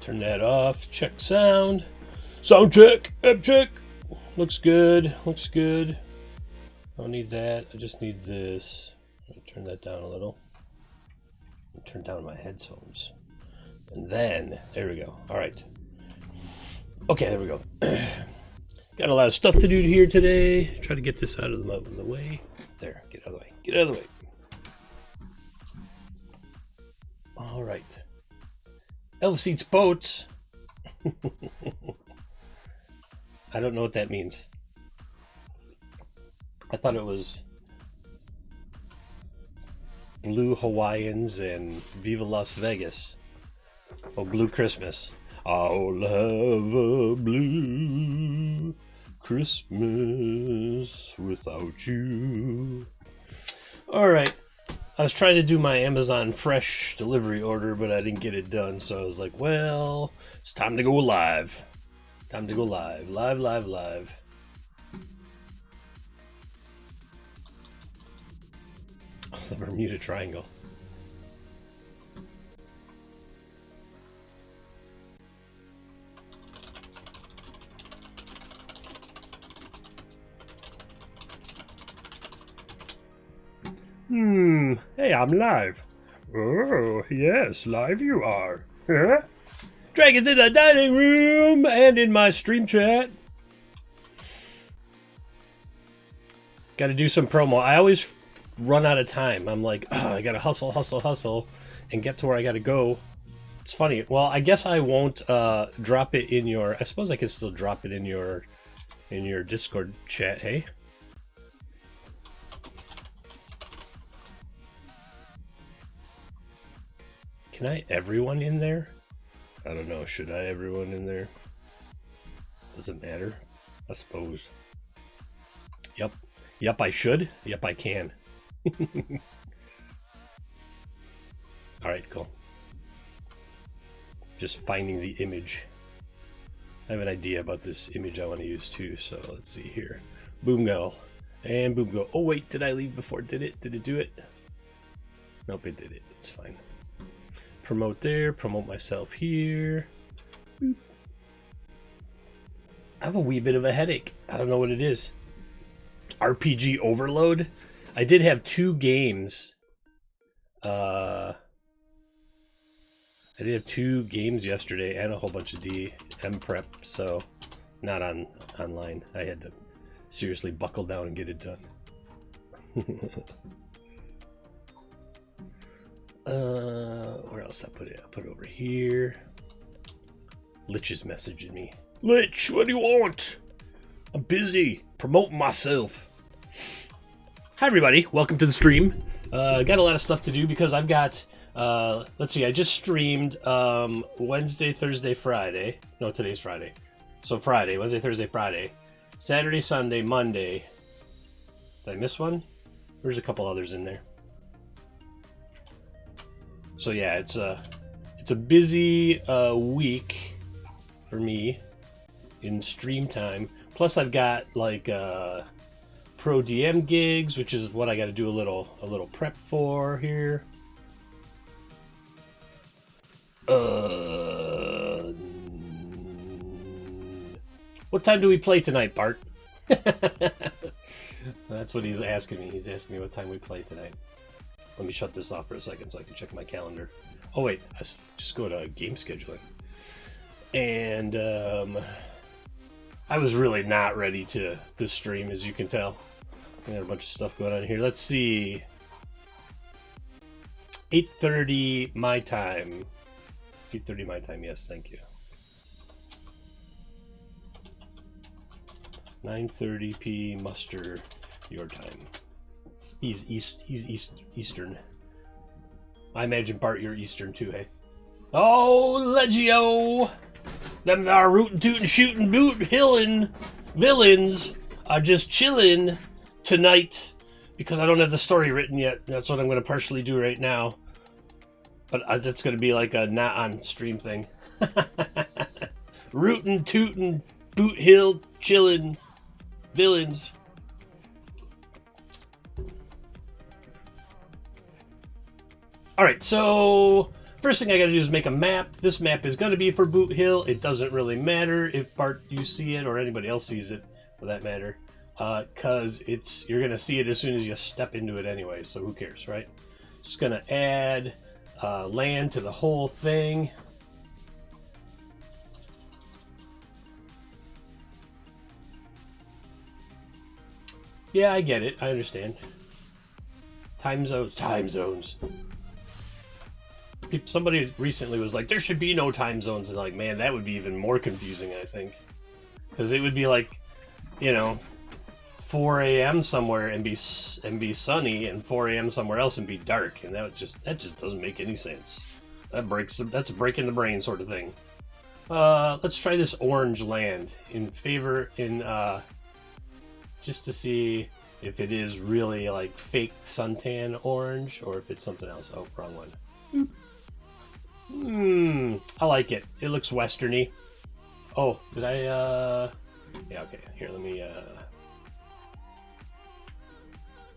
Turn that off. Check sound. Sound check. App check. Looks good. Looks good. I don't need that. I just need this. Turn that down a little. Turn down my headphones. And then, there we go. All right. Okay, there we go. Got a lot of stuff to do here today. Try to get this out of the way. There, get out of the way. Get out of the way. All right. Elf Seats Boats. I don't know what that means. I thought it was Blue Hawaiians and Viva Las Vegas. Oh, Blue Christmas. I'll have a blue Christmas without you. All right. I was trying to do my Amazon Fresh delivery order, but I didn't get it done. So I was like, well, it's time to go live. Time to go live. Live, live, live. Oh, the Bermuda Triangle. Hey, I'm live. Oh, yes, live you are. Huh? Dragons in the dining room and in my stream chat. Got to do some promo. I always run out of time. I'm like, oh, I got to hustle, hustle, hustle and get to where I got to go. It's funny. Well, I guess I won't drop it in your... I suppose I can still drop it in your Discord chat, hey? Can I everyone in there? I don't know. Should I everyone in there? Doesn't matter. I suppose. Yep. Yep, I should. Yep, I can. Alright, cool. Just finding the image. I have an idea about this image I want to use too, so let's see here. Boom go. And boom go. Oh wait, did I leave before? Did it? Did it do it? Nope, it did it. It's fine. Promote there, promote myself here. Boop. I have a wee bit of a headache. I don't know what it is. RPG overload. I did have 2 games. I did have 2 games yesterday and a whole bunch of DM prep, so not online. I had to seriously buckle down and get it done. Where else I put it? I put it over here. Lich is messaging me. Lich, what do you want? I'm busy promoting myself. Hi everybody, welcome to the stream. Got a lot of stuff to do because I've got, let's see, I just streamed Wednesday, Thursday, Friday. No, today's Friday. So Friday, Wednesday, Thursday, Friday. Saturday, Sunday, Monday. Did I miss one? There's a couple others in there. So yeah, it's a busy week for me in stream time. Plus I've got like pro DM gigs, which is what I got to do a little prep for here. What time do we play tonight, Bart? That's what he's asking me. He's asking me what time we play tonight. Let me shut this off for a second so I can check my calendar. Oh wait, let's just go to game scheduling. And I was really not ready to stream, as you can tell. I got a bunch of stuff going on here. Let's see. 8:30 my time. 8:30 my time, yes, thank you. 9:30 p. muster your time. He's Eastern. I imagine Bart, you're Eastern too, hey? Oh, Legio! Them are rootin' tootin' shootin' boot hillin' villains are just chillin' tonight because I don't have the story written yet. That's what I'm gonna partially do right now. But that's gonna be like a not on stream thing. Rootin' tootin' boot hill chillin' villains. All right, so First thing I gotta do is make a map. This map is gonna be for Boot Hill. It doesn't really matter if Bart, you see it, or anybody else sees it, for that matter. Cause you're gonna see it as soon as you step into it anyway, so who cares, right? Just gonna add land to the whole thing. Yeah, I get it. I understand. Time zones. Somebody recently was like, there should be no time zones. And like, man, that would be even more confusing, I think. Because it would be like, you know, 4 a.m. somewhere and be sunny, and 4 a.m. somewhere else and be dark. And that just doesn't make any sense. That's a break in the brain sort of thing. Let's try this orange land just to see if it is really like fake suntan orange or if it's something else. Oh, wrong one. I like it. It looks westerny. Oh, did I, yeah, okay. Here, let me, I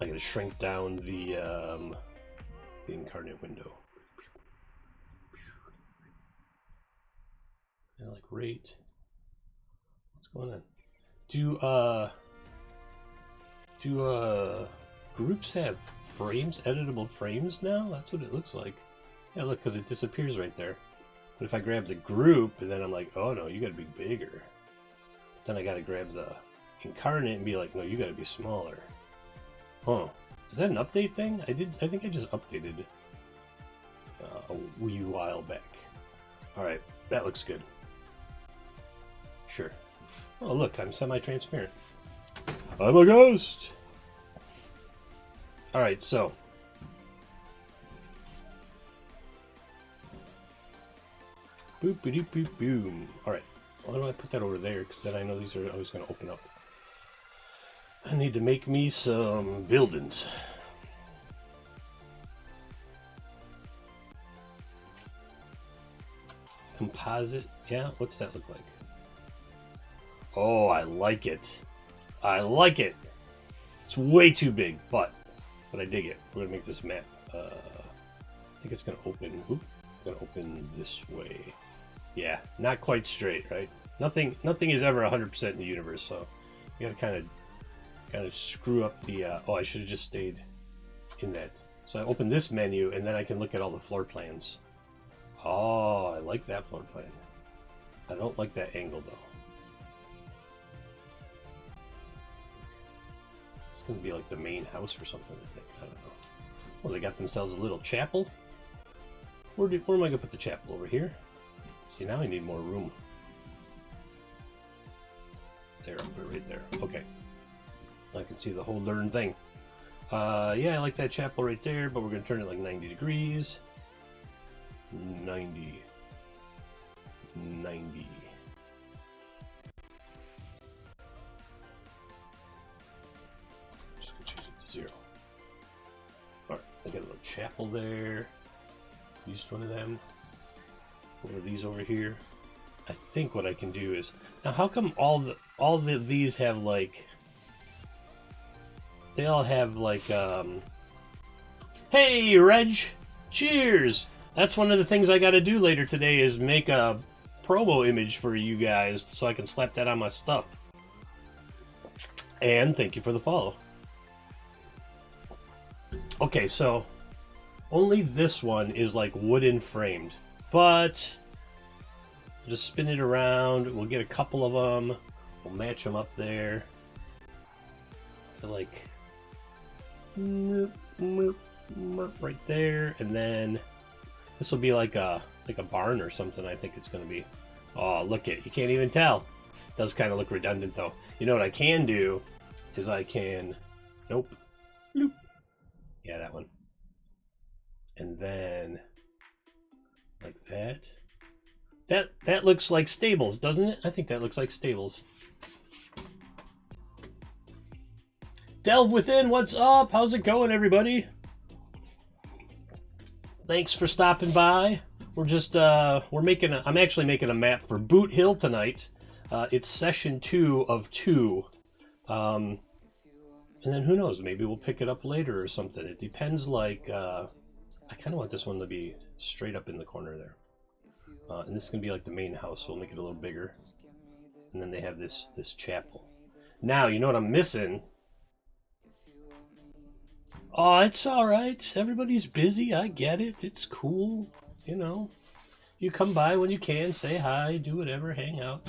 gotta shrink down the incarnate window. Yeah, like rate. What's going on? Do groups have frames, editable frames now? That's what it looks like. Yeah, look, because it disappears right there. But if I grab the group, and then I'm like, oh no, you gotta be bigger. Then I gotta grab the incarnate and be like, no, you gotta be smaller. Huh. Is that an update thing? I think I just updated a wee while back. Alright, that looks good. Sure. Oh look, I'm semi-transparent. I'm a ghost! Alright, so. Boop, boop, boop, boom. Alright, why don't I put that over there? Because then I know these are always going to open up. I need to make me some buildings. Composite? Yeah, what's that look like? Oh, I like it. I like it. It's way too big, but I dig it. We're gonna make this map. I think it's gonna open. Oop, gonna open this way. Yeah, not quite straight, right? Nothing is ever 100% in the universe, so you gotta kind of screw up the. Oh, I should have just stayed in that. So I open this menu, and then I can look at all the floor plans. Oh, I like that floor plan. I don't like that angle though. It's gonna be like the main house or something, I think. I don't know. Well, they got themselves a little chapel. Where am I gonna put the chapel? Over here? See, now I need more room. There, I'll put it right there. Okay. I can see the whole darn thing. Yeah, I like that chapel right there, but we're gonna turn it like 90 degrees. 90. Just gonna change it to 0. Alright, I got a little chapel there. Used one of them. One of these over here. I think what I can do is, now how come all these have like, they all have like, hey Reg, cheers! That's one of the things I gotta do later today is make a promo image for you guys so I can slap that on my stuff. And thank you for the follow. Okay, so only this one is like wooden framed, but just spin it around. We'll get a couple of them. We'll match them up there. Like right there, and then this will be like a barn or something. I think it's going to be. Oh, look it! You can't even tell. It does kind of look redundant though. You know what I can do is I can. Nope. Bloop. Yeah, that one. And then like that. That looks like stables, doesn't it? I think that looks like stables. Delve Within, what's up? How's it going, everybody? Thanks for stopping by. We're just I'm actually making a map for Boot Hill tonight. It's session 2 of 2. And then who knows, maybe we'll pick it up later or something. It depends, like, I I kind of want this one to be straight up in the corner there. And this is going to be like the main house, so we'll make it a little bigger. And then they have this chapel. Now, you know what I'm missing? Oh, it's all right. Everybody's busy. I get it. It's cool. You know, you come by when you can, say hi, do whatever, hang out.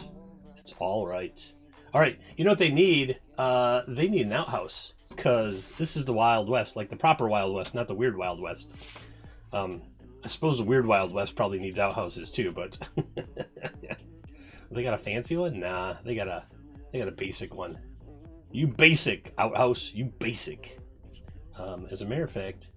It's all right. All right. You know what they need? They need an outhouse, because this is the Wild West, like the proper Wild West, not the weird Wild West. I suppose the weird Wild West probably needs outhouses too, but they got a fancy one? Nah, they got a basic one. You basic outhouse, you basic. As a matter of fact,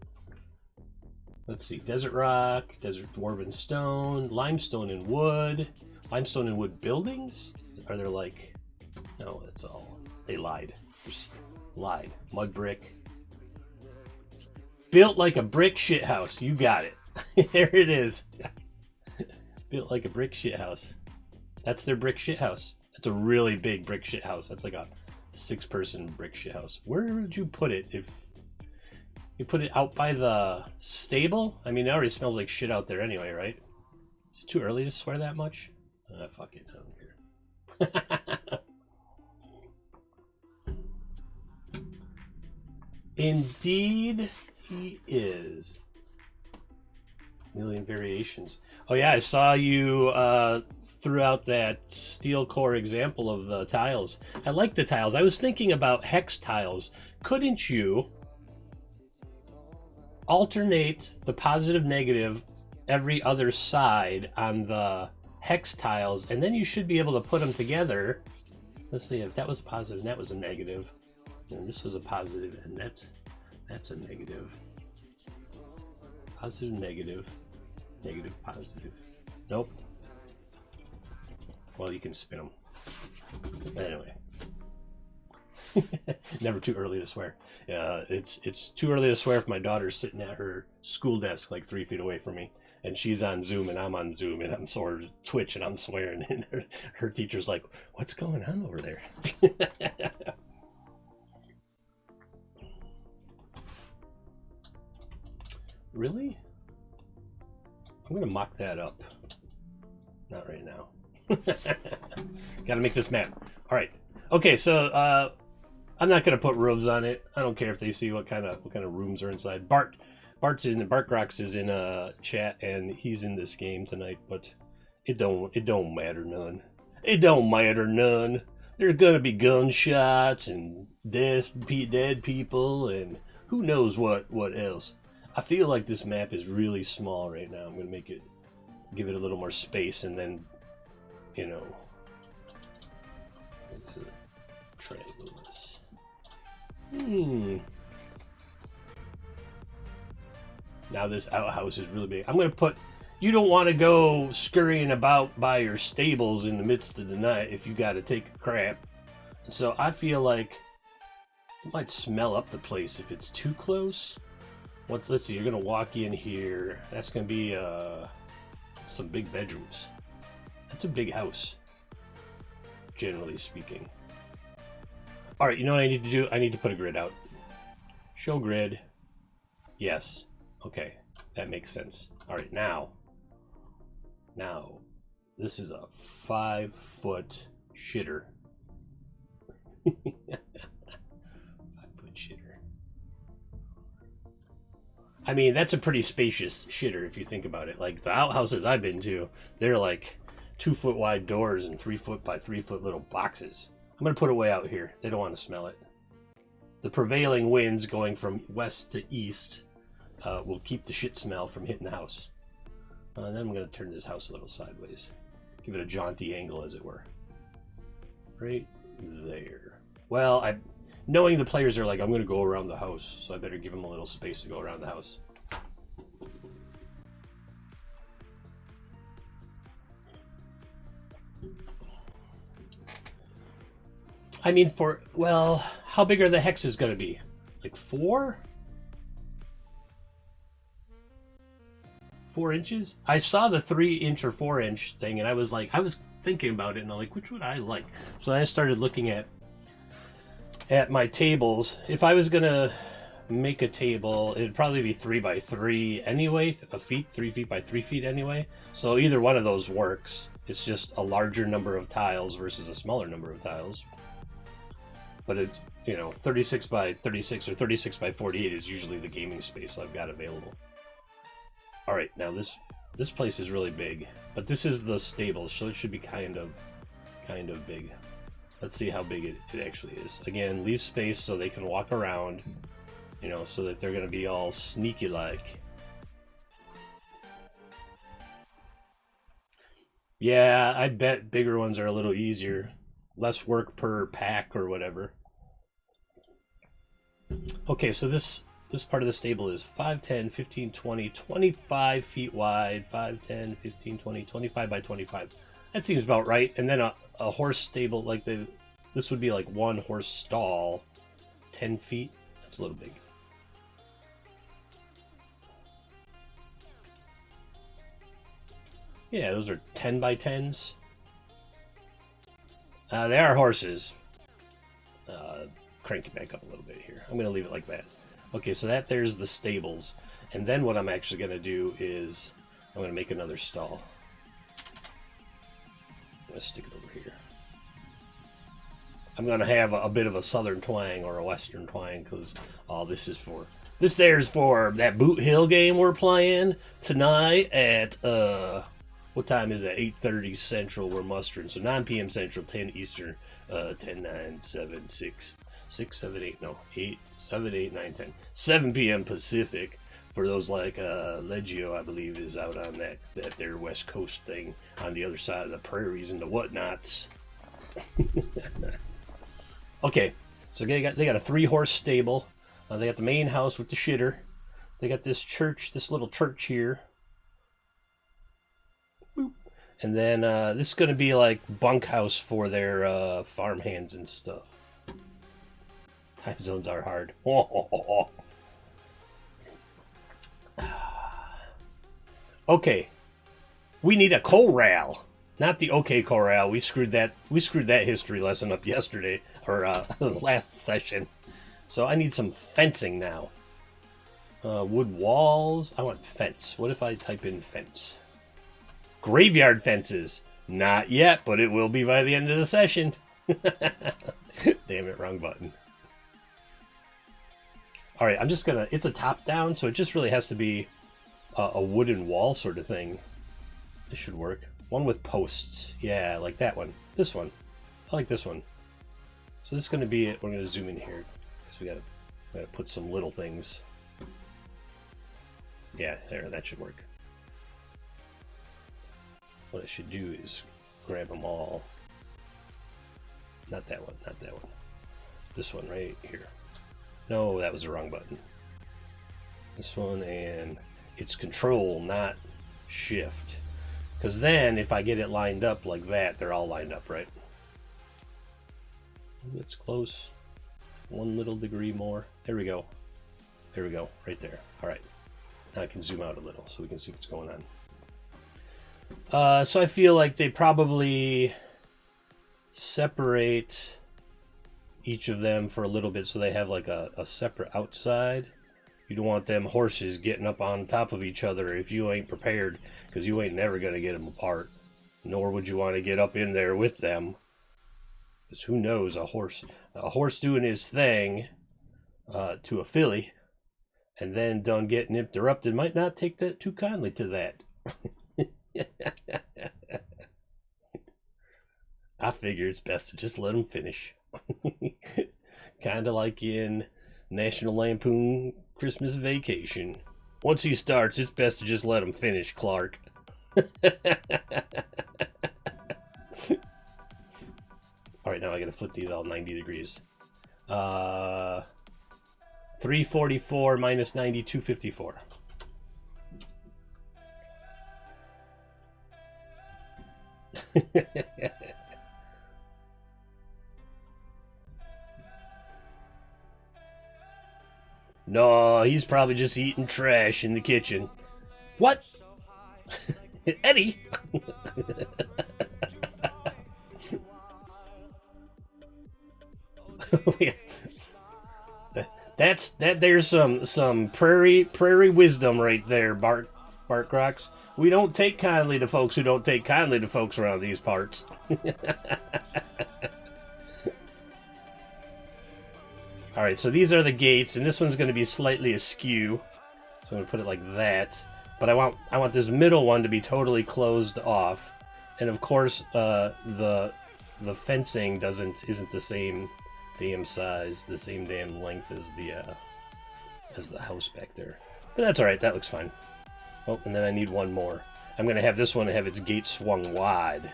let's see, desert rock, desert dwarven stone, limestone and wood. Limestone and wood buildings? Are there like, no, that's all, they lied. Lied. Mud brick. Built like a brick shit house. You got it. There it is. Built like a brick shit house. That's their brick shit house. That's a really big brick shit house. That's like a 6-person brick shit house. Where would you put it if you put it out by the stable? I mean, it already smells like shit out there anyway, right? Is it too early to swear that much? Fuck it. I don't care. Indeed, he is. Million variations. Oh yeah, I saw you threw out that steel core example of the tiles. I like the tiles. I was thinking about hex tiles. Couldn't you alternate the positive negative every other side on the hex tiles, and then you should be able to put them together. Let's see, if that was a positive and that was a negative, and this was a positive and that's a negative. Positive, negative, negative, positive. Nope. Well, you can spin them. Anyway. Never too early to swear. It's too early to swear if my daughter's sitting at her school desk like 3 feet away from me, and she's on Zoom and I'm on Zoom and I'm sort of Twitch and I'm swearing, and her teacher's like, "What's going on over there?" Really? I'm gonna mock that up. Not right now. Gotta make this map. All right. Okay, so I'm not gonna put roofs on it. I don't care if they see what kind of rooms are inside. Bart's in. Bartgrox is in a chat, and he's in this game tonight. But it don't matter none. It don't matter none. There's gonna be gunshots and dead people, and who knows what else. I feel like this map is really small right now. I'm gonna give it a little more space, and then, you know, triangle this. Now this outhouse is really big. I'm gonna put. You don't want to go scurrying about by your stables in the midst of the night if you got to take a crap. So I feel like it might smell up the place if it's too close. Let's see, you're gonna walk in here. That's gonna be some big bedrooms. That's a big house, generally speaking. All right, you know what I need to do? I need to put a grid out. Show grid. Yes. Okay, that makes sense. All right, now this is a 5-foot shitter. 5-foot shitter. I mean, that's a pretty spacious shitter if you think about it. Like the outhouses I've been to, they're like 2-foot wide doors and 3-foot by 3-foot little boxes. I'm gonna put it way out here. They don't want to smell it. The prevailing winds going from west to east will keep the shit smell from hitting the house. And then I'm gonna turn this house a little sideways. Give it a jaunty angle, as it were. Right there. Well, knowing the players are like, I'm going to go around the house, so I better give them a little space to go around the house. I mean, well, how big are the hexes going to be? Like 4? 4 inches? I saw the 3-inch or 4-inch thing, and I was thinking about it, and I'm like, which would I like? So I started looking at my tables. If I was gonna make a table. It'd probably be 3 by 3 anyway, a feet, 3 feet by 3 feet anyway. So either one of those works. It's just a larger number of tiles versus a smaller number of tiles. But it's, you know, 36 by 36 or 36 by 48 is usually the gaming space I've got available. All right, now this place is really big, but this is the stable, so it should be kind of big. Let's see how big it actually is. Again, leave space so they can walk around, you know, so that they're going to be all sneaky like. Yeah, I bet bigger ones are a little easier. Less work per pack or whatever. Okay, so this part of the stable is 5, 10, 15, 20, 25 feet wide. 5, 10, 15, 20, 25 by 25. That seems about right. And then a horse stable, like this would be like one horse stall. 10 feet. That's a little big. Yeah, those are 10 by 10s. They are horses. Crank it back up a little bit here. I'm going to leave it like that. Okay, so there's the stables. And then what I'm actually going to do is I'm going to make another stall. I'm going to stick it over here. I'm going to have a bit of a southern twang or a western twang because this there's for that Boot Hill game we're playing tonight at what time is it? 8:30 Central we're mustering. So 9 p.m. Central, 10 Eastern, 10, 9, 7, 6, 7, 8, no, 8, 7, 8, 9, 10. 7 p.m. Pacific for those like Legio, I believe, is out on that their West Coast thing on the other side of the prairies and the whatnots. Okay, so they got a 3-horse stable. They got the main house with the shitter. They got this church, this little church here. And then this is going to be like bunkhouse for their farm hands and stuff. Time zones are hard. Okay, we need a corral, not the OK Corral. We screwed that history lesson up yesterday or last session. So I need some fencing now. Wood walls. I want fence. What if I type in fence? Graveyard fences. Not yet, but it will be by the end of the session. Damn it, wrong button. All right, I'm just gonna, it's a top down, so it just really has to be a wooden wall sort of thing. This should work. One with posts. Yeah, like that one. This one. I like this one. So this is gonna be it. We're gonna zoom in here because we gotta put some little things. Yeah, there, that should work. What I should do is grab them all. Not that one, not that one. This one right here. No, that was the wrong button. This one, and it's control, not shift. Because then if I get it lined up like that, they're all lined up, right? It's close. 1 little degree more. There we go. There we go, right there. All right. Now I can zoom out a little so we can see what's going on. So I feel like they probably separate each of them for a little bit so they have like a separate outside. You don't want them horses getting up on top of each other if you ain't prepared, because you ain't never going to get them apart. Nor would you want to get up in there with them. Because who knows, a horse doing his thing to a filly and then done getting interrupted might not take that too kindly to that. I figure it's best to just let them finish. Kind of like in National Lampoon Christmas Vacation. Once he starts, it's best to just let him finish, Clark. Alright, now I gotta flip these all 90 degrees. 344 minus 90, 254. No, he's probably just eating trash in the kitchen. What? Eddie? There's some prairie wisdom right there, Bart Crocs. We don't take kindly to folks who don't take kindly to folks around these parts. All right, so these are the gates, and this one's going to be slightly askew. So I'm going to put it like that. But I want this middle one to be totally closed off, and of course the fencing isn't the same damn size, the same damn length as the house back there. But that's all right. That looks fine. Oh, and then I need one more. I'm going to have this one have its gate swung wide.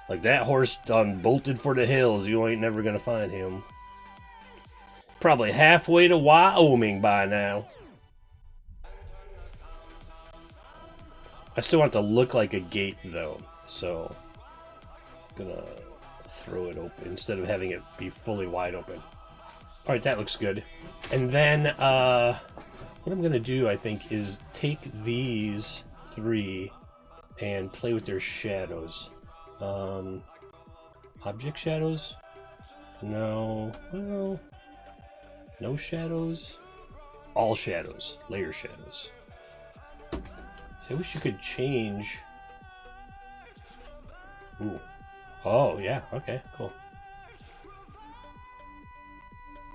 Like that horse done bolted for the hills. You ain't never going to find him. Probably halfway to Wyoming by now. I still want it to look like a gate though, so I'm gonna throw it open instead of having it be fully wide open. Alright, that looks good. And then what I'm gonna do, I think, is take these three and play with their shadows. Object shadows? No. Well, no shadows. All shadows. Layer shadows. So I wish you could change. Ooh. Oh, yeah. Okay, cool.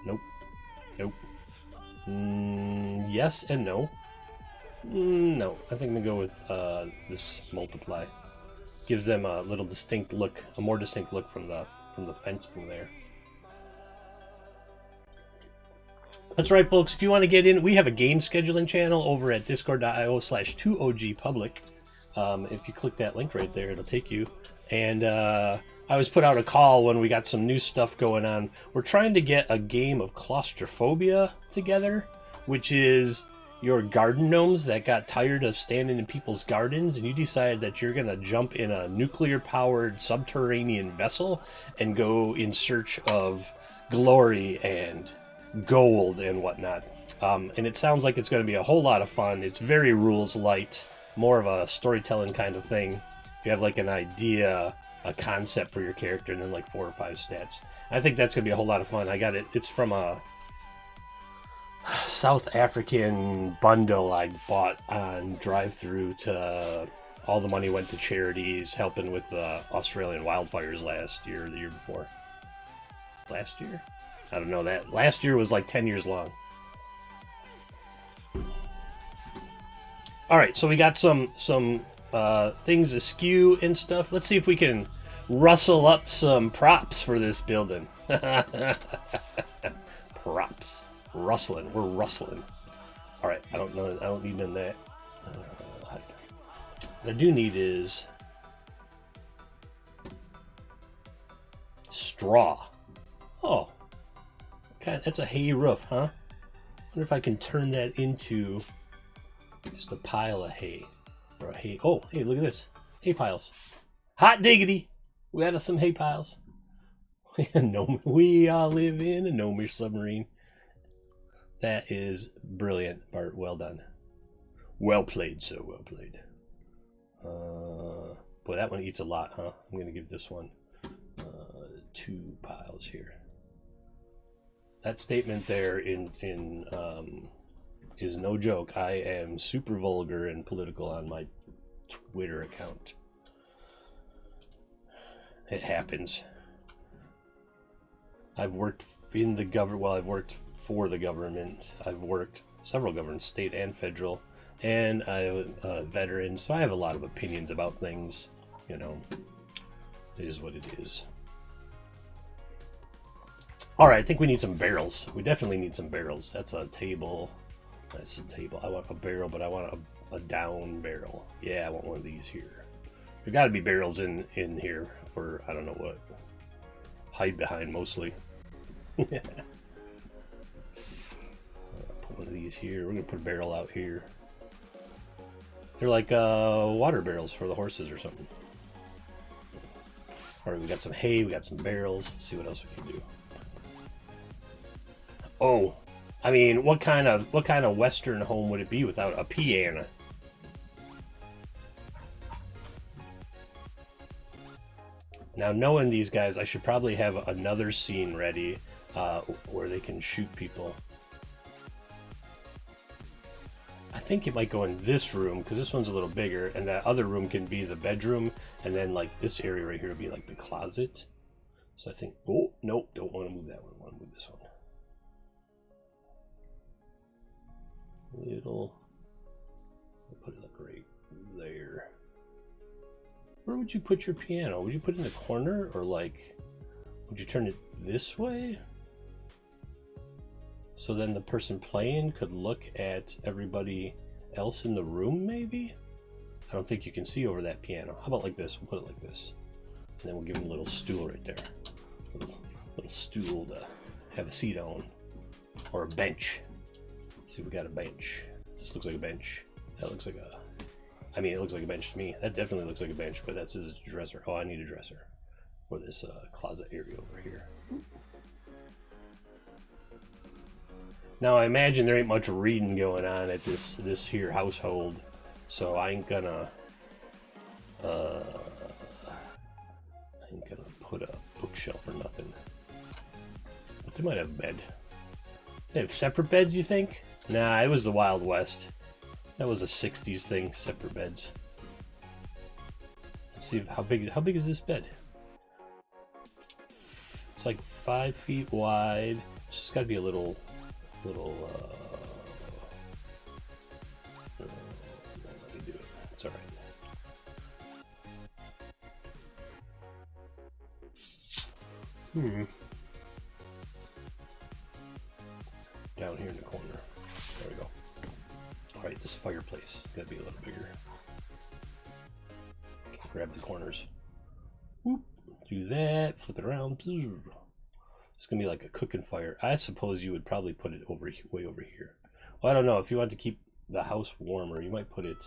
Nope. Nope. Yes and no. No. I think I'm going to go with this multiply. Gives them a little distinct look, a more distinct look from the fencing there. That's right, folks. If you want to get in, we have a game scheduling channel over at discord.io/2ogpublic. If you click that link right there, it'll take you. And I always put out a call when we got some new stuff going on. We're trying to get a game of Claustrophobia together, which is your garden gnomes that got tired of standing in people's gardens, and you decided that you're going to jump in a nuclear-powered subterranean vessel and go in search of glory and gold and whatnot. And it sounds like it's going to be a whole lot of fun. It's very rules light, more of a storytelling kind of thing. You have like an idea, a concept for your character, and then like 4 or 5 stats. I think that's going to be a whole lot of fun. I got it. It's from a South African bundle I bought on drive-through. To all the money went to charities helping with the Australian wildfires last year, or the year before. Last year? I don't know that. Last year was like 10 years long. All right, so we got some things askew and stuff. Let's see if we can rustle up some props for this building. Props. Rustling. We're rustling. All right, I don't know. I don't need none of that. What I do need is straw. Oh. God, that's a hay roof, huh? I wonder if I can turn that into just a pile of hay. Or a hay. Oh, hey, look at this. Hay piles. Hot diggity! We got us some hay piles. We all live in a gnomish submarine. That is brilliant, Bart. Well done. Well played, sir. Well played. Boy, that one eats a lot, huh? I'm going to give this one 2 piles here. That statement there is no joke. I am super vulgar and political on my Twitter account. It happens. I've worked in the government. Well, I've worked for the government. I've worked several governments, state and federal, and I'm a veteran, so I have a lot of opinions about things. You know, it is what it is. All right, I think we need some barrels. We definitely need some barrels. That's a table. That's a table. I want a barrel, but I want a down barrel. Yeah, I want one of these here. There got to be barrels in here for, I don't know what. Hide behind, mostly. Put one of these here. We're going to put a barrel out here. They're like water barrels for the horses or something. All right, we got some hay. We got some barrels. Let's see what else we can do. Oh, I mean, what kind of Western home would it be without a piano? Now, knowing these guys, I should probably have another scene ready where they can shoot people. I think it might go in this room because this one's a little bigger, and that other room can be the bedroom, and then like this area right here will be like the closet. So I think, oh, nope, don't want to move that one. I want to move this one. Little, I'll put it like right there. Where would you put your piano? Would you put it in the corner, or like, would you turn it this way? So then the person playing could look at everybody else in the room, maybe? I don't think you can see over that piano. How about like this? We'll put it like this. And then we'll give him a little stool right there. Little stool to have a seat on. Or a bench. Let's see, we got a bench. This looks like a bench. That looks like a... I mean, it looks like a bench to me. That definitely looks like a bench, but that's his dresser. Oh, I need a dresser for this closet area over here. Now, I imagine there ain't much reading going on at this here household, so I ain't gonna put a bookshelf or nothing. But they might have a bed. They have separate beds, you think? Nah, it was the Wild West. That was a 60s thing, separate beds. Let's see how big is this bed? It's like 5 feet wide. It's just gotta be a little let me do it. It's all right. Down here in the corner. There we go. All right, this fireplace gotta be a little bigger. Grab the corners. Whoop. Do that. Flip it around. It's gonna be like a cooking fire. I suppose you would probably put it way over here. Well, I don't know. If you want to keep the house warmer, you might put it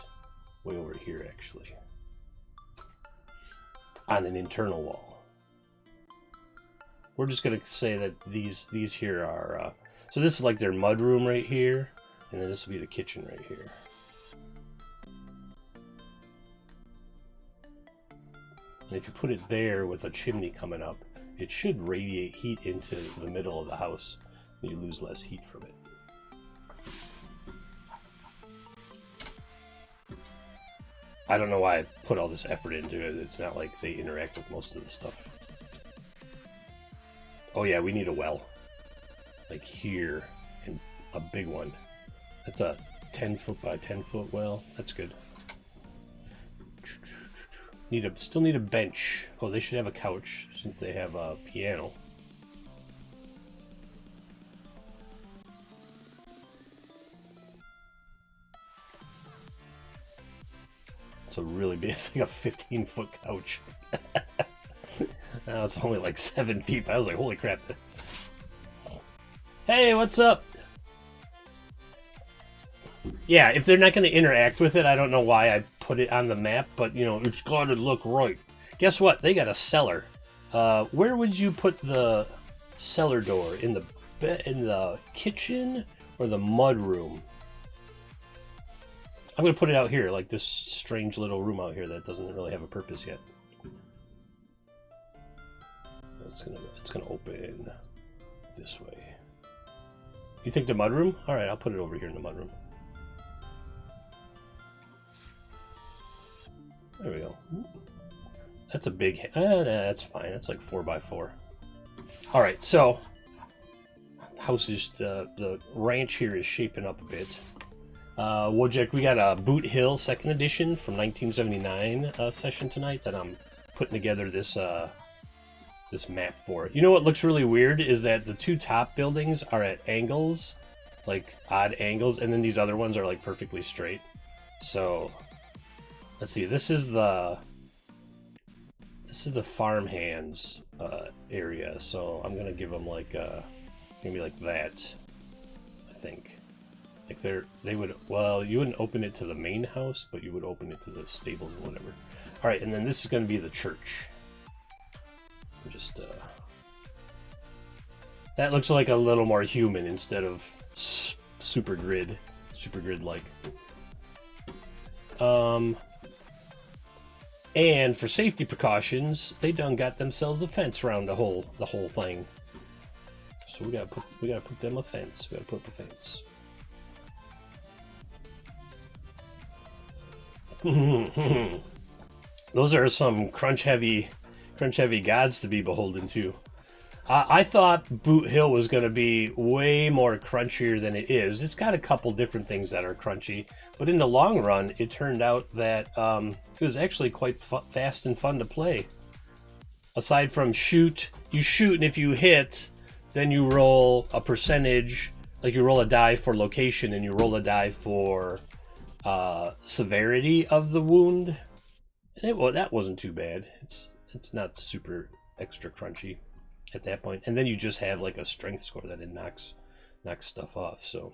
way over here, actually, on an internal wall. We're just gonna say that these here are. So this is like their mud room right here, and then this will be the kitchen right here. And if you put it there with a chimney coming up, it should radiate heat into the middle of the house. You lose less heat from it. I don't know why I put all this effort into it. It's not like they interact with most of the stuff. Oh yeah, we need a well. Like here, and a big one. That's a 10-foot by 10-foot well. That's good. Still need a bench. Oh, they should have a couch since they have a piano. It's a really big, it's like a 15-foot couch. Now it's only like 7 feet. I was like, holy crap. Hey, what's up? Yeah, if they're not going to interact with it, I don't know why I put it on the map, but, you know, it's got to look right. Guess what? They got a cellar. Where would you put the cellar door? In the kitchen or the mud room? I'm going to put it out here, like this strange little room out here that doesn't really have a purpose yet. It's gonna open this way. You think the mud room? All right, I'll put it over here in the mud room. There we go. That's a big... nah, that's fine. That's like 4x4. All right, so house is the ranch here is shaping up a bit. Wojak, we got a Boot Hill 2nd edition from 1979 session tonight that I'm putting together this this map for. You know what looks really weird is that the two top buildings are at angles, like odd angles, and then these other ones are like perfectly straight. So let's see. This is the farmhands area. So I'm gonna give them like maybe like that. I think. Like they would, well, you wouldn't open it to the main house, but you would open it to the stables and whatever. All right, and then this is going to be the church. We're just that looks like a little more human instead of super grid like. And for safety precautions, they done got themselves a fence around the whole thing. So we gotta put them a fence. We gotta put up a fence. Those are some crunch heavy gods to be beholden to. I thought Boot Hill was going to be way more crunchier than it is. It's got a couple different things that are crunchy, but in the long run, it turned out that it was actually quite fast and fun to play. Aside from you shoot, and if you hit, then you roll a percentage. Like you roll a die for location, and you roll a die for severity of the wound. And that wasn't too bad. It's not super extra crunchy at that point, and then you just have like a strength score that it knocks stuff off. So,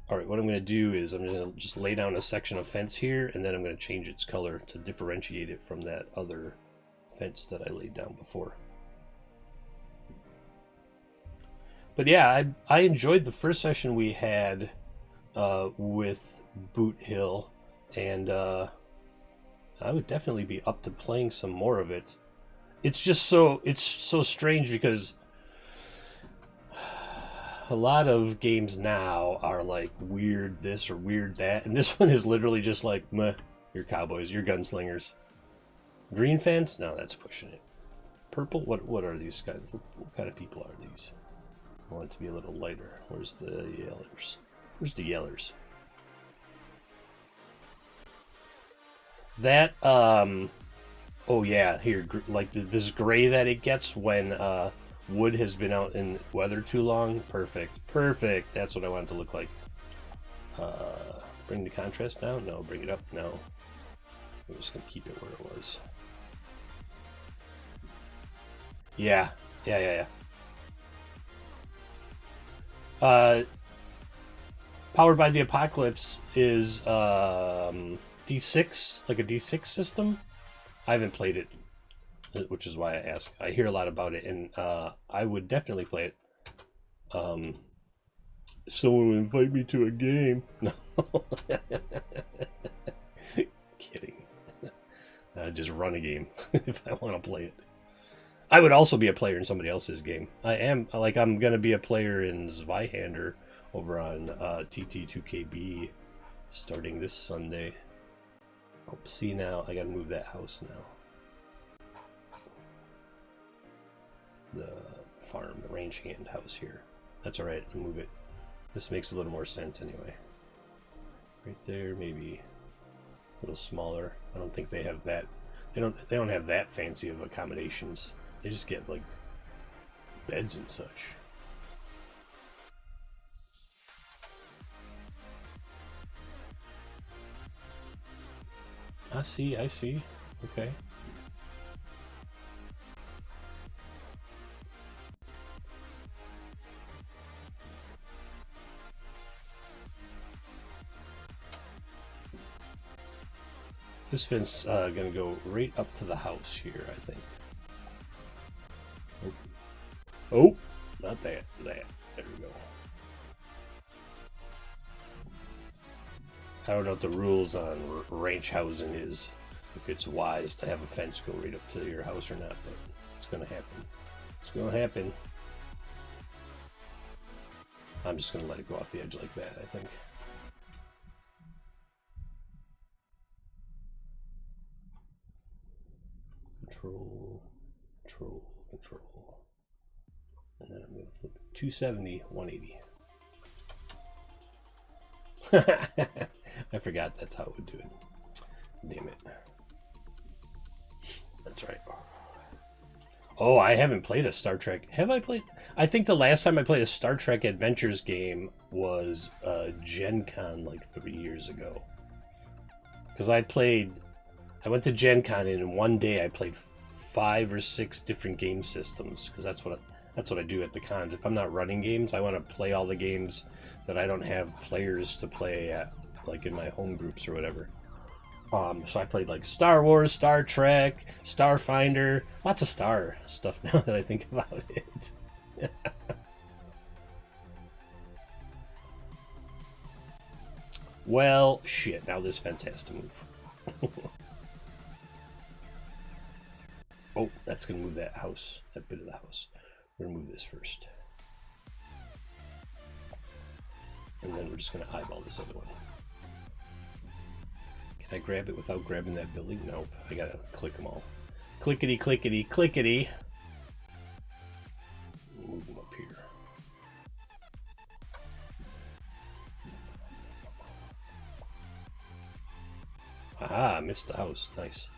all right, what I'm going to do is I'm going to just lay down a section of fence here, and then I'm going to change its color to differentiate it from that other fence that I laid down before. But yeah, I enjoyed the first session we had with Boot Hill, and I would definitely be up to playing some more of it. It's so strange because a lot of games now are like weird this or weird that, and this one is literally just like, meh, you're cowboys, you're gunslingers. Green fence? No, that's pushing it. Purple? What are these guys? What kind of people are these? I want it to be a little lighter. Where's the yellers? Where's the yellers? That, oh yeah, here, like this gray that it gets when wood has been out in weather too long. Perfect. That's what I want it to look like. Bring the contrast down? No. Bring it up? No. I'm just going to keep it where it was. Yeah. Powered by the Apocalypse is D6, like a D6 system. I haven't played it, which is why I ask. I hear a lot about it, and I would definitely play it. Someone would invite me to a game. No. Kidding. Just run a game if I want to play it. I would also be a player in somebody else's game. I'm going to be a player in Zweihander over on TT2KB starting this Sunday. Oh, see, now I gotta move that house now. The farm, the range hand house here. That's alright, I'll move it. This makes a little more sense anyway. Right there, maybe a little smaller. I don't think they have that. They don't have that fancy of accommodations. They just get like beds and such. I see. Okay. This fence gonna go right up to the house here, I think. Oh, not that. There we go. I don't know what the rules on ranch housing is, if it's wise to have a fence go right up to your house or not, but it's gonna happen. It's gonna happen. I'm just gonna let it go off the edge like that, I think. Control. And then I'm gonna flip it 270, 180. I forgot that's how it would do it. Damn it. That's right. Oh, I haven't played a Star Trek. Have I played? I think the last time I played a Star Trek Adventures game was Gen Con like 3 years ago. Because I went to Gen Con and in one day I played 5 or 6 different game systems. Because that's what I do at the cons. If I'm not running games, I want to play all the games that I don't have players to play at, like in my home groups or whatever. So I played like Star Wars, Star Trek, Starfinder, lots of Star stuff now that I think about it. Well, shit, now this fence has to move. Oh, that's going to move that house, that bit of the house. We're going to move this first. And then we're just going to eyeball this other one. Can I grab it without grabbing that building? Nope. I gotta click them all. Clickety, clickety, clickety. Move them up here. Aha, missed the house. Nice.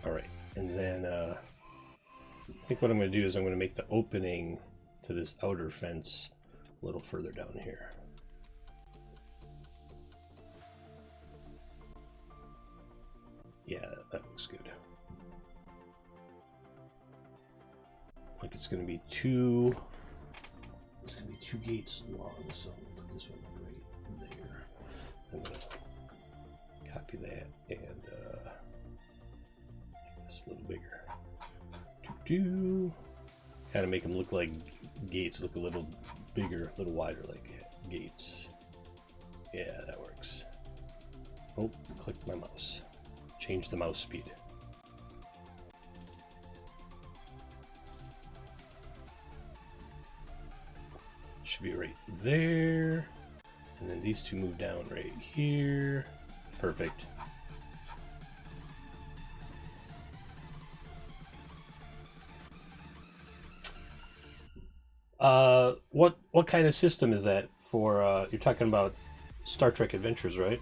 Alright, and then I think what I'm going to do is I'm going to make the opening to this outer fence a little further down here. Yeah, that looks good. Like it's going to be two gates long, so I'm going to put this one right there. I'm going to copy that and make this a little bigger. Kind of make them look like gates, look a little bigger, a little wider like gates. Yeah, that works. Oh, click my mouse. Change the mouse speed. Should be right there. And then these two move down right here. Perfect. What kind of system is that for, you're talking about Star Trek Adventures, right?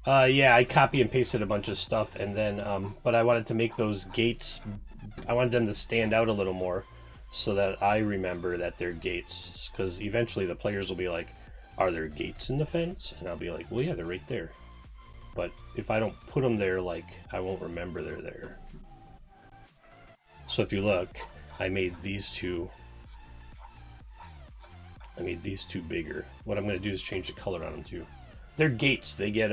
Yeah, I copy and pasted a bunch of stuff, and then, but I wanted to make those gates, I wanted them to stand out a little more, so that I remember that they're gates, because eventually the players will be like, are there gates in the fence? And I'll be like, well, yeah, they're right there. But if I don't put them there, like, I won't remember they're there. So if you look, I made these two bigger. What I'm going to do is change the color on them too. They're gates. They get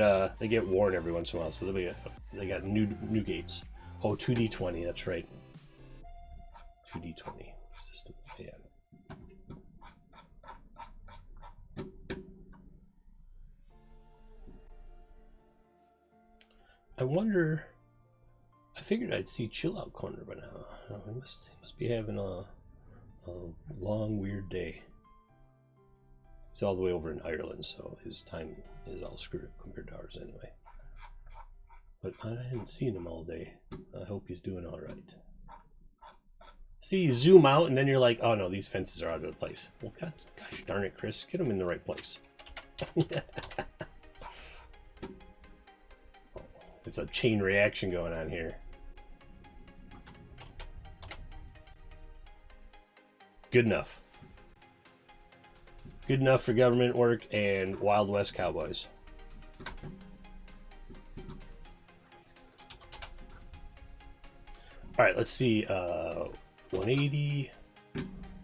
worn every once in a while, so they got new gates. Oh, 2D20. That's right. 2D20 system. Yeah. I wonder. I figured I'd see Chill Out Corner by now. He must be having a long, weird day. He's all the way over in Ireland, so his time is all screwed up compared to ours anyway. But I haven't seen him all day. I hope he's doing all right. See, you zoom out, and then you're like, oh no, these fences are out of place. Well, gosh darn it, Chris. Get them in the right place. It's a chain reaction going on here. Good enough. Good enough for government work and Wild West cowboys. All right, let's see. 180,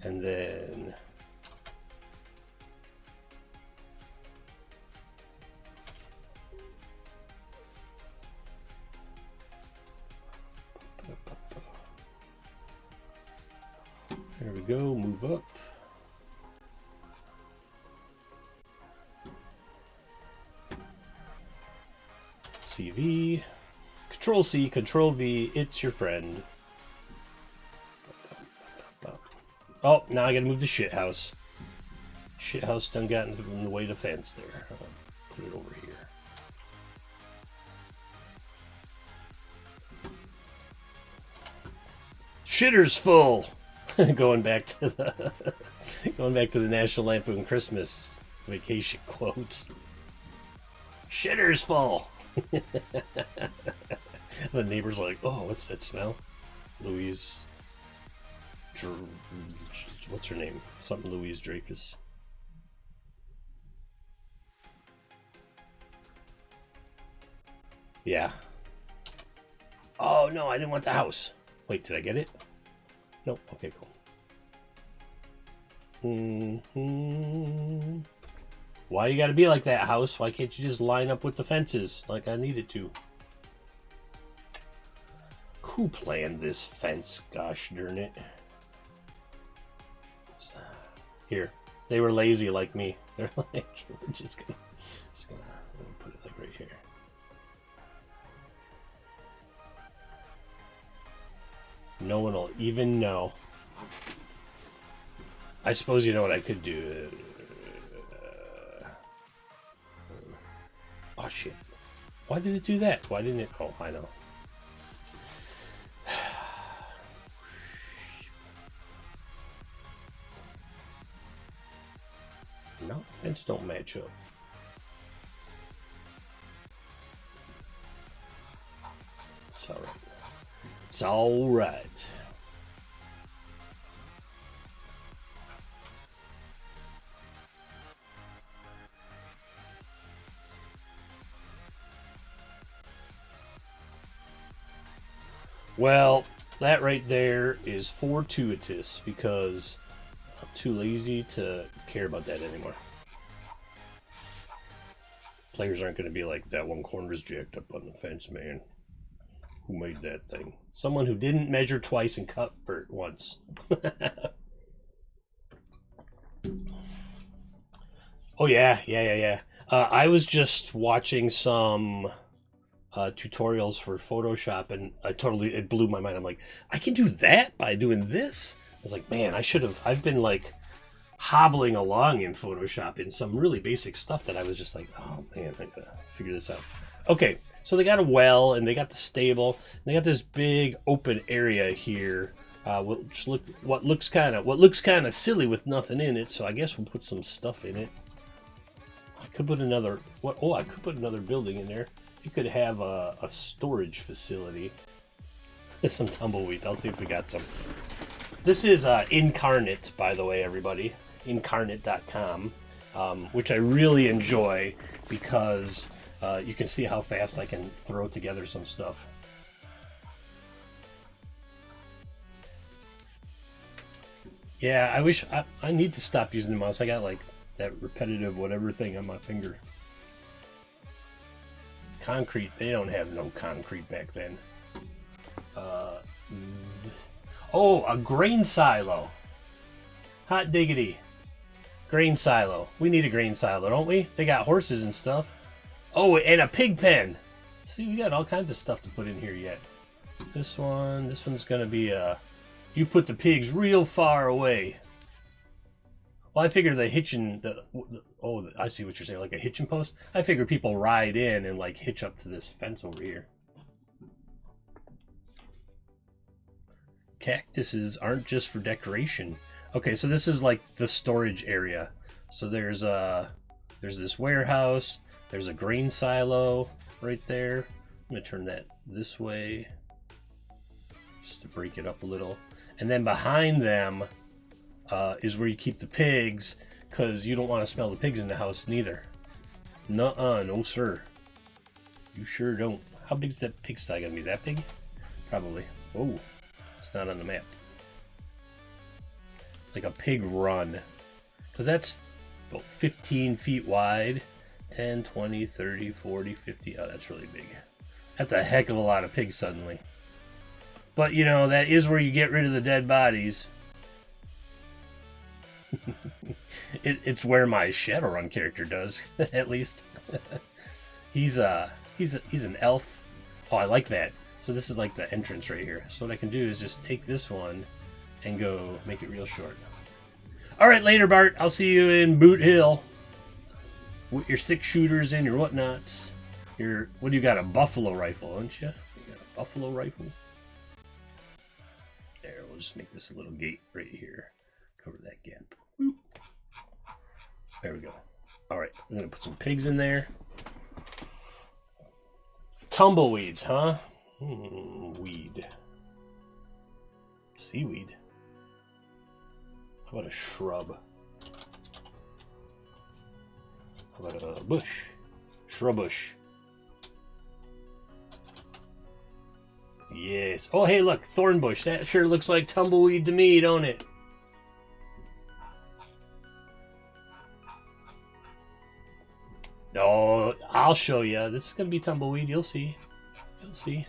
and then there we go. Move up. CV, Control C, Control V, it's your friend. Oh, now I gotta move the shit house. Shit house done got in the way of the fence there. I'll put it over here. Shitter's full. Going back to the National Lampoon Christmas Vacation quotes. Shitter's full. The neighbor's like, oh, what's that smell? Louise, what's her name? Something Louise Dreyfus. Yeah. Oh no, I didn't want the house. Wait, did I get it? Nope. Okay, cool. Why you gotta be like that, house? Why can't you just line up with the fences like I needed to? Who planned this fence? Gosh darn it. Here. They were lazy like me. They're like, we're just gonna put it like right here. No one will even know. I suppose you know what I could do. Oh shit. Why did it do that? Why didn't it? Oh, I know. No, fence don't match up. It's alright. It's alright. Well, that right there is fortuitous because I'm too lazy to care about that anymore. Players aren't going to be like, that one corner's jacked up on the fence, man. Who made that thing? Someone who didn't measure twice and cut for it once. Oh, yeah. I was just watching some tutorials for Photoshop, and it blew my mind. I'm like, I can do that by doing this? I was like, man, I've been like hobbling along in Photoshop in some really basic stuff that I was just like, oh man, I gotta figure this out. Okay, so they got a well, and they got the stable, and they got this big open area here, what looks kind of silly with nothing in it. So I guess we'll put some stuff in it. I could put another building in there. You could have a storage facility. Some tumbleweeds. I'll see if we got some. This is Incarnate, by the way, everybody. Incarnate.com, which I really enjoy because you can see how fast I can throw together some stuff. Yeah, I wish I need to stop using the mouse. I got like that repetitive whatever thing on my finger. Concrete, they don't have no concrete back then. Oh, a grain silo. Hot diggity. Grain silo. We need a grain silo, don't we? They got horses and stuff. Oh, and a pig pen. See, we got all kinds of stuff to put in here yet. This one's gonna be you put the pigs real far away. Well, I figure the hitching, I see what you're saying, like a hitching post. I figure people ride in and like hitch up to this fence over here. Cactuses aren't just for decoration. Okay, so this is like the storage area. So there's this warehouse. There's a grain silo right there. I'm gonna turn that this way just to break it up a little. And then behind them is where you keep the pigs, because you don't want to smell the pigs in the house neither. Nuh-uh, no sir. You sure don't. How big's that pigsty gonna be? That big? Probably. Oh, it's not on the map. Like a pig run. Because that's about 15 feet wide. 10, 20, 30, 40, 50. Oh, that's really big. That's a heck of a lot of pigs suddenly. But, you know, that is where you get rid of the dead bodies. It's where my Shadowrun character does, at least. He's an elf. Oh, I like that. So this is like the entrance right here. So what I can do is just take this one and go make it real short. All right, later, Bart. I'll see you in Boot Hill with your 6-shooters and your whatnots. What do you got? A buffalo rifle, don't you? You got a buffalo rifle. There, we'll just make this a little gate right here. Cover that gap. Boop. There we go. All right, I'm gonna put some pigs in there. Tumbleweeds, huh? Weed. Seaweed. How about a shrub? How about a bush? Shrubbush. Yes. Oh, hey, look, thornbush. That sure looks like tumbleweed to me, don't it? No, I'll show you. This is going to be tumbleweed. You'll see. You'll see.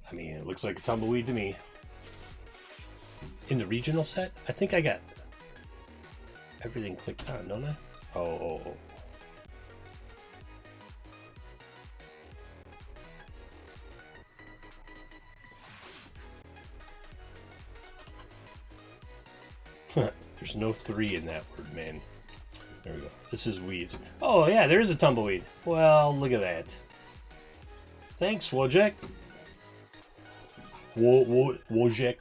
I mean, it looks like a tumbleweed to me. in the regional set, I think I got everything clicked on, don't I? Oh. There's no 3 in that word, man. There we go. This is weeds. Oh, yeah, there is a tumbleweed. Well, look at that. Thanks, Wojek. Wojek.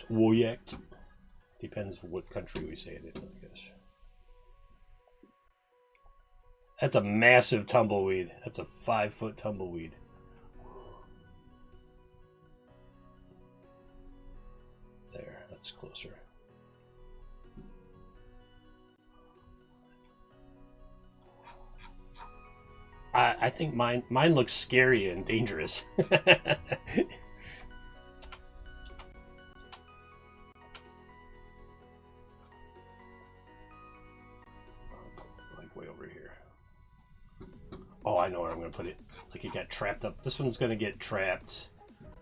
Depends what country we say it in, I guess. That's a massive tumbleweed. That's a 5-foot tumbleweed. There, that's closer. I think mine looks scary and dangerous. Like way over here. Oh, I know where I'm gonna put it. Like it got trapped up. This one's gonna get trapped,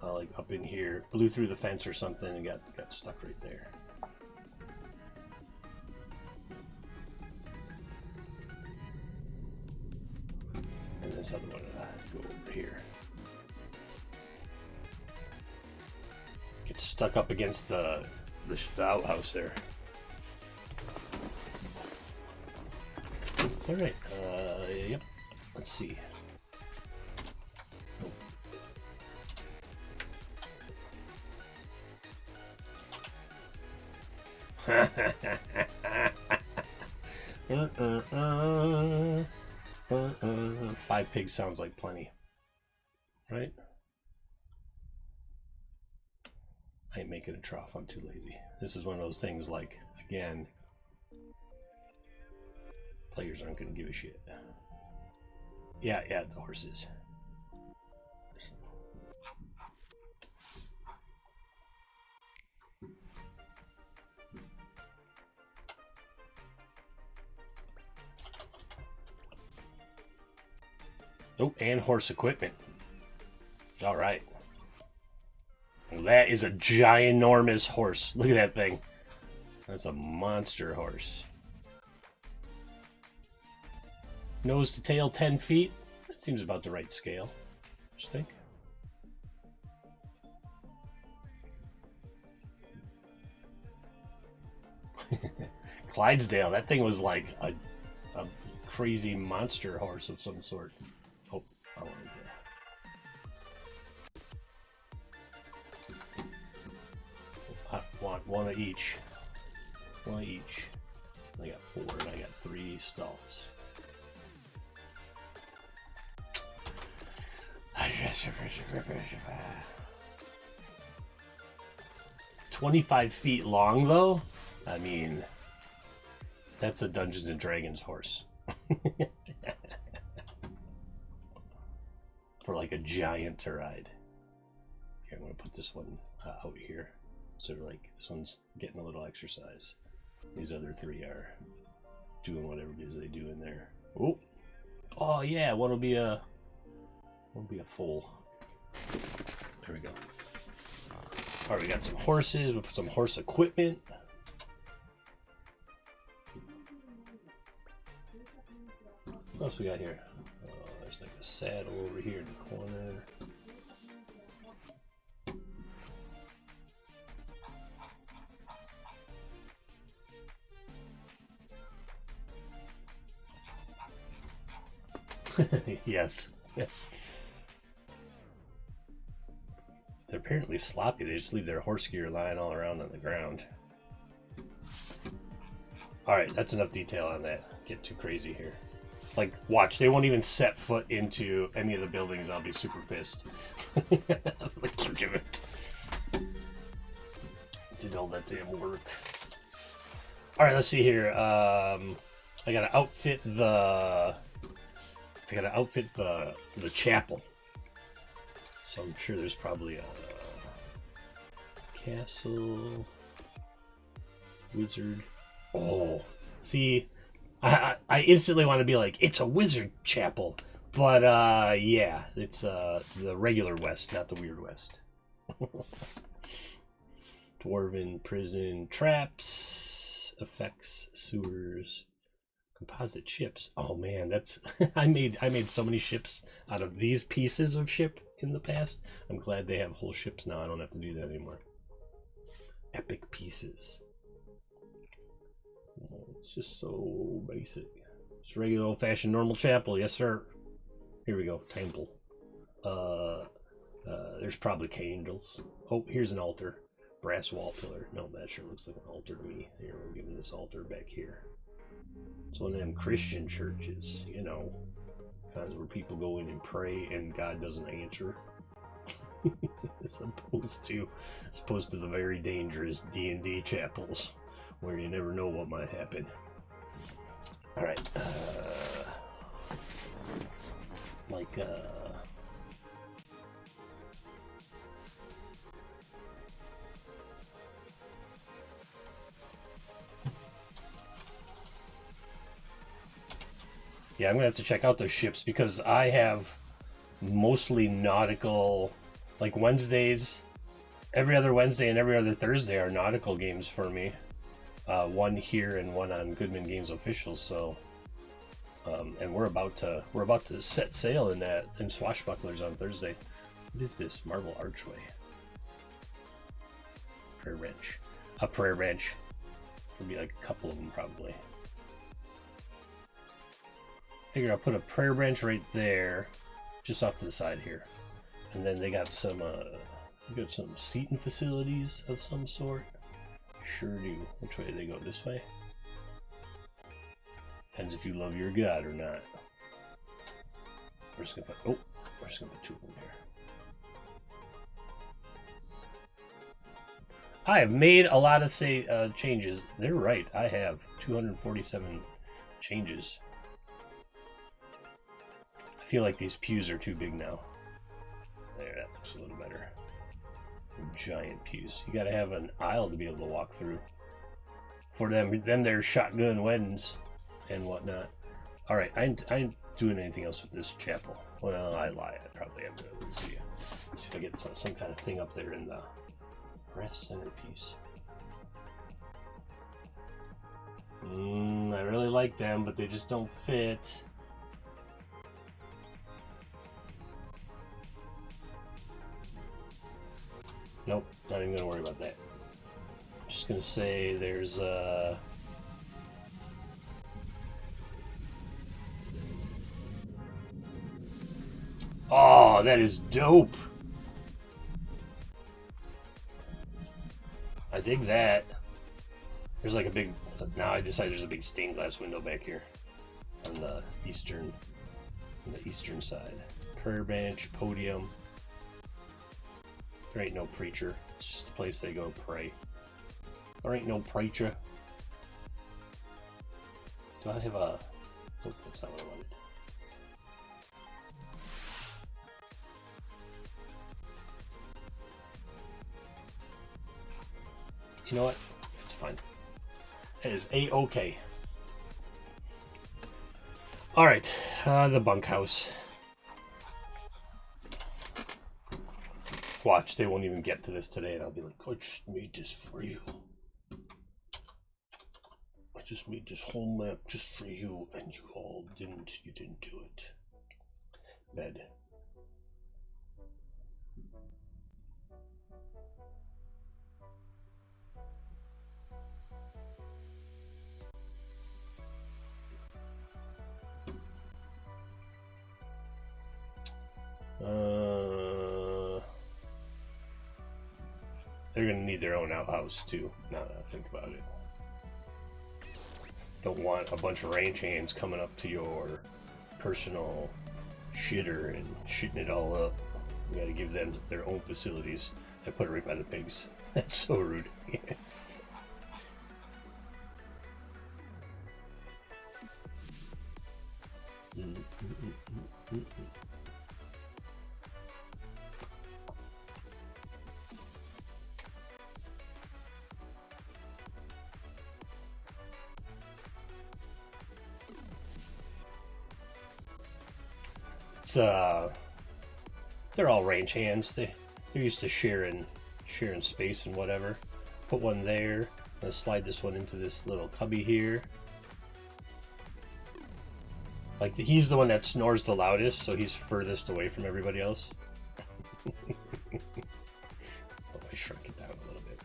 like up in here. Blew through the fence or something and got stuck right there. And this other one go over here. Gets stuck up against the outhouse there. All right. Yep. Let's see. Oh. 5 pigs sounds like plenty, right? I ain't making a trough. I'm too lazy. This is one of those things like, again, players aren't going to give a shit. Yeah, the horses. Oh, and horse equipment. All right. Well, that is a ginormous horse. Look at that thing. That's a monster horse. Nose to tail, 10 feet. That seems about the right scale. What you think? Clydesdale. That thing was like a crazy monster horse of some sort. Oh, I wanted to. I want one of each. One of each. I got 4 and I got 3 stalls. 25 feet long, though? I mean, that's a Dungeons and Dragons horse. For like a giant to ride. Here, I'm going to put this one out here. So like this one's getting a little exercise. These other 3 are doing whatever it is they do in there. Oh yeah, one will be a foal. There we go. All right, we got some horses. We'll put some horse equipment. What else we got here? There's like a saddle over here in the corner. Yes. They're apparently sloppy. They just leave their horse gear lying all around on the ground. Alright, that's enough detail on that. Get too crazy here. Like, watch, they won't even set foot into any of the buildings. I'll be super pissed. Like, give it. Did all that damn work. Alright, let's see here. I gotta outfit the chapel. So I'm sure there's probably a castle, wizard. Oh, see, I instantly want to be like, it's a wizard chapel. But yeah, it's the regular West, not the Weird West. Dwarven prison traps, effects, sewers, composite ships. Oh man, that's I made so many ships out of these pieces of ship in the past. I'm glad they have whole ships now. I don't have to do that anymore. Epic pieces. It's just so basic. It's regular old-fashioned normal chapel, yes sir. Here we go, temple. There's probably candles. Oh, here's an altar. Brass wall pillar. No, that sure looks like an altar to me. Here, we're giving this altar back here. It's one of them Christian churches, you know, kinds where people go in and pray and God doesn't answer. as opposed to the very dangerous D&D chapels where you never know what might happen. All right, yeah, I'm gonna have to check out those ships because I have mostly nautical, like Wednesdays, every other Wednesday and every other Thursday are nautical games for me. One here and one on Goodman Games Official. So, and we're about to set sail in Swashbucklers on Thursday. What is this? Marble Archway. Prayer Bench. A prayer bench. There'll be like a couple of them probably. Figure I'll put a prayer bench right there, just off to the side here, and then they got some seating facilities of some sort. Sure do. Which way do they go? This way? Depends if you love your god or not. We're just gonna put two of them here. I have made a lot of changes. They're right. I have 247 changes. I feel like these pews are too big now. There, that looks a little better. Giant pews. You gotta have an aisle to be able to walk through. For them, then there's shotgun weddings and whatnot. All right, I ain't doing anything else with this chapel. Well, I lie. I probably am. Let's see if I get some kind of thing up there in the brass centerpiece. I really like them, but they just don't fit. Nope, not even gonna worry about that. Just gonna say there's oh, that is dope. I dig that. There's like a big, now I decided there's a big stained glass window back here on the eastern side. Prayer bench, podium. There ain't no preacher. It's just a place they go pray. There ain't no preacher. Do I have a... Nope, that's not what I wanted. You know what? It's fine. It is A-okay. Alright, the bunkhouse. Watch, they won't even get to this today, and I'll be like, I just made this for you. I just made this whole map just for you, and you didn't do it. Bed. They're gonna need their own outhouse too, now that I think about it. Don't want a bunch of range hands coming up to your personal shitter and shitting it all up. You gotta give them their own facilities. I put it right by the pigs. That's so rude. They're all range hands. They're used to sharing space and whatever. put one there. I'm gonna slide this one into this little cubby here. Like he's the one that snores the loudest, so he's furthest away from everybody else. Oh, I shrunk it down a little bit.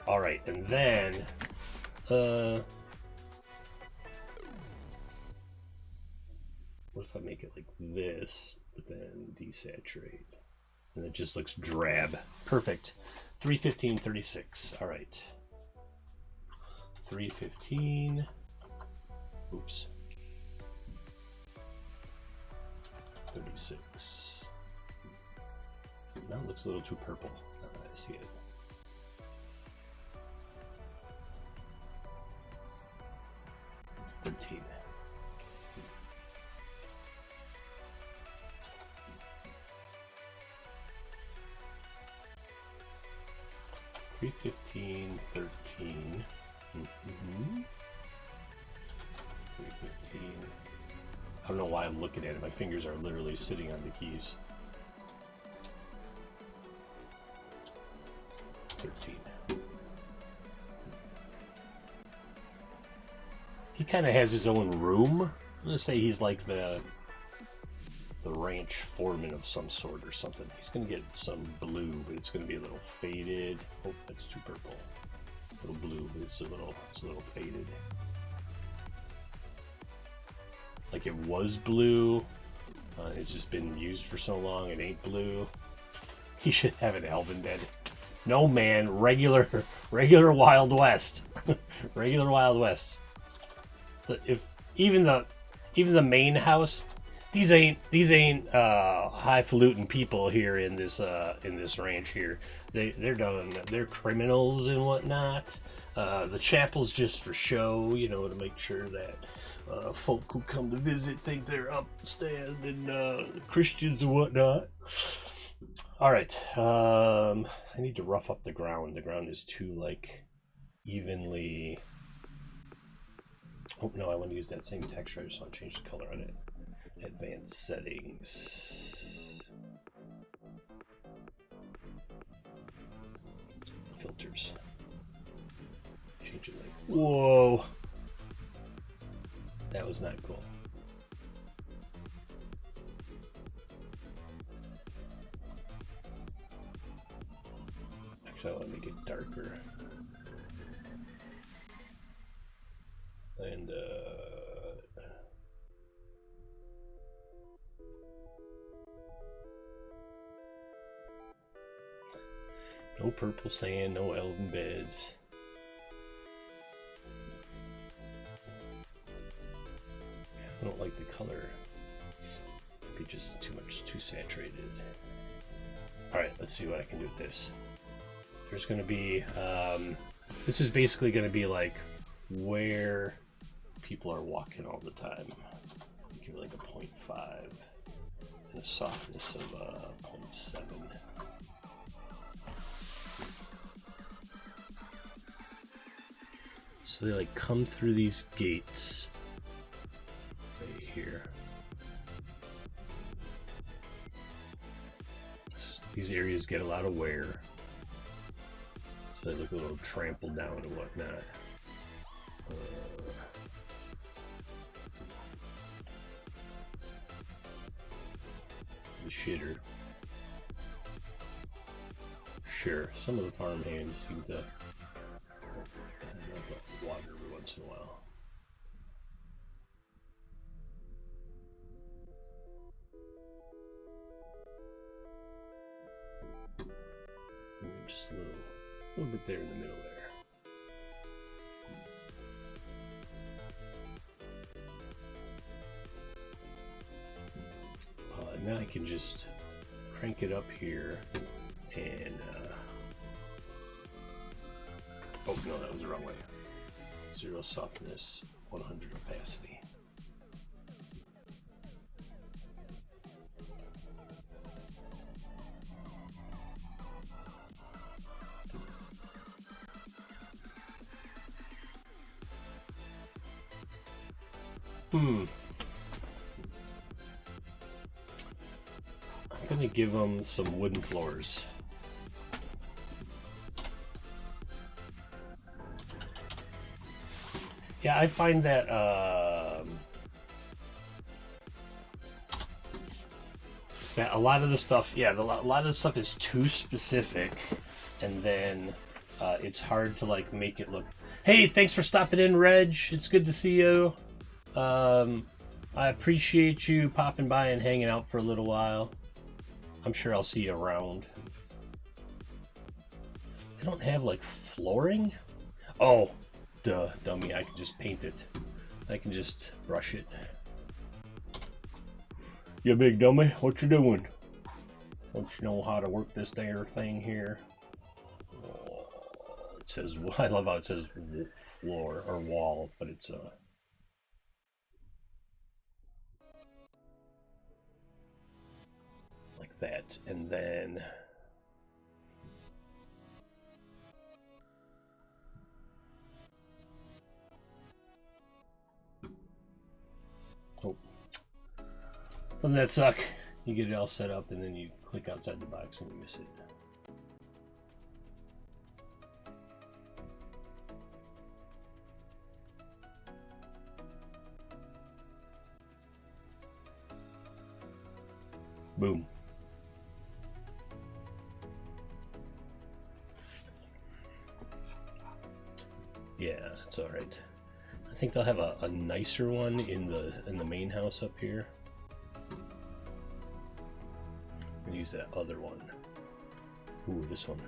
All right, and then what if I make it like this, but then desaturate? And it just looks drab. Perfect. 315:36. All right. 315. Oops. 36. Now it looks a little too purple. I see it. $13. $315, $13. 315. I don't know why I'm looking at it. My fingers are literally sitting on the keys. 13. He kind of has his own room. I'm gonna say he's like the ranch foreman of some sort or something. He's gonna get some blue, but it's gonna be a little faded. Oh, that's too purple. A little blue, but it's a little faded. Like it was blue. It's just been used for so long. It ain't blue. He should have an Elven bed. No, man, regular Wild West. Regular Wild West. If even the main house, these ain't highfalutin people here in this ranch here. They're done. They're criminals and whatnot. The chapel's just for show, you know, to make sure that folk who come to visit think they're upstanding Christians and whatnot. All right, I need to rough up the ground. The ground is too like evenly. Oh no, I want to use that same texture. I just want to change the color on it. Advanced settings. Filters. Change it like, whoa. That was not cool. Actually, I want to make it darker. And no purple sand, no Elven beds. I don't like the color. Maybe just too saturated. Alright, let's see what I can do with this. There's going to be, this is basically going to be like where people are walking all the time. Give it like a 0.5 and a softness of 0.7. So they like come through these gates right here. These areas get a lot of wear, so they look a little trampled down and whatnot. The shitter. Sure, some of the farm hands seem to water every once in a while. Just a little bit there in the middle there. Now I can just crank it up here and oh no, that was the wrong way. 0 softness, 100 opacity. I'm gonna give them some wooden floors. Yeah, I find that that a lot of the stuff, yeah, a lot of the stuff is too specific, and then it's hard to like make it look. Hey, thanks for stopping in, Reg. It's good to see you. I appreciate you popping by and hanging out for a little while. I'm sure I'll see you around. I don't have like flooring. Oh, duh, dummy. I can just paint it. I can just brush it. You big dummy, what you doing? Don't you know how to work this there thing here? Oh, it says, I love how it says floor or wall, but it's like that, and then oh, doesn't that suck? You get it all set up and then you click outside the box and you miss it. Boom. Yeah, that's all right. I think they'll have a nicer one in the main house up here. I'm gonna use that other one. Ooh, this one.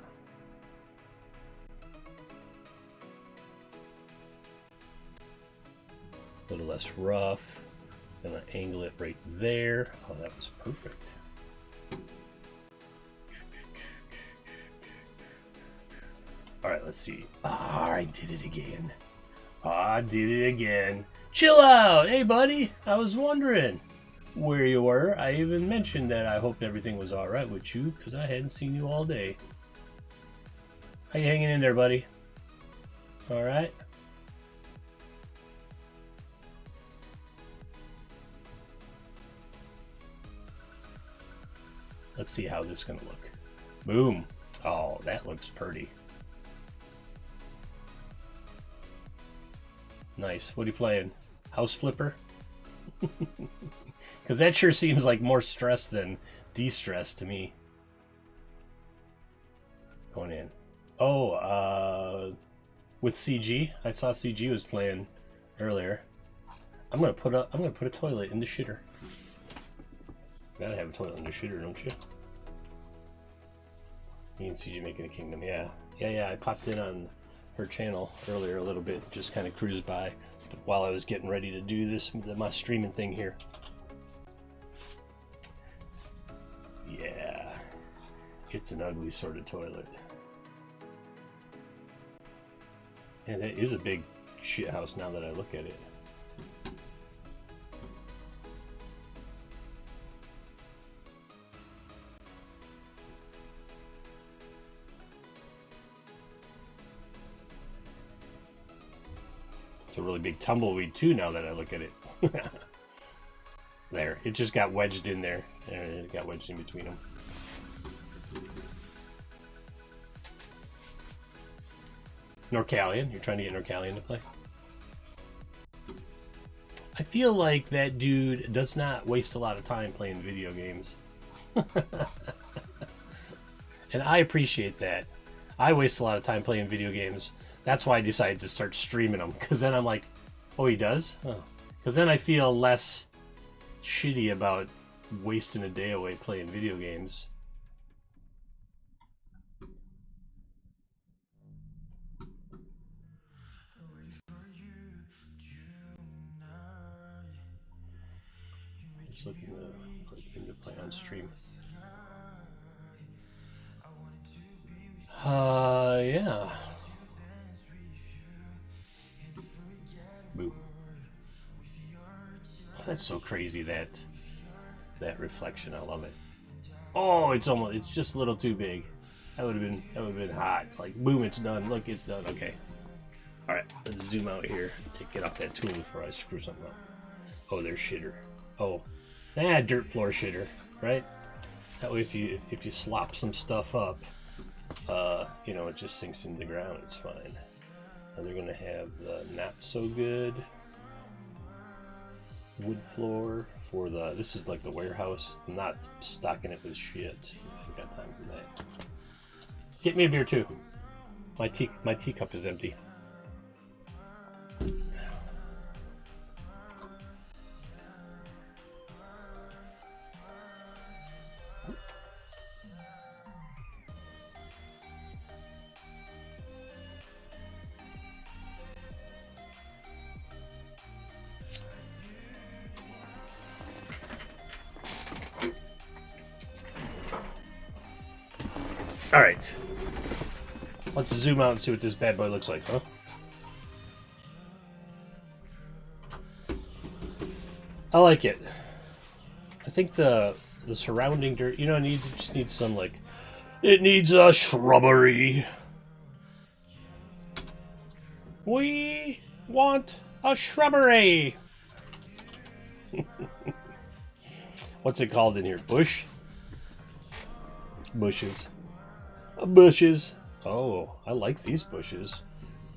A little less rough. Gonna angle it right there. Oh, that was perfect. All right, let's see. Ah, I did it again. I did it again. Chill out. Hey, buddy. I was wondering where you were. I even mentioned that I hoped everything was all right with you because I hadn't seen you all day. How you hanging in there, buddy? All right. Let's see how this is gonna look. Boom. Oh, that looks pretty. Nice. What are you playing? House Flipper? Because that sure seems like more stress than de-stress to me. Going in. Oh, with CG. I saw CG was playing earlier. I'm gonna put a toilet in the shitter. Gotta have a toilet in the shitter, don't you? Me and CG making a kingdom, yeah. Yeah, I popped in on her channel earlier a little bit, just kind of cruised by while I was getting ready to do this, my streaming thing here. Yeah, it's an ugly sort of toilet. And it is a big shit house now that I look at it. A really big tumbleweed too now that I look at it. There, it just got wedged in there. It got wedged in between them. Norcalian, you're trying to get Norcalian to play? I feel like that dude does not waste a lot of time playing video games. And I appreciate that. I waste a lot of time playing video games. That's why I decided to start streaming them, because then I'm like, oh, he does? Oh. Because then I feel less shitty about wasting a day away playing video games. Just looking for a thing to play on stream. Yeah. Boom. That's so crazy, that reflection. I love it. Oh, it's just a little too big. That would have been hot. Like, boom, it's done. Look, it's done. Okay. All right, let's zoom out here. Get off that tool before I screw something up. Oh, there's shitter. Oh, dirt floor shitter, right? That way, if you slop some stuff up, you know, it just sinks into the ground. It's fine. They're gonna have the not so good wood floor for the. This is like the warehouse. I'm not stocking it with shit. I ain't got time for that. Get me a beer too. My teacup is empty. All right. Let's zoom out and see what this bad boy looks like, huh? I like it. I think the surrounding dirt, you know, it just needs some like, it needs a shrubbery. We want a shrubbery. What's it called in here? Bush? Bushes. Bushes. Oh, I like these bushes.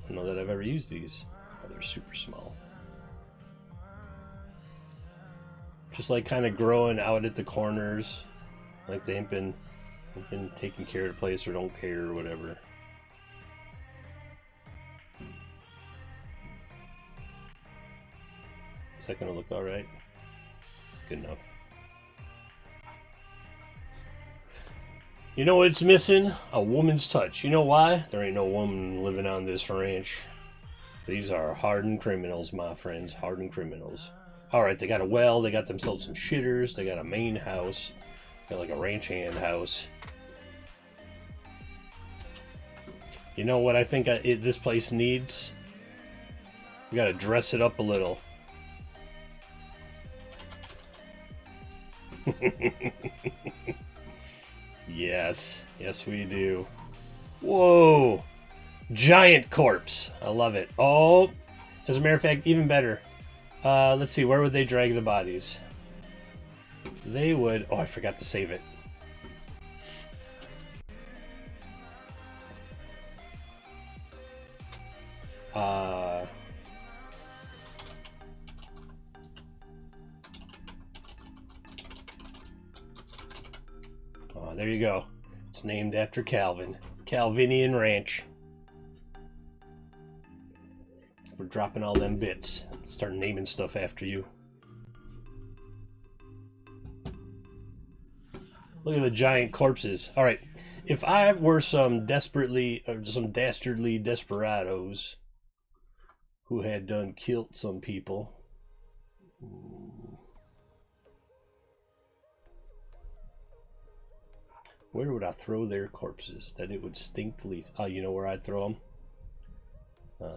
I don't know that I've ever used these. Oh, they're super small. Just like kind of growing out at the corners. Like they ain't been taking care of the place or don't care or whatever. Is that gonna look alright? Good enough. You know what's missing? A woman's touch. You know why? There ain't no woman living on this ranch. These are hardened criminals, my friends. Hardened criminals. Alright, they got a well. They got themselves some shitters. They got a main house. Got like a ranch hand house. You know what I think this place needs? We gotta dress it up a little. Yes, yes we do. Whoa! Giant corpse. I love it. Oh, as a matter of fact, even better. Let's see, where would they drag the bodies? They would... Oh, I forgot to save it. Oh, there you go. It's named after Calvin. Calvinian Ranch. We're dropping all them bits. Start naming stuff after you. Look at the giant corpses. All right, if I were some dastardly desperados who had done killed some people, where would I throw their corpses that it would stink the least? Oh, you know where I'd throw them?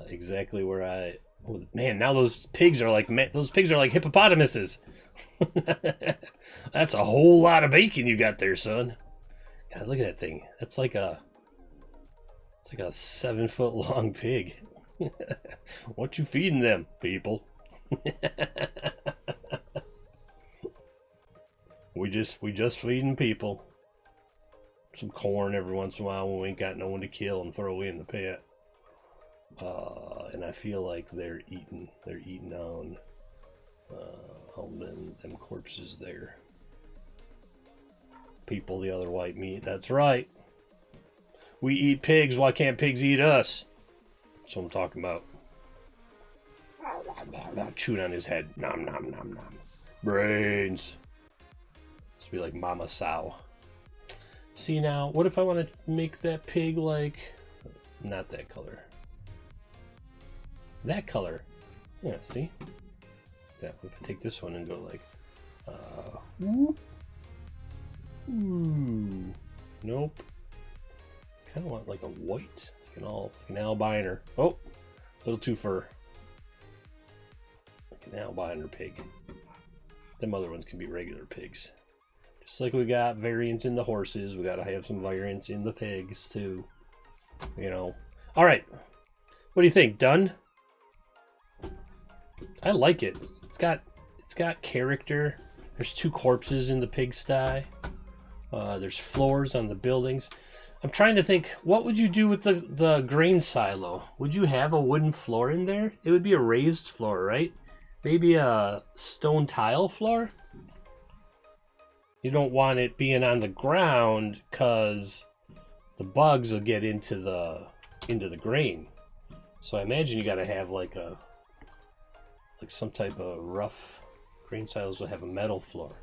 Exactly where I... Oh, man, now those pigs are like hippopotamuses. That's a whole lot of bacon you got there, son. God, look at that thing. That's like a... It's like a 7-foot long pig. What you feeding them, people? we just feeding people. Some corn every once in a while when we ain't got no one to kill and throw in the pit. And I feel like they're eating on all them corpses there. People, the other white meat. That's right. We eat pigs. Why can't pigs eat us? That's what I'm talking about. Chewing on his head. Nom nom nom nom. Brains. Must be like Mama Sow. See now, what if I want to make that pig like, not that color. That color. Yeah, see? That, if I take this one and go like, nope. Kind of want like a white, like an albino. Oh, a little too fur. Like an albino pig. Them other ones can be regular pigs. Just like we got variants in the horses, we gotta have some variants in the pigs too. You know. All right. What do you think? Done? I like it. It's got character. There's 2 corpses in the pigsty. There's floors on the buildings. I'm trying to think, what would you do with the grain silo? Would you have a wooden floor in there? It would be a raised floor, right? Maybe a stone tile floor? You don't want it being on the ground because the bugs will get into the grain. So I imagine you got to have like some type of rough grain silos will have a metal floor.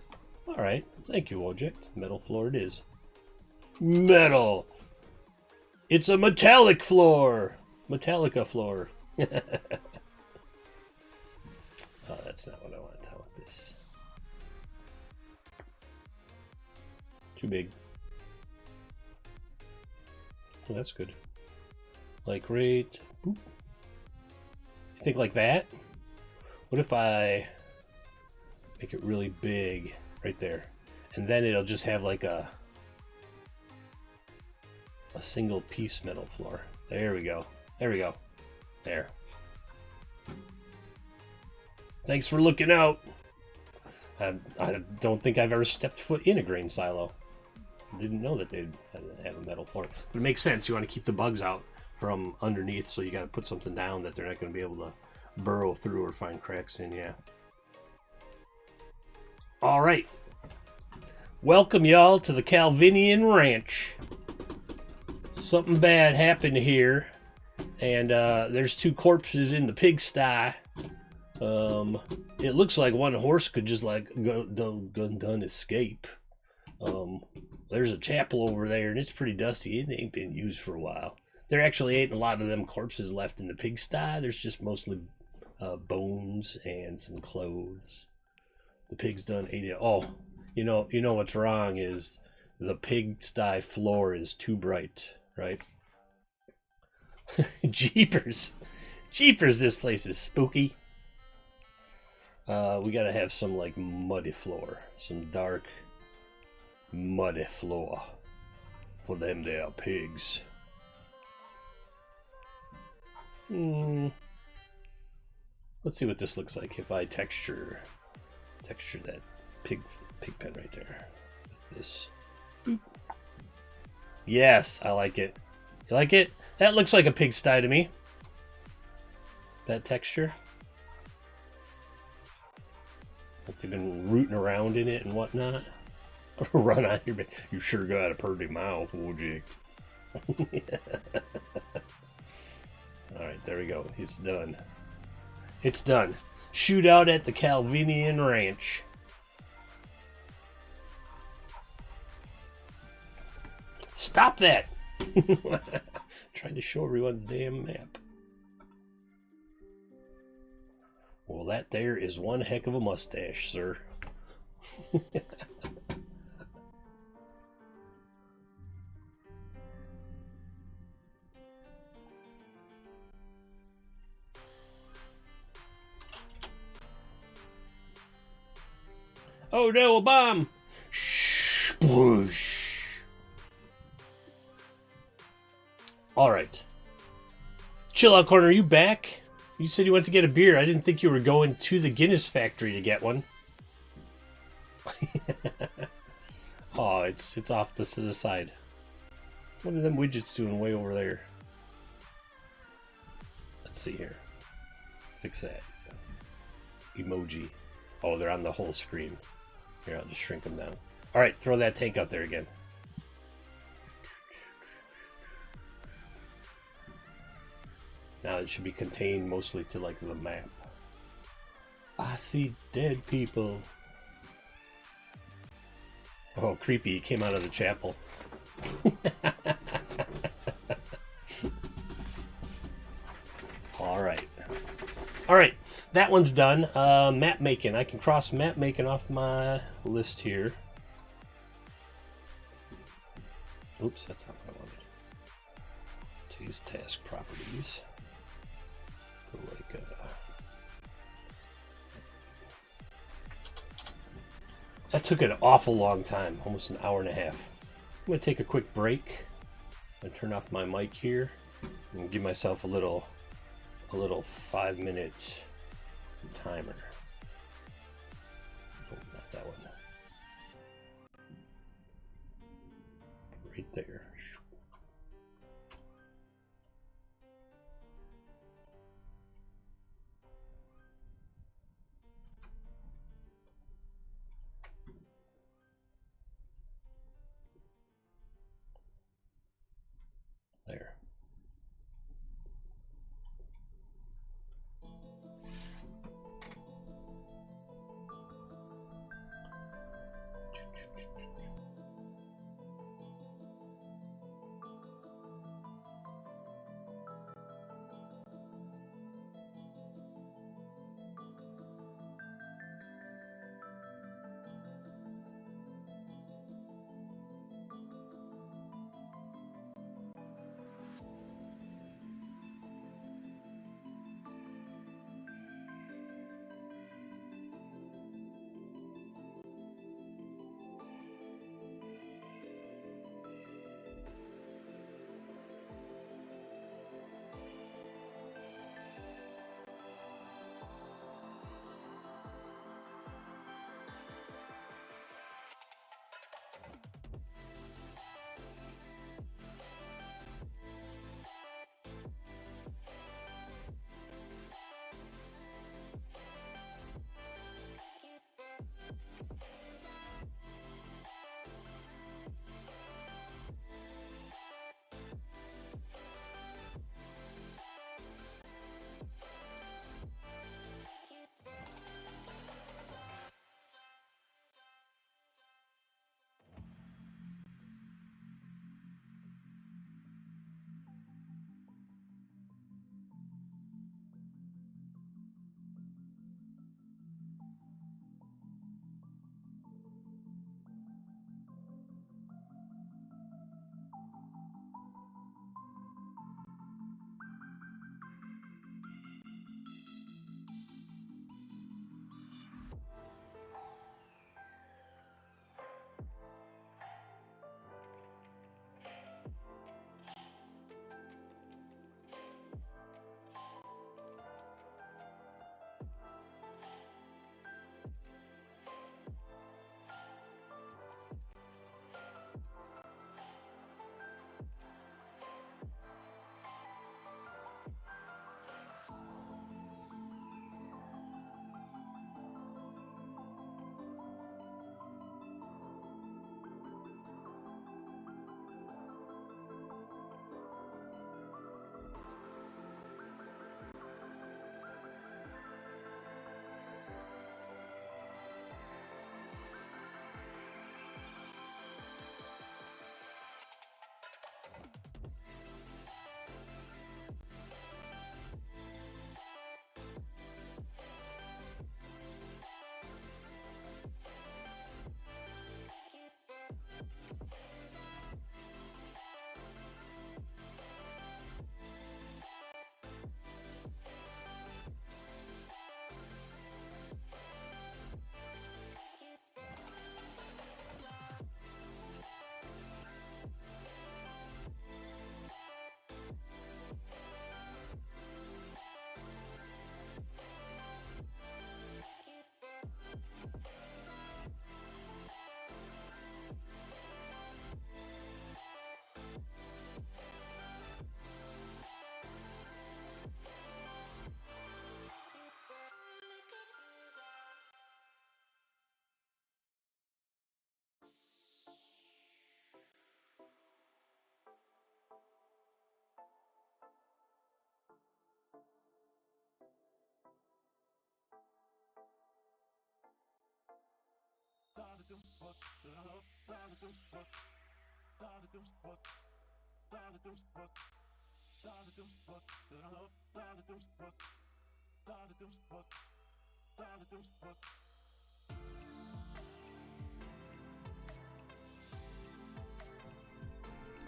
All right, thank you, Wojciech. Metal floor it is. Metal. It's a metallic floor. Metallica floor. Oh, that's not what I want. I want this. Too big. Oh, that's good. Like right. Boop. You think like that? What if I make it really big right there, and then it'll just have like a single piece metal floor. There we go. There we go. There. Thanks for looking out. I don't think I've ever stepped foot in a grain silo. I didn't know that they'd have a metal floor. But it makes sense. You want to keep the bugs out from underneath, so you got to put something down that they're not going to be able to burrow through or find cracks in. Yeah. All right. Welcome, y'all, to the Calvinian Ranch. Something bad happened here, and there's 2 corpses in the pigsty. It looks like one horse could just like done escape. There's a chapel over there, and it's pretty dusty. It ain't been used for a while. There actually ain't a lot of them corpses left in the pigsty. There's just mostly bones and some clothes. The pigs done ate it. Oh, you know what's wrong is the pigsty floor is too bright, right? Jeepers, this place is spooky. We gotta have some like muddy floor, some dark muddy floor for them there pigs. Let's see what this looks like if I texture that pig pen right there. This. Boop. Yes, I like it. You like it? That looks like a pigsty to me. That texture. Like they've been rooting around in it and whatnot. Run on your back. You sure got a pretty mouth, Wojciech. Alright, there we go. It's done. It's done. Shootout at the Calvinian Ranch. Stop that! Trying to show everyone the damn map. Well, that there is one heck of a mustache, sir. Oh no, a bomb! Shh, whoosh. All right. Chill out, Corner. Are you back? You said you went to get a beer. I didn't think you were going to the Guinness factory to get one. Oh, it's off to the side. What are them widgets doing way over there? Let's see here. Fix that. Emoji. Oh, they're on the whole screen. Here, I'll just shrink them down. All right, throw that tank out there again. Now it should be contained mostly to like the map. I see dead people. Oh, creepy. He came out of the chapel. All right. All right. That one's done. Map making. I can cross map making off my list here. Oops, that's not what I wanted. Today's task properties. Go like that took an awful long time, almost an hour and a half. I'm gonna take a quick break and turn off my mic here and give myself a little 5-minute timer. Oh, not that one. Right there.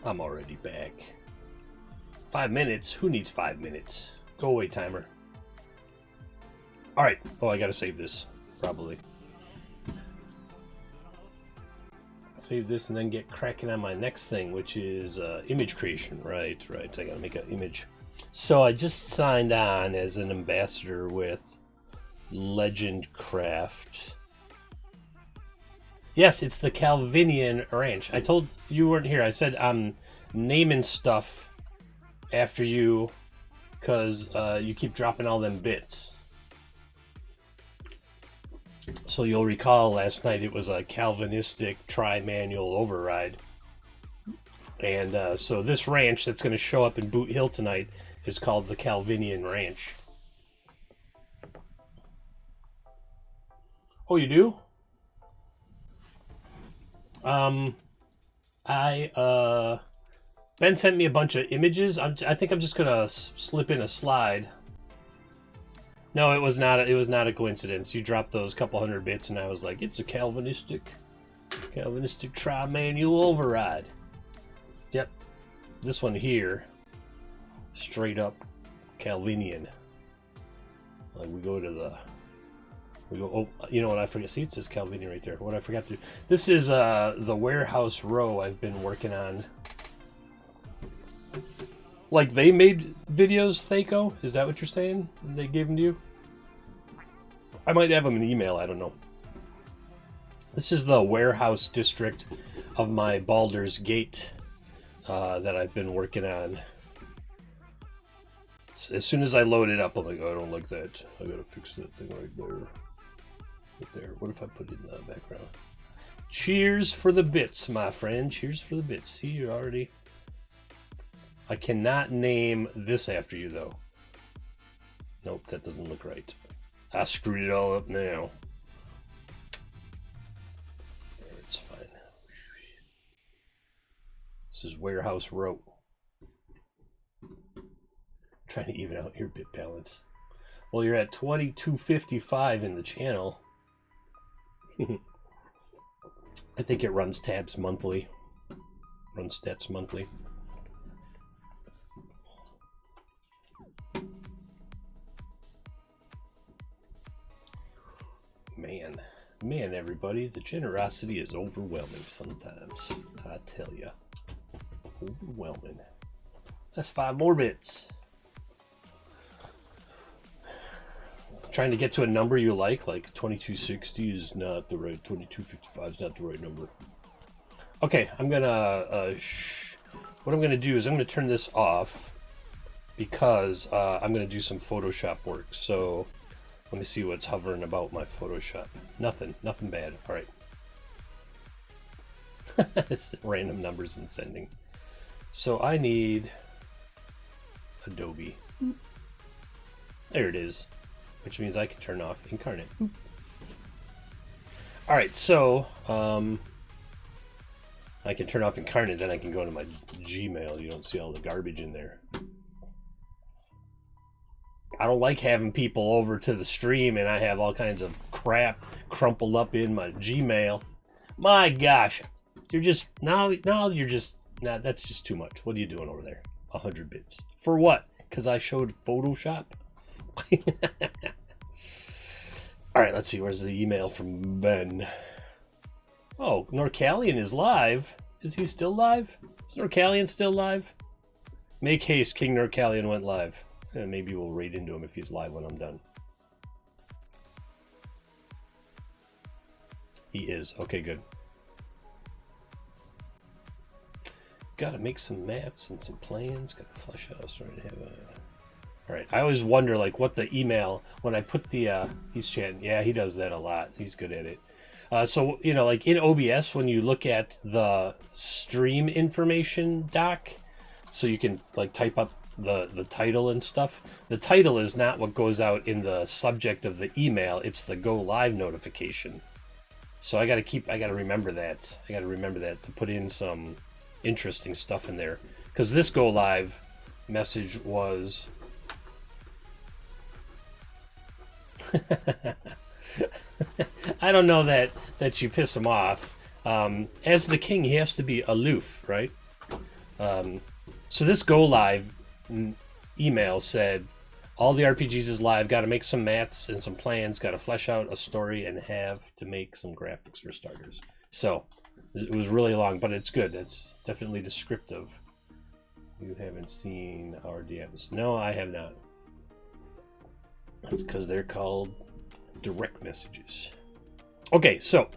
I'm already back. 5 minutes? Who needs 5 minutes? Go away, timer. Alright. Oh, I gotta save this. Probably. Save this and then get cracking on my next thing, which is image creation. Right. I gotta make an image. So I just signed on as an ambassador with Legend Craft. Yes, it's the Calvinian Ranch. I told you weren't here. I said I'm naming stuff after you because you keep dropping all them bits. So you'll recall last night it was a Calvinistic tri-manual override. And so this ranch that's going to show up in Boot Hill tonight is called the Calvinian Ranch. Oh, you do? Ben sent me a bunch of images. I think I'm just gonna slip in a slide. No, it was not a coincidence. You dropped those couple hundred bits, and I was like, it's a Calvinistic tri-manual override. Yep, this one here, straight up Calvinian. Like we go. Oh, you know what I forget? See, it says Calvinian right there. What I forgot to do. This is the warehouse row I've been working on. Like they made videos, Thaco? Is that what you're saying? They gave them to you? I might have them in email. I don't know. This is the warehouse district of my Baldur's Gate that I've been working on. As soon as I load it up, I'm like, oh, I don't like that. I gotta fix that thing right there. There. What if I put it in the background? Cheers for the bits, my friend. Cheers for the bits. See, you're already... I cannot name this after you, though. Nope, that doesn't look right. I screwed it all up now. There, it's fine. This is Warehouse Row. Trying to even out your bit balance. Well, you're at 2255 in the channel. I think it runs tabs monthly. Runs stats monthly. Man, everybody, the generosity is overwhelming sometimes. I tell ya. Overwhelming. That's 5 more bits. Trying to get to a number you like 2260 is not the right, 2255 is not the right number. Okay, I'm gonna, what I'm gonna do is I'm gonna turn this off because I'm gonna do some Photoshop work. So let me see what's hovering about my Photoshop. Nothing bad. All right. It's random numbers and sending. So I need Adobe. There it is. Which means I can turn off Incarnate. All right, so I can turn off Incarnate, then I can go into my Gmail. You don't see all the garbage in there. I don't like having people over to the stream and I have all kinds of crap crumpled up in my Gmail. My gosh, you're just now you're just that's just too much. What are you doing over there? 100 bits for what? Because I showed Photoshop. All right, let's see. Where's the email from Ben? Oh, Norcalian is live. Is he still live? Is Norcalian still live? Make haste, King Norcalian went live. Maybe we'll raid into him if he's live when I'm done. He is. Okay, good. Gotta make some maps and some plans. Gotta flesh out. Starting to have a... All right. I always wonder, like, what the email when I put the. He's chatting. Yeah, he does that a lot. He's good at it. So you know, like in OBS, when you look at the stream information doc, so you can like type up the title and stuff. The title is not what goes out in the subject of the email. It's the go live notification. So I gotta remember that. I gotta remember that to put in some interesting stuff in there. Because this go live message was I don't know that you piss him off. As the king, he has to be aloof, right? So this go live email said, all the RPGs is live. Got to make some maths and some plans. Got to flesh out a story and have to make some graphics for starters. So it was really long, but it's good. It's definitely descriptive. You haven't seen our DMs? No, I have not. That's because they're called direct messages. Okay, so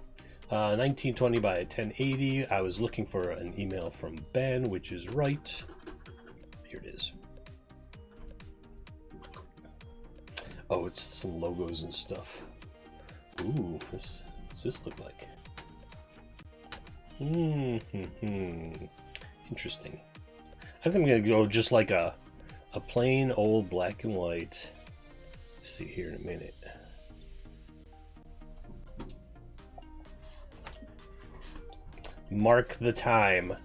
1920 by 1080. I was looking for an email from Ben, which is right. Here it is. Oh, it's some logos and stuff. Ooh, what's this look like? Interesting. I think I'm gonna go just like a plain old black and white. Let's see here in a minute. Mark the time.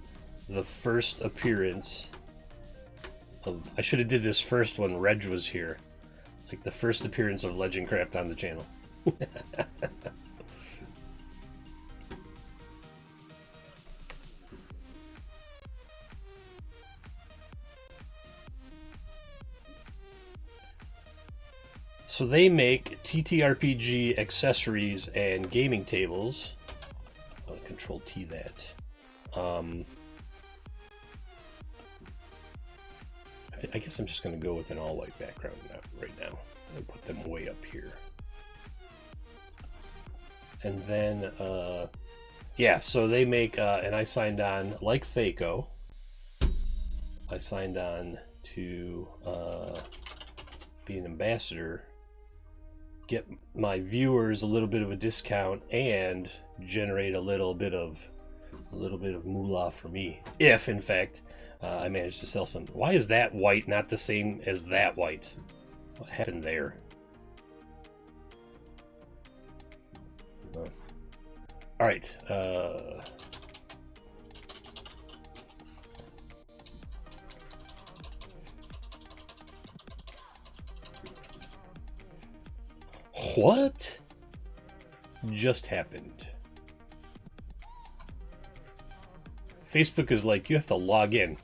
The first appearance of... I should have did this first when Reg was here. Like the first appearance of Legendcraft on the channel. So they make TTRPG accessories and gaming tables. I'll Control T that. I guess I'm just going to go with an all-white background right now and put them way up here. And then, yeah, so they make, and I signed on, like Thaco, I signed on to be an ambassador, get my viewers a little bit of a discount, and generate a little bit of moolah for me, if in fact I managed to sell some. Why is that white not the same as that white? What happened there? Oh. All right. What just happened? Facebook is like, you have to log in.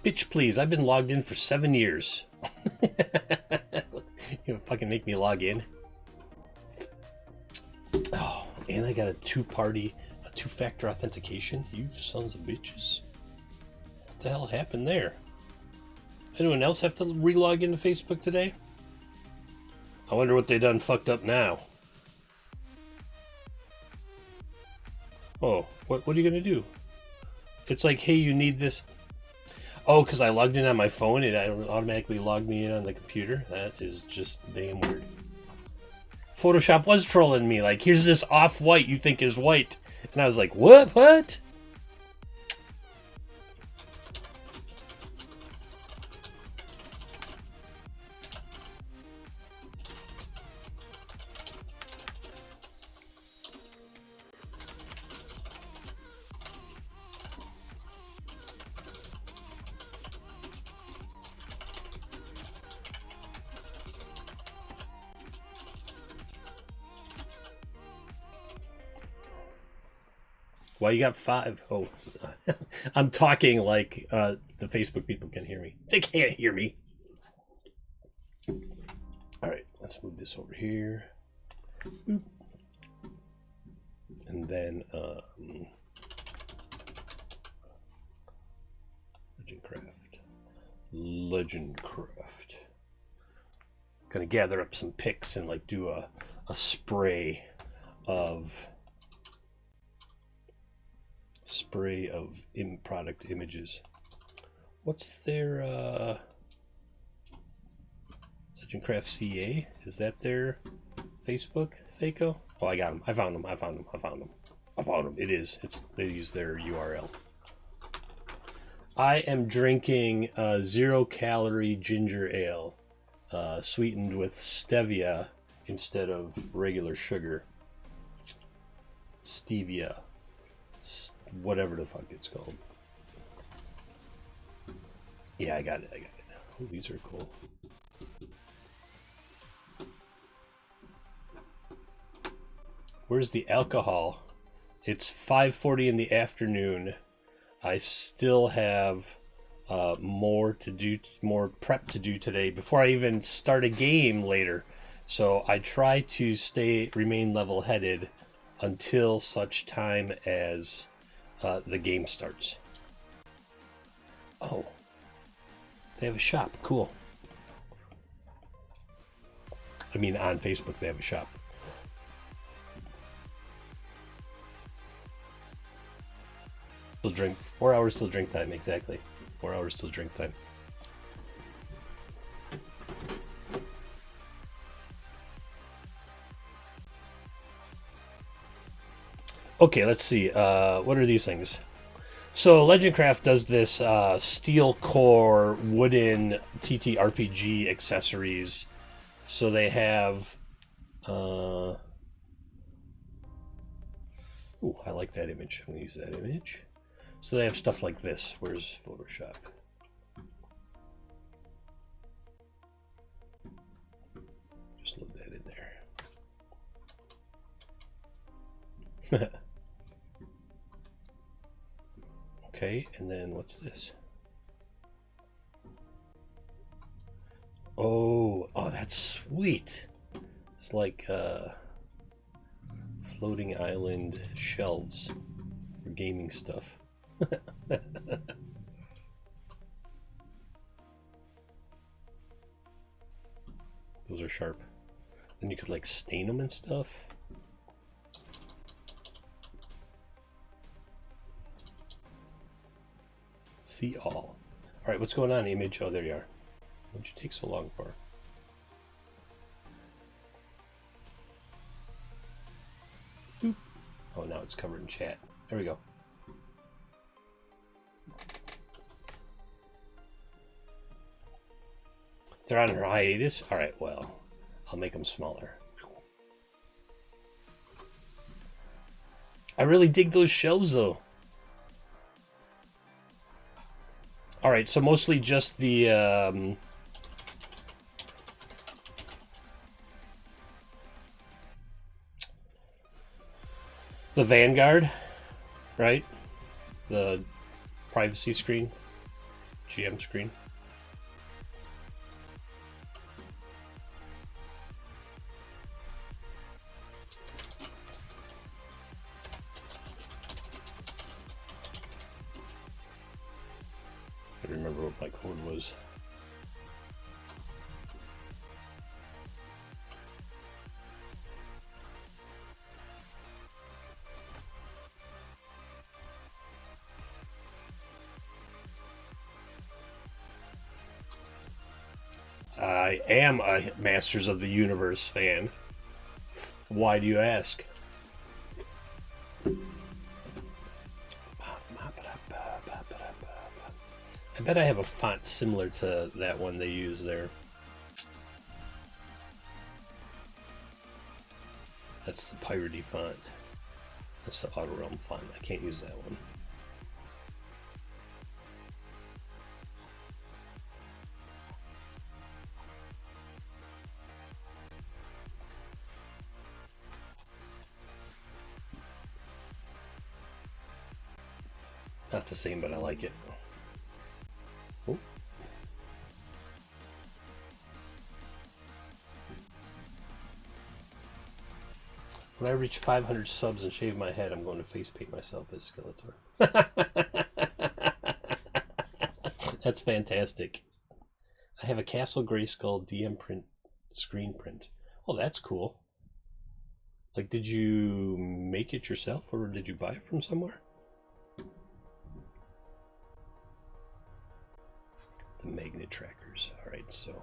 Bitch, please, I've been logged in for 7 years. You fucking make me log in. Oh, and I got a two-factor authentication. You sons of bitches. What the hell happened there? Anyone else have to re-log into Facebook today? I wonder what they done fucked up now. Oh, what are you gonna do? It's like, hey, you need this. Oh, because I logged in on my phone, it automatically logged me in on the computer. That is just damn weird. Photoshop was trolling me, like, here's this off-white you think is white. And I was like, what? Why you got 5? Oh, I'm talking like the Facebook people can hear me. They can't hear me. All right, let's move this over here. And then Legendcraft. Gonna gather up some pics and like do a spray of product images. What's their Legendcraft CA? Is that their Facebook? Thaco? Oh, I got them. I found them. It is. They use their URL. I am drinking 0-calorie ginger ale, sweetened with stevia instead of regular sugar. Stevia. Whatever the fuck it's called. Yeah, I got it. Oh, these are cool. Where's the alcohol? It's 5:40 in the afternoon. I still have more to do, more prep to do today before I even start a game later. So I try to remain level-headed until such time as the game starts. Oh, they have a shop. Cool. I mean, on Facebook they have a shop. Till drink 4 hours till drink time, exactly. 4 hours till drink time. Okay, let's see. What are these things? So Legendcraft does this steel core wooden TTRPG accessories. So they have. Ooh, I like that image. I'm gonna use that image. So they have stuff like this. Where's Photoshop? Just load that in there. Okay, and then what's this? Oh, that's sweet. It's like floating island shelves for gaming stuff. Those are sharp. And you could like stain them and stuff. See all. Alright, what's going on, Image? Oh, there you are. What'd you take so long for? Boop. Oh, now it's covered in chat. There we go. They're on her hiatus? Alright, well, I'll make them smaller. I really dig those shelves, though. Alright, so mostly just the Vanguard, right? The privacy screen, GM screen. I don't remember what my code was. I am a Masters of the Universe fan. Why do you ask? I bet I have a font similar to that one they use there. That's the Piratey font. That's the Auto Realm font. I can't use that one. Not the same, but I like it. Oh. When I reach 500 subs and shave my head, I'm going to face paint myself as Skeletor. That's fantastic. I have a Castle Grayskull DM print screen print. Oh, that's cool. Like, did you make it yourself or did you buy it from somewhere? The magnet trackers. All right, so.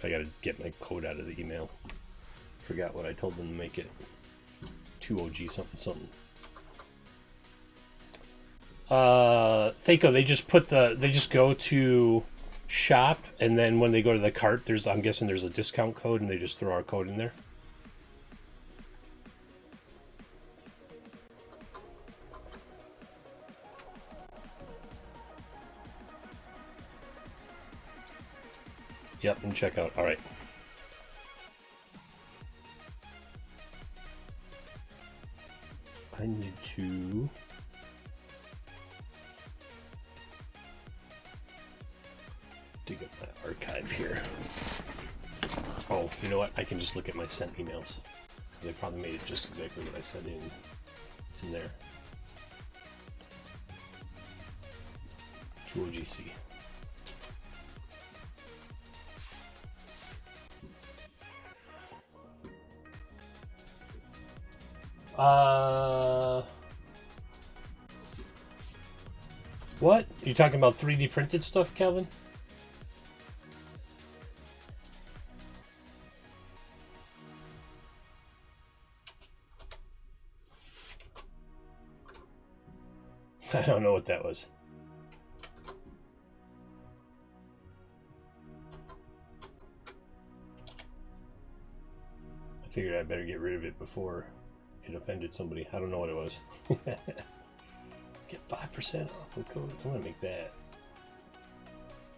I gotta get my code out of the email. forgot what I told them to make it. 2OG something something. Thaco, they just go to shop, and then when they go to the cart, I'm guessing there's a discount code, and they just throw our code in there. Yep, and checkout. All right. I need to dig up my archive here. Oh, you know what? I can just look at my sent emails. They probably made it just exactly what I said in there. 2OGC. What? You talking about 3D printed stuff, Calvin? I don't know what that was. I figured I better get rid of it before it offended somebody. I don't know what it was. Get 5% off with code. I'm gonna make that.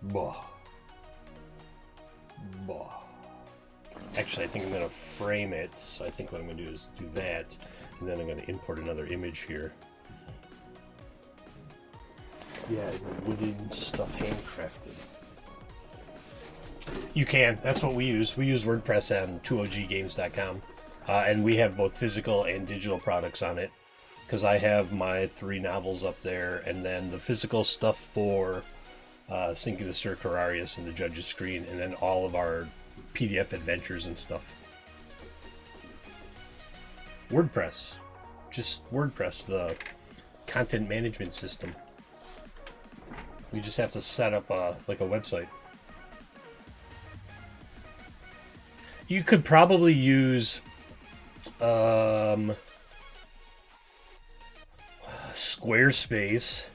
Bah. Bah. Actually, I think I'm gonna frame it. So I think what I'm gonna do is do that, and then I'm gonna import another image here. Yeah, wooden stuff handcrafted. You can. That's what we use. We use WordPress on 2oggames.com. And we have both physical and digital products on it. Because I have my 3 novels up there, and then the physical stuff for Sink of the Sir Cararius and the Judge's Screen, and then all of our PDF adventures and stuff. WordPress. Just WordPress, the content management system. We just have to set up like a website. You could probably use Squarespace.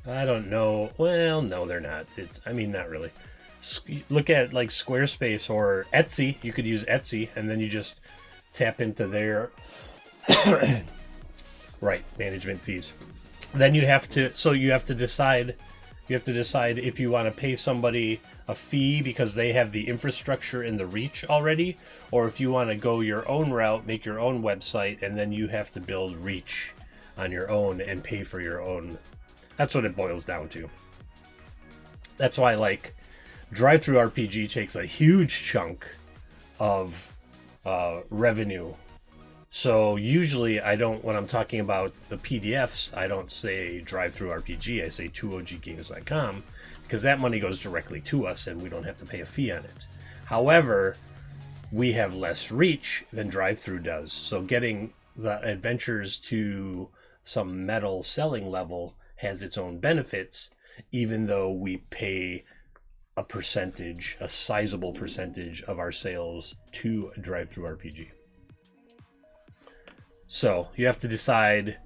I don't know. Well, no, they're not. Not really. Look at like Squarespace or Etsy. You could use Etsy, and then you just tap into their right management fees. Then you have to. So you have to decide. You have to decide if you want to pay somebody a fee because they have the infrastructure and the reach already, or if you want to go your own route, make your own website, and then you have to build reach on your own and pay for your own. That's what it boils down to. That's why, like, DriveThruRPG takes a huge chunk of revenue. So usually I don't, when I'm talking about the PDFs, I don't say DriveThruRPG, I say 2oggames.com, because that money goes directly to us and we don't have to pay a fee on it. However, we have less reach than DriveThru does. So getting the adventures to some metal selling level has its own benefits, even though we pay a percentage, a sizable percentage of our sales to DriveThruRPG. So you have to decide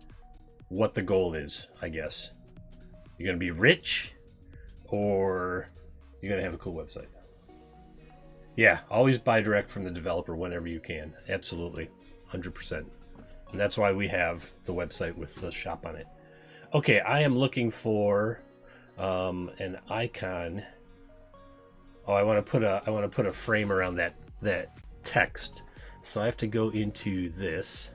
what the goal is, I guess. You're going to be rich, or you're going to have a cool website. Yeah, always buy direct from the developer whenever you can. Absolutely. 100%. And that's why we have the website with the shop on it. Okay, I am looking for an icon. Oh, I want to put a frame around that text. So I have to go into this.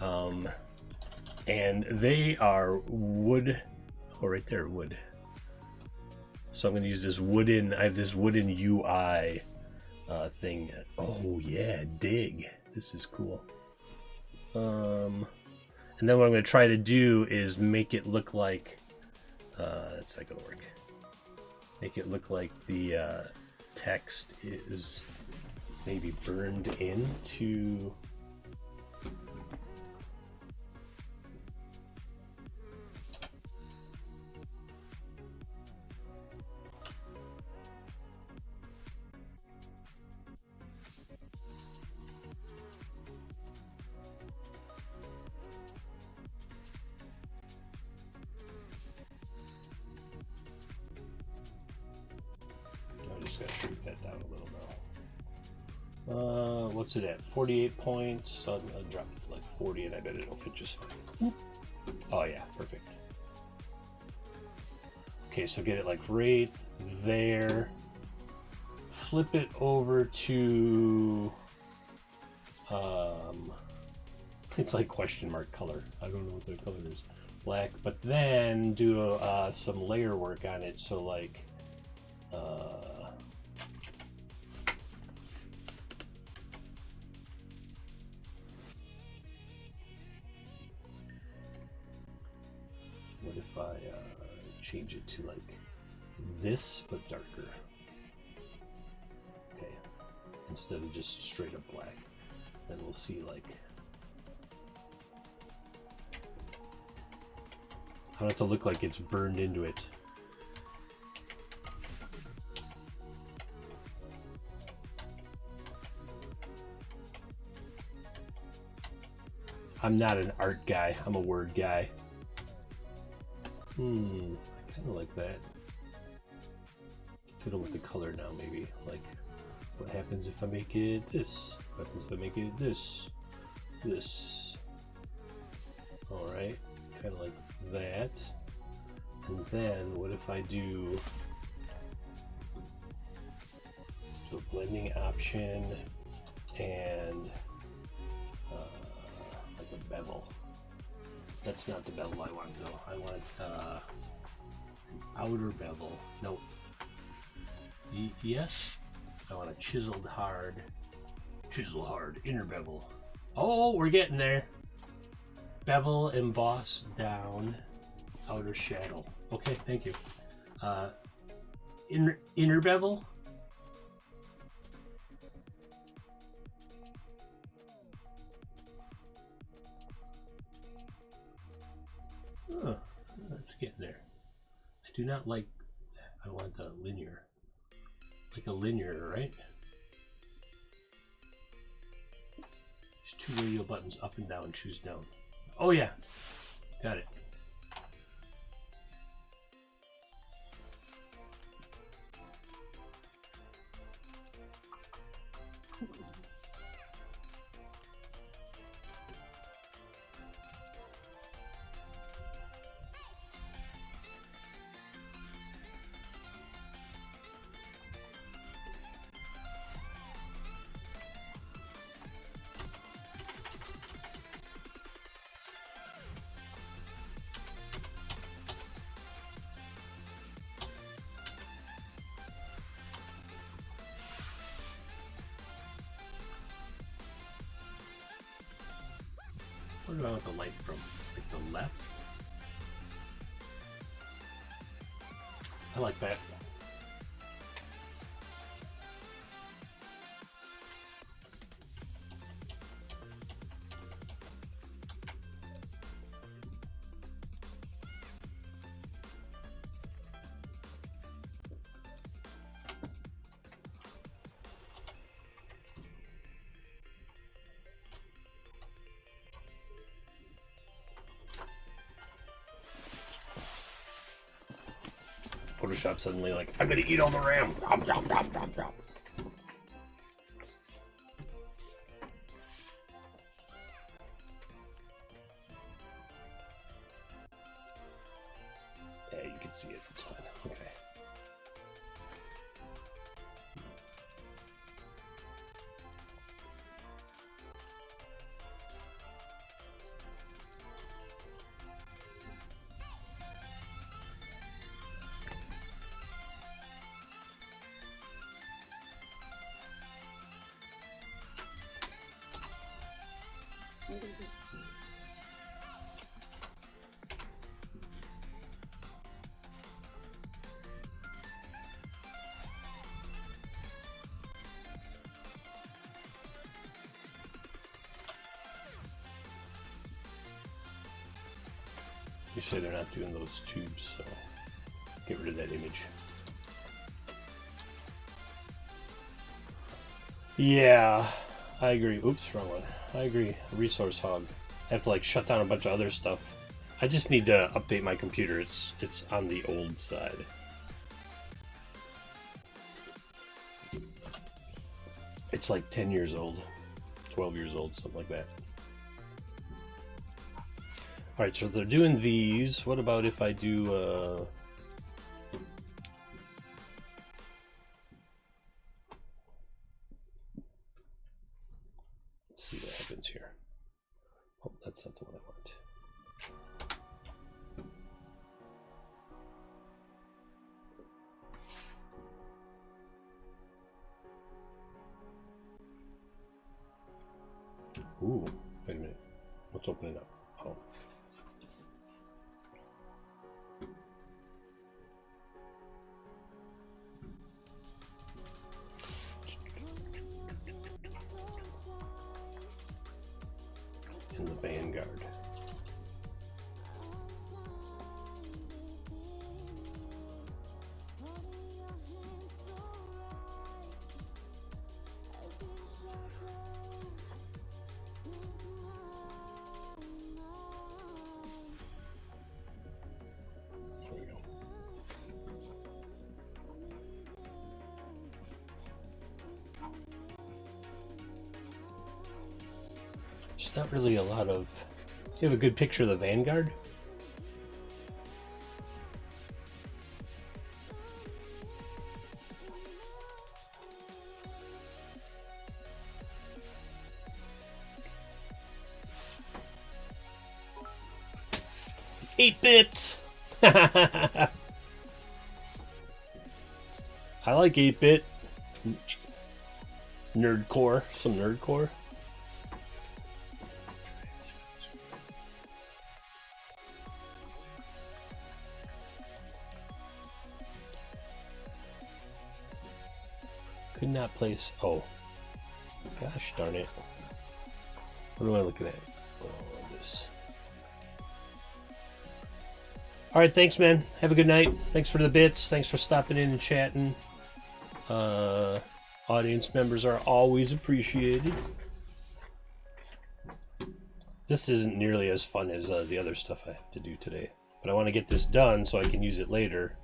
And they are wood. Oh, right there, wood. So I'm going to use this wooden. I have this wooden UI thing. Oh yeah, dig. This is cool. And then what I'm going to try to do is make it look like. That's not going to work. Make it look like the text is maybe burned into. that down a little now. What's it at? 48 points. So I'll drop it to like 40 and I bet it'll fit just fine. Oh yeah, perfect. Okay, so get it like right there. Flip it over to it's like question mark color. I don't know what the color is. Black, but then do some layer work on it. So like what if I change it to like this but darker? Okay, instead of just straight up black. Then we'll see like I want it to look like it's burned into it. I'm not an art guy, I'm a word guy. I kind of like that. Fiddle with the color now, maybe. Like, what happens if I make it this? What happens if I make it this? This. Alright, kind of like that. And then, what if I do so blending option and like a bevel. That's not the bevel I want though. I want an outer bevel. Nope. Yes. I want a chisel hard inner bevel. Oh, we're getting there. Bevel, emboss down, outer shadow. Okay, thank you. Inner bevel. Oh, it's getting there. I do not like that. I want the linear. Like a linear, right? There's 2 radio buttons, up and down, choose down. Oh yeah, got it. Where do I want the light from? Like the left? I like that. Photoshop suddenly like, I'm gonna eat all the RAM. Yeah, you can see it. It's fine. Okay. You say they're not doing those tubes, so get rid of that image. Yeah, I agree. Oops, wrong one. I agree. Resource hog. I have to like shut down a bunch of other stuff. I just need to update my computer. It's on the old side. It's like 10 years old, 12 years old, something like that. All right, so they're doing these. What about if I do... let's see what happens here. Oh, that's not the one I want. Ooh, wait a minute. Let's open it up. Oh. In the Vanguard. There's not really a lot of... You have a good picture of the Vanguard? Eight bits! I like 8-bit. Nerdcore. Some nerdcore. Could not place. Oh, gosh darn it! What am I looking at? Oh, this. All right, thanks, man. Have a good night. Thanks for the bits. Thanks for stopping in and chatting. Audience members are always appreciated. This isn't nearly as fun as the other stuff I have to do today, but I want to get this done so I can use it later.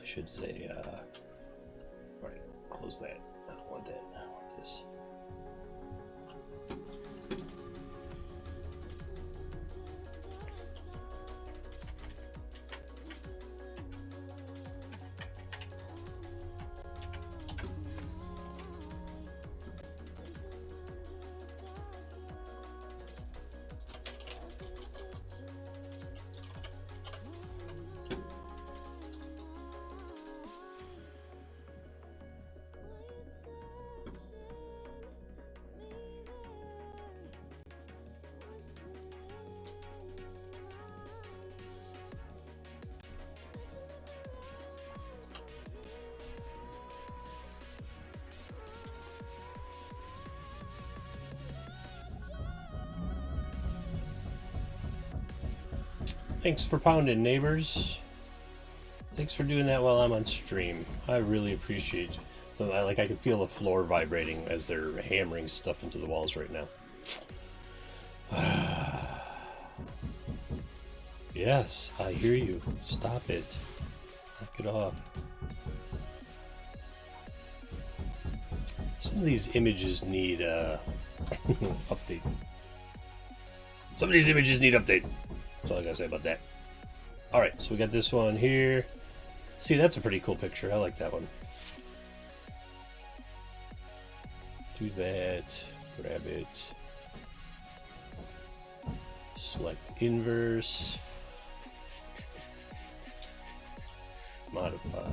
I should say, all right, close that. I don't want that. I want this. Thanks for pounding, neighbors. Thanks for doing that while I'm on stream. I really appreciate it. I can feel the floor vibrating as they're hammering stuff into the walls right now. Yes, I hear you. Stop it. Knock it off. Some of these images need update. Some of these images need update. That's all I gotta say about that. Alright, so we got this one here. See, that's a pretty cool picture. I like that one. Do that. Grab it. Select inverse. Modify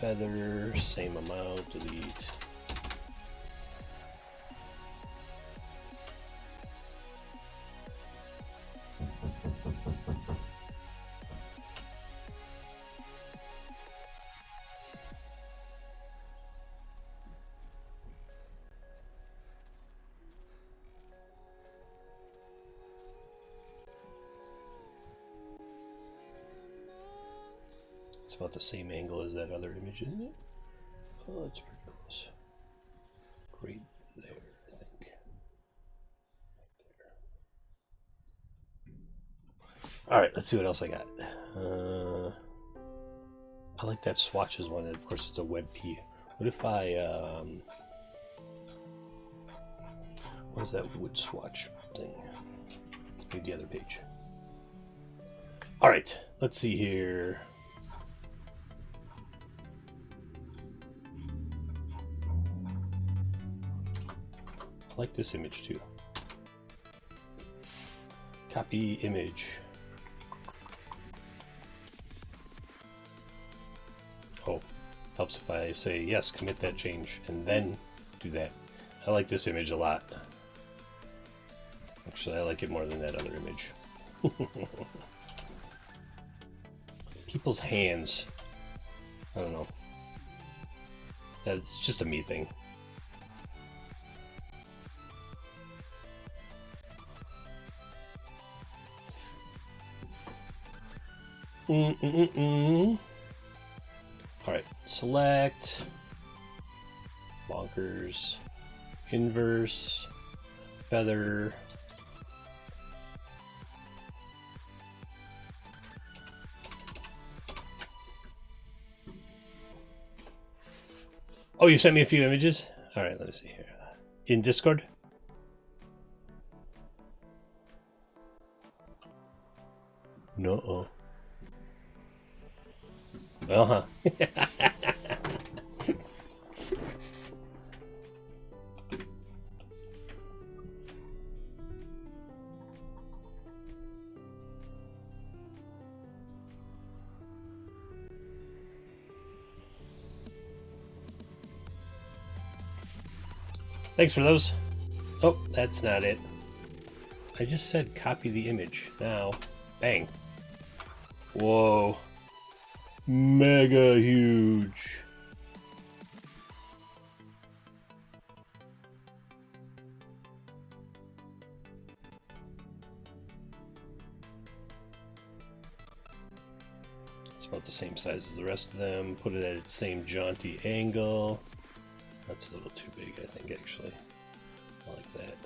feather. Same amount. Delete. It's about the same angle as that other image, isn't it? Oh, it's pretty close. Great there, I think. Right there. All right, let's see what else I got. I like that swatches one, and of course it's a WebP. What if I, what is that wood swatch thing? Maybe the other page. All right, let's see here. I like this image too. Copy image. Oh, helps if I say yes, commit that change, and then do that. I like this image a lot. Actually, I like it more than that other image. People's hands. I don't know. That's just a me thing. All right, select, bonkers, inverse, feather. Oh, you sent me a few images? All right, let me see here. In Discord? No. Uh-huh. Thanks for those. Oh, that's not it. I just said copy the image. Now, bang. Whoa. Mega huge. It's about the same size as the rest of them. Put it at its same jaunty angle. That's a little too big, I think, actually. I like that.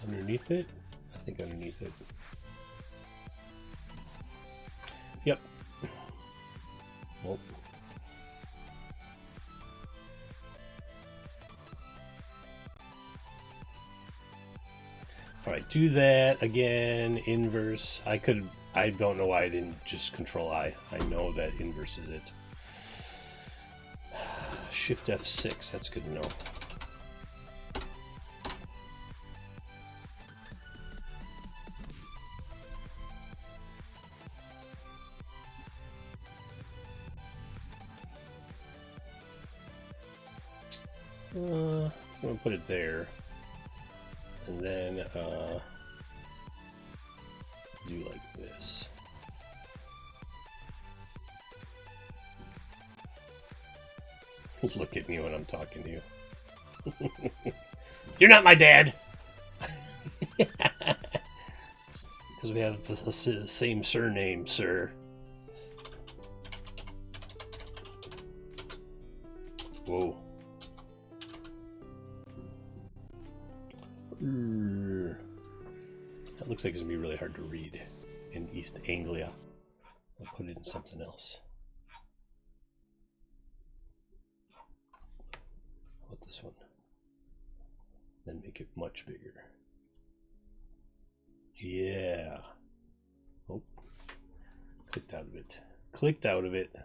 Underneath it? I think underneath it. Yep. Well. All right, do that again. Inverse. I don't know why I didn't just Control I. I know that inverse is it. Shift F6. That's good to know. I'm gonna put it there, and then do like this. Look at me when I'm talking to you. You're not my dad. Because we have the same surname, sir. Whoa. That looks like it's gonna be really hard to read in East Anglia. I'll put it in something else. How about this one? Then make it much bigger. Yeah. Oh, clicked out of it. Clicked out of it.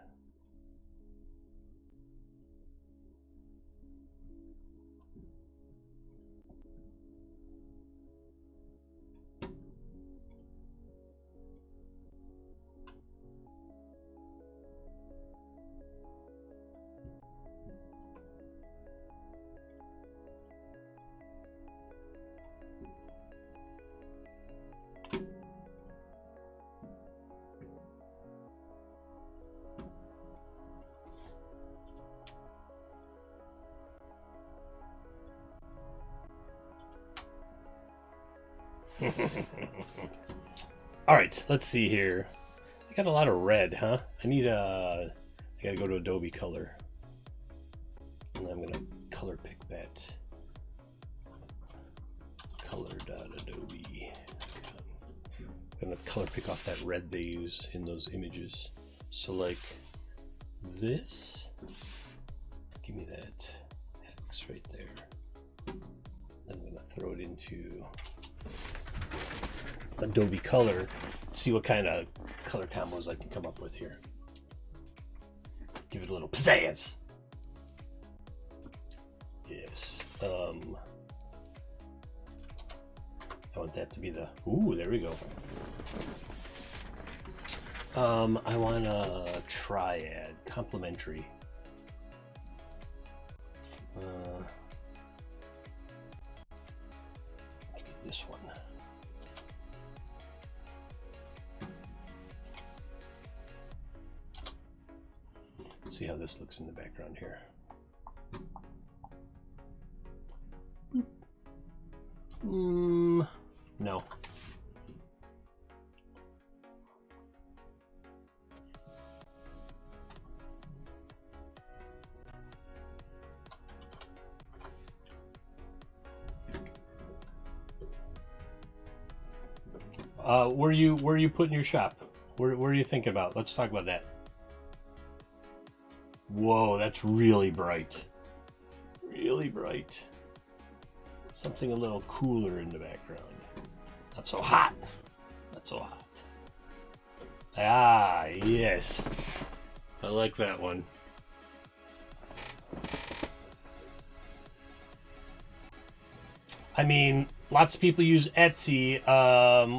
All right, let's see here. I got a lot of red, huh? I gotta go to Adobe Color. And I'm gonna color pick that. color.adobe. I'm gonna color pick off that red they use in those images. So like this, give me that X right there. I'm gonna throw it into Adobe Color, see what kind of color combos I can come up with here. Give it a little pizzazz. Yes. I want that to be the, ooh, there we go. I want a triad, complementary. This one. Let's see how this looks in the background here. No. Where are you putting your shop? Where are you thinking about? Let's talk about that. Whoa, that's really bright. Really bright. Something a little cooler in the background. Not so hot. Not so hot. Ah, yes. I like that one. I mean, lots of people use Etsy.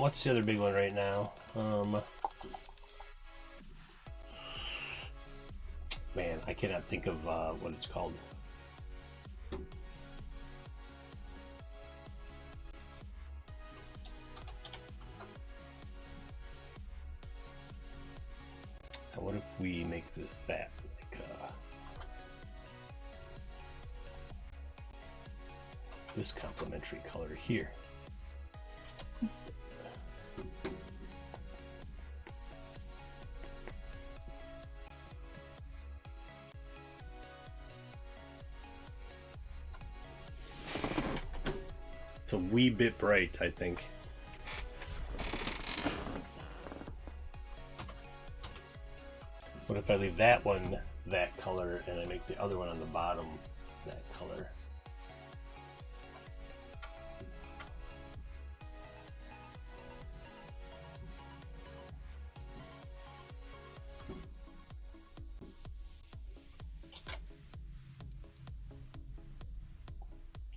What's the other big one right now? Man, I cannot think of what it's called. Now, what if we make this that like this complementary color here? It's a wee bit bright, I think. What if I leave that one that color and I make the other one on the bottom that color?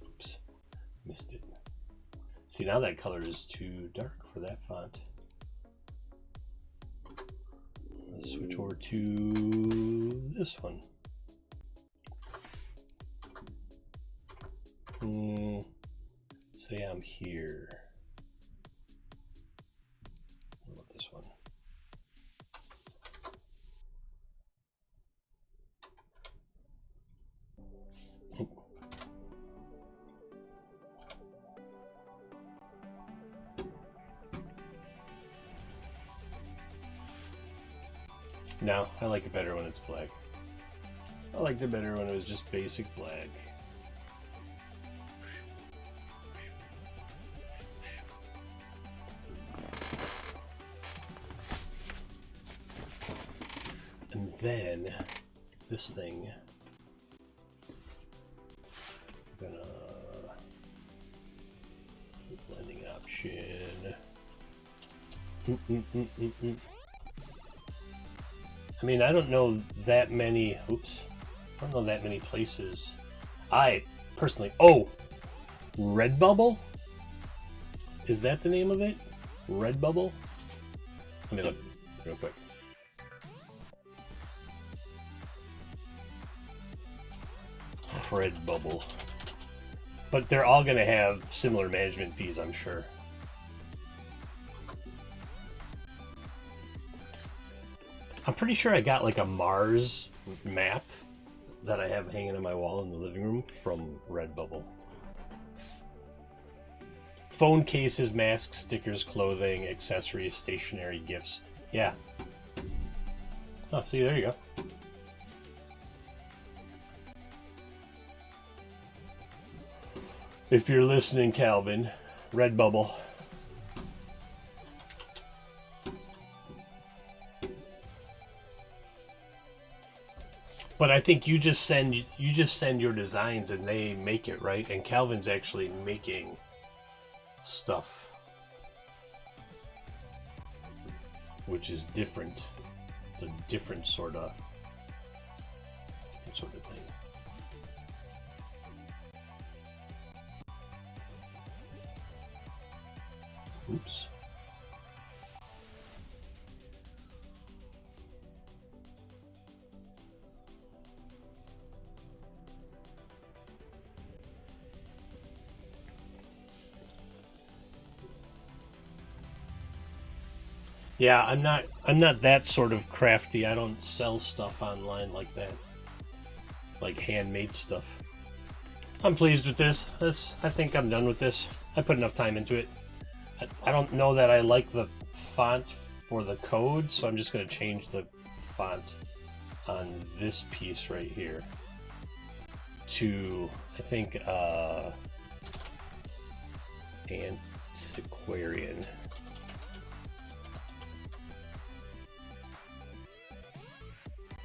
Oops, missed it. See, now that color is too dark for that font. Let's switch over to this one. Say I'm here. What about this one? Oh. No, I like it better when it's black. I liked it better when it was just basic black. And then this thing, I'm gonna blending option. I mean, I don't know that many, oops, I don't know that many places. I personally, oh, Redbubble? Is that the name of it? Redbubble? Let me look real quick. Redbubble. But they're all gonna have similar management fees, I'm sure. I'm pretty sure I got like a Mars map that I have hanging on my wall in the living room from Redbubble. Phone cases, masks, stickers, clothing, accessories, stationery, gifts. Yeah. Oh, see, there you go. If you're listening, Calvin, Redbubble. But I think you just send your designs and they make it, right? And Calvin's actually making stuff, which is different. It's a different sort of thing. Oops. Yeah, I'm not that sort of crafty. I don't sell stuff online like that. Like handmade stuff. I'm pleased with this. I think I'm done with this. I put enough time into it. I don't know that I like the font for the code, so I'm just going to change the font on this piece right here to, I think, Antiquarian.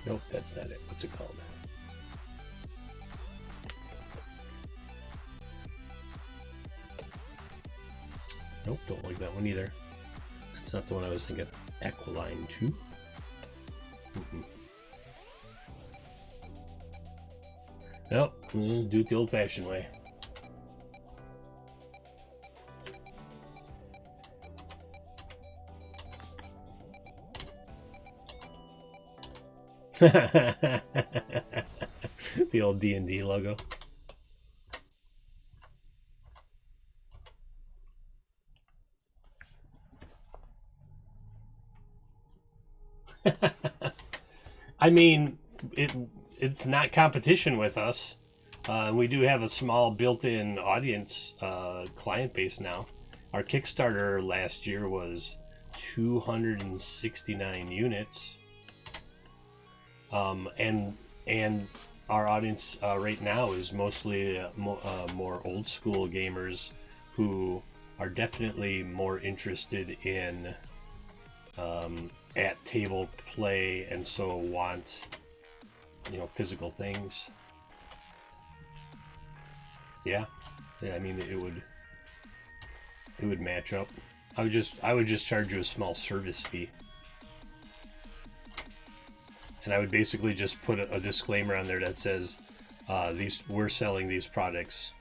Nope, that's not it. What's it called? Nope, don't like that one either. That's not the one I was thinking. Aquiline 2. Nope, do it the old-fashioned way. The old D&D logo. I mean, it's not competition with us. We do have a small built-in audience client base now. Our Kickstarter last year was 269 units. And our audience right now is mostly more old school gamers who are definitely more interested in at table play, and so want, you know, physical things. Yeah, I mean, it would match up. I would just charge you a small service fee. And I would basically just put a disclaimer on there that says, we're selling these products.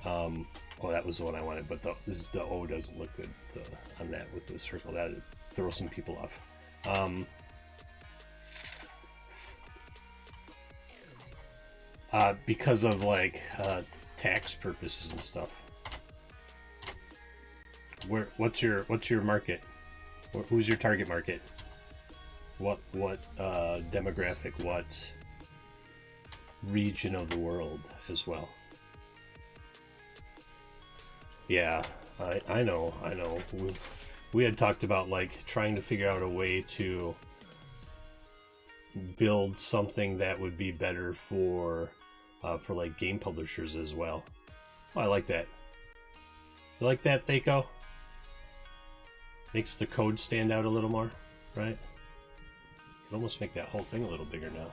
Well, that was the one I wanted, but the O doesn't look good on that with the circle. That would throw some people off. Because of like tax purposes and stuff. What's your market? Who's your target market? What demographic, what region of the world as well? Yeah, I know. We had talked about like trying to figure out a way to build something that would be better for like game publishers as well. Oh, I like that. You like that, Thaco? Makes the code stand out a little more, right? Could almost make that whole thing a little bigger now.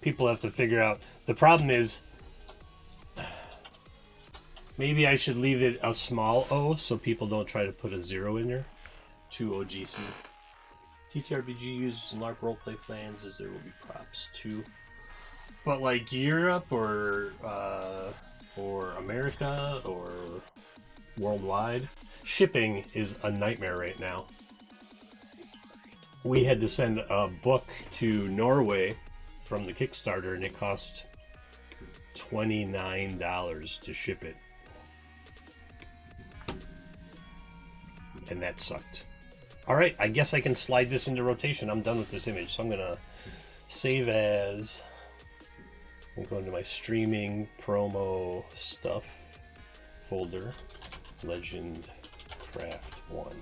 People have to figure out. The problem is, maybe I should leave it a small O so people don't try to put a 0 in there. 2 OGC. TTRPG uses LARP roleplay plans as there will be props too. But like Europe or America or worldwide, shipping is a nightmare right now. We had to send a book to Norway from the Kickstarter, and it cost $29 to ship it. And that sucked. Alright, I guess I can slide this into rotation. I'm done with this image, so I'm gonna Save as. I'm going to my streaming promo stuff folder. Legend Craft 1.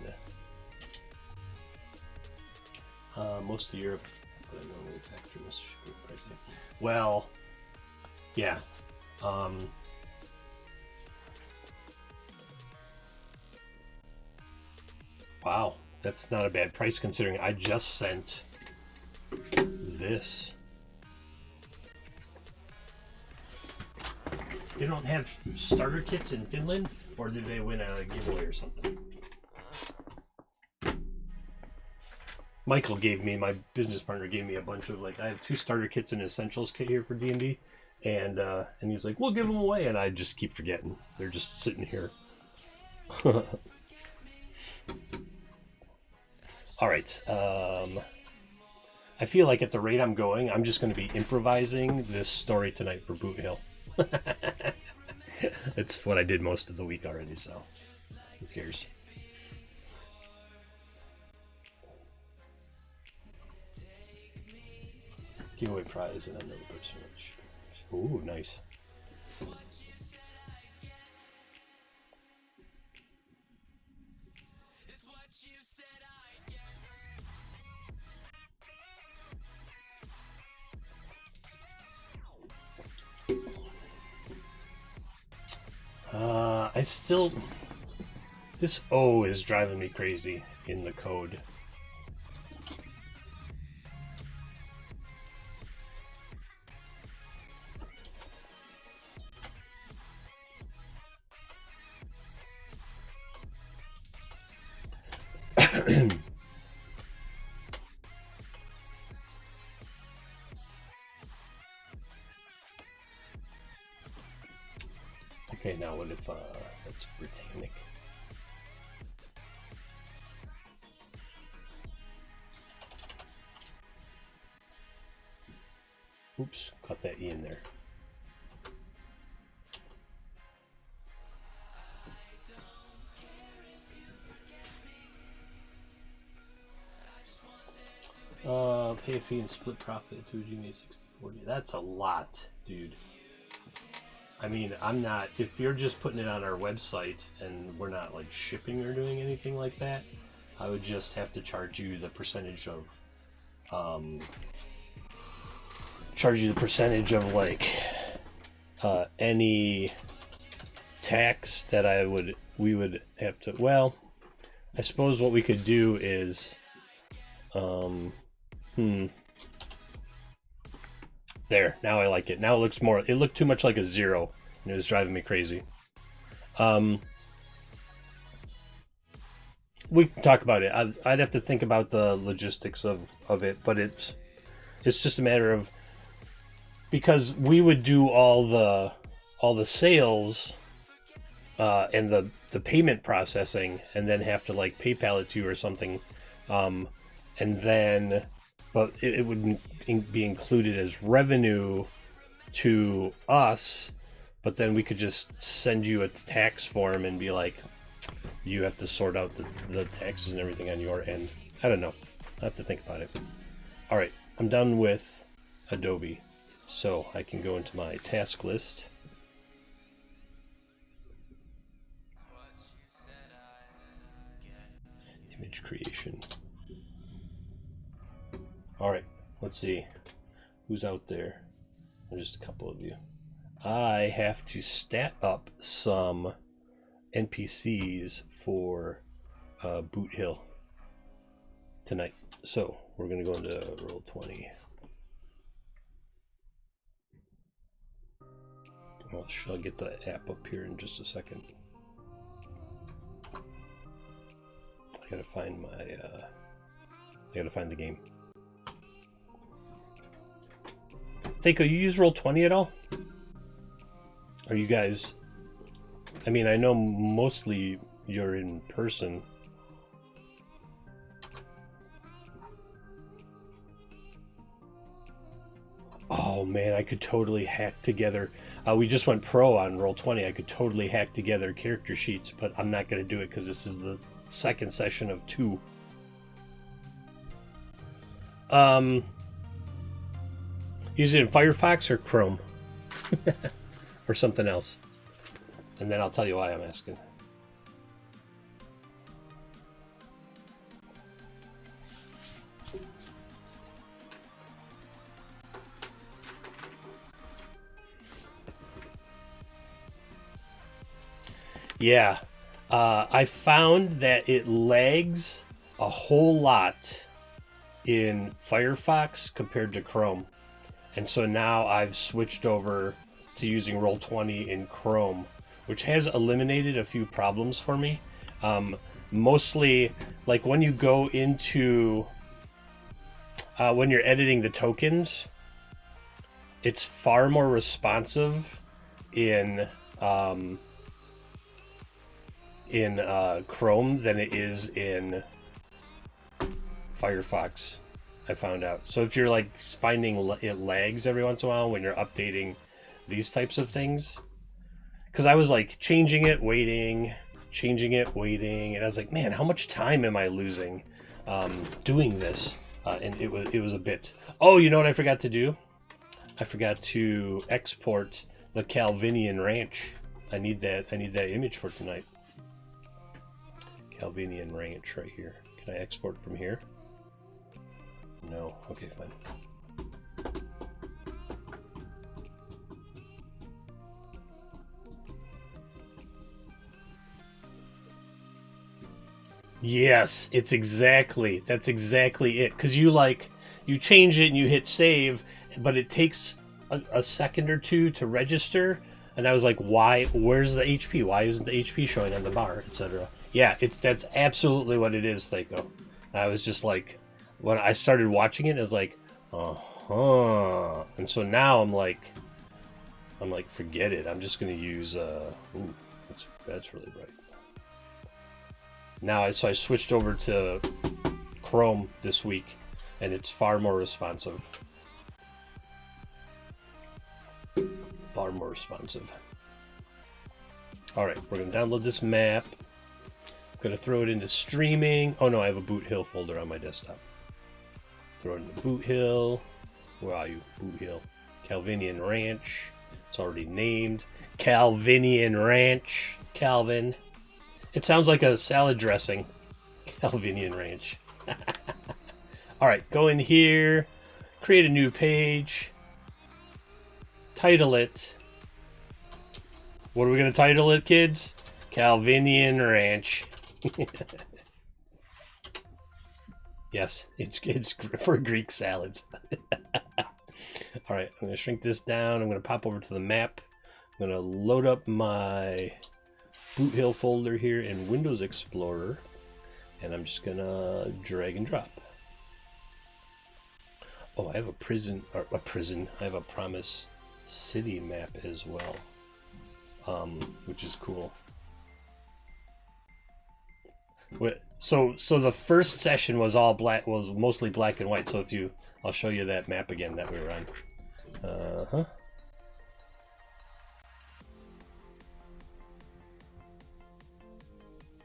Most of Europe, but I normally factor most shipping pricing. Well, yeah. Wow, that's not a bad price considering I just sent this. You don't have starter kits in Finland, or did they win a giveaway or something? Michael gave me, my business partner gave me a bunch of, like, I have 2 starter kits and essentials kit here for D&D, and he's like, we'll give them away, and I just keep forgetting. They're just sitting here. All right. I feel like at the rate I'm going, I'm just going to be improvising this story tonight for Boot Hill. It's what I did most of the week already, so who cares? Giveaway prize and another person. Ooh, nice. I still... This O is driving me crazy in the code. Okay, now what if that's Britannic? Oops, cut that E in there. Pay a fee and split profit to Gmail 60/40. That's a lot, dude. I mean, I'm not, if you're just putting it on our website and we're not like shipping or doing anything like that, I would just have to charge you the percentage of, like, any tax that we would have to, well, I suppose what we could do is, there, now I like it. Now it looks more, it looked too much like a 0, and it was driving me crazy. We can talk about it. I'd have to think about the logistics of it, but it's just a matter of, because we would do all the sales and the payment processing, and then have to like PayPal it to you or something, and then, but it would be included as revenue to us, but then we could just send you a tax form and be like, you have to sort out the taxes and everything on your end. I don't know. I have to think about it. All right, I'm done with Adobe, so I can go into my task list. Image creation. All right, let's see who's out there. There's just a couple of you. I have to stat up some NPCs for Boot Hill tonight. So we're going to go into Roll20. Well, I'll get the app up here in just a second. I gotta find my, I gotta find the game. Thaco, you use Roll20 at all? Are you guys... I mean, I know mostly you're in person. Oh man, I could totally hack together. We just went pro on Roll20. I could totally hack together character sheets, but I'm not going to do it because this is the second session of 2. Use it in Firefox or Chrome? Or something else. And then I'll tell you why I'm asking. Yeah, I found that it lags a whole lot in Firefox compared to Chrome. And so now I've switched over to using Roll20 in Chrome, which has eliminated a few problems for me. Mostly, like when you go into, when you're editing the tokens, it's far more responsive in Chrome than it is in Firefox. I found out. So if you're like finding it lags every once in a while when you're updating these types of things, because I was like changing it, waiting, and I was like, man, how much time am I losing doing this? And it was a bit. Oh, you know what I forgot to do? I forgot to export the Calvinian Ranch. I need that image for tonight. Calvinian Ranch right here. Can I export from here? No. Okay, fine. Yes, that's exactly it. Because you change it and you hit save, but it takes a second or two to register. And I was like, why? Where's the HP? Why isn't the HP showing on the bar, etc.? Yeah, that's absolutely what it is, Thaco. I was just like, when I started watching it, I was like, and so now I'm like, forget it. I'm just gonna use. Ooh, that's really bright. Now, so I switched over to Chrome this week, and it's far more responsive. Far more responsive. All right, we're gonna download this map. I'm gonna throw it into streaming. Oh no, I have a Boot Hill folder on my desktop. Throw it into Boot Hill. Where are you? Boot Hill. Calvinian Ranch. It's already named. Calvinian Ranch. Calvin. It sounds like a salad dressing. Calvinian Ranch. All right, go in here. Create a new page. Title it. What are we going to title it, kids? Calvinian Ranch. Yes, it's for Greek salads. All right, I'm going to shrink this down. I'm going to pop over to the map. I'm going to load up my Boot Hill folder here in Windows Explorer, and I'm just going to drag and drop. Oh, I have I have a Promise City map as well, which is cool. So the first session was all black, was mostly black and white. So I'll show you that map again that we were on.